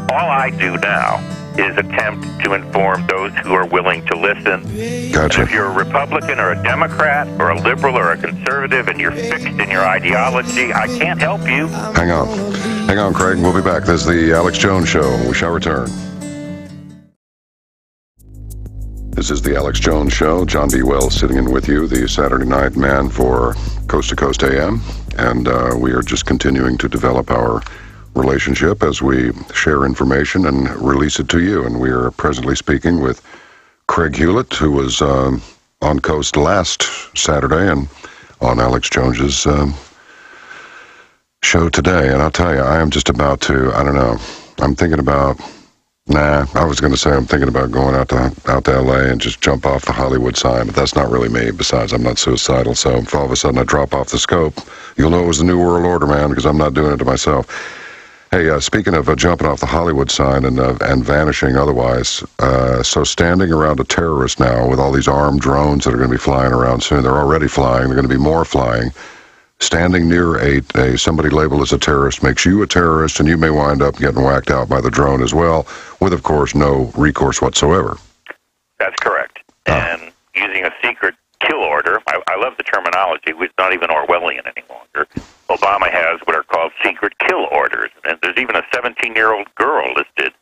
All I do now is attempt to inform those who are willing to listen. Gotcha. And if you're a Republican or a Democrat or a liberal or a conservative and you're fixed in your ideology, I can't help you. Hang on. Hang on, Craig. We'll be back. This is the Alex Jones Show. We shall return. This is the Alex Jones Show. John B. Wells sitting in with you, the Saturday night man for Coast to Coast AM. And we are just continuing to develop our relationship as we share information and release it to you. And we are presently speaking with Craig Hulet, who was on Coast last Saturday and on Alex Jones's show today. And I'll tell you, I am just about to, I don't know, I'm thinking about, I was going to say I'm thinking about going out to L.A. and just jump off the Hollywood sign, but that's not really me. Besides, I'm not suicidal, so if all of a sudden I drop off the scope, you'll know it was the New World Order, man, because I'm not doing it to myself. Hey, speaking of jumping off the Hollywood sign and vanishing otherwise, so standing around a terrorist now with all these armed drones that are going to be flying around soon, they're already flying, they're going to be more flying. Standing near somebody labeled as a terrorist makes you a terrorist, and you may wind up getting whacked out by the drone as well, with, of course, no recourse whatsoever. That's correct. And using a secret kill order, I love the terminology. It's not even Orwellian any longer. Obama has what are called secret kill orders, and there's even a 17-year-old girl listed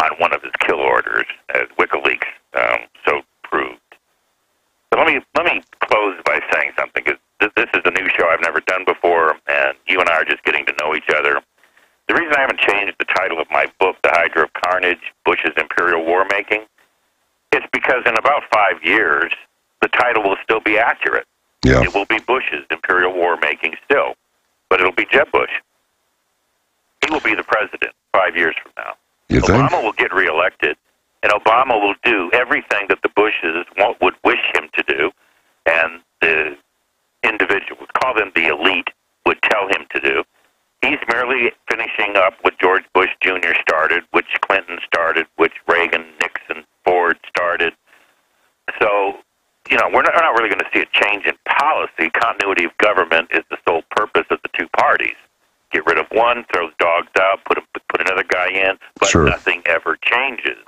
on one of his kill orders, as WikiLeaks so proved. So let me close by saying something, because this is a new show I've never done before, and you and I are just getting to know each other. The reason I haven't changed the title of my book, The Hydra of Carnage, Bush's Imperial War Making, is because in about 5 years, the title will still be accurate. Yeah. It will be Bush's Imperial War Making still, but it'll be Jeb Bush. He will be the president 5 years from now. You think? Obama will get reelected, and Obama will do everything that the Bushes would wish him to do, and the individuals, call them the elite, would tell him to do. He's merely finishing up what George Bush Jr. started, which Clinton started, which Reagan, Nixon, Ford started. So, we're not really going to see a change in policy. Continuity of government is the sole purpose of the two parties. Get rid of one, throw the dogs out, put another guy in, but sure. Nothing ever changes.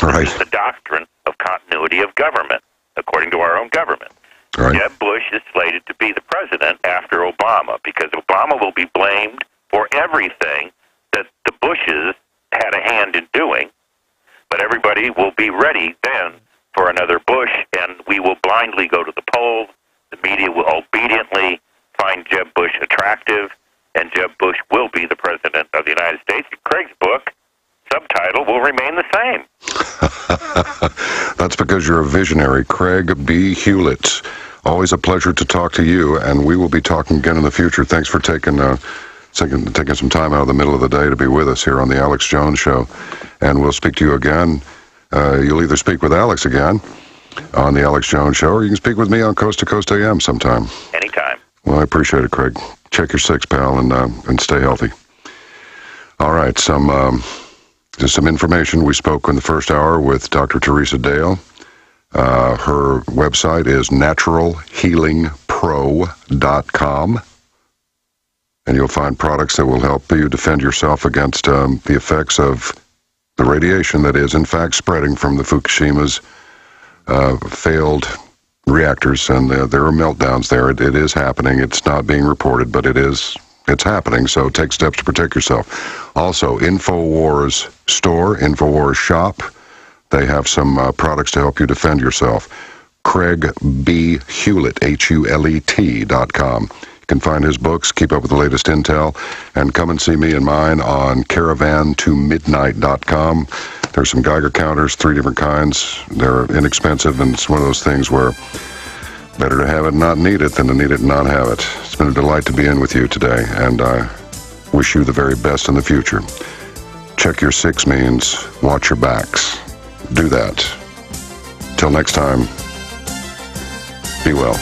Right. This is the doctrine of continuity of government, according to our own government. Right. Jeb Bush is slated to be the president after Obama, because Obama will be blamed for everything that the Bushes had a hand in doing, but everybody will be ready then for another Bush, and we will blindly go to the polls. The media will obediently find Jeb Bush attractive, and Jeb Bush will be the president of the United States. Craig's book subtitle will remain the same. That's because you're a visionary. Craig B. Hulet. Always a pleasure to talk to you, and we will be talking again in the future. Thanks for taking some time out of the middle of the day to be with us here on the Alex Jones Show, and we'll speak to you again. You'll either speak with Alex again on the Alex Jones Show, or you can speak with me on Coast to Coast AM sometime. Anytime. Well, I appreciate it, Craig. Check your six, pal, and stay healthy. All right, just some information. We spoke in the first hour with Dr. Theresa Dale. Her website is naturalhealingpro.com, and you'll find products that will help you defend yourself against the effects of the radiation that is, in fact, spreading from the Fukushima's failed reactors, and there are meltdowns there. It is happening. It's not being reported, but it's happening, so take steps to protect yourself. Also, InfoWars store, InfoWars shop, they have some products to help you defend yourself. Craig B Hulet, HULET.com. You can find his books, keep up with the latest intel, and come and see me and mine on caravan2midnight.com. There's some Geiger counters, 3 different kinds. They're inexpensive, and it's one of those things where better to have it and not need it than to need it and not have it. It's been a delight to be in with you today, and I wish you the very best in the future. Check your 6 means watch your backs. Do that. Till next time, be well.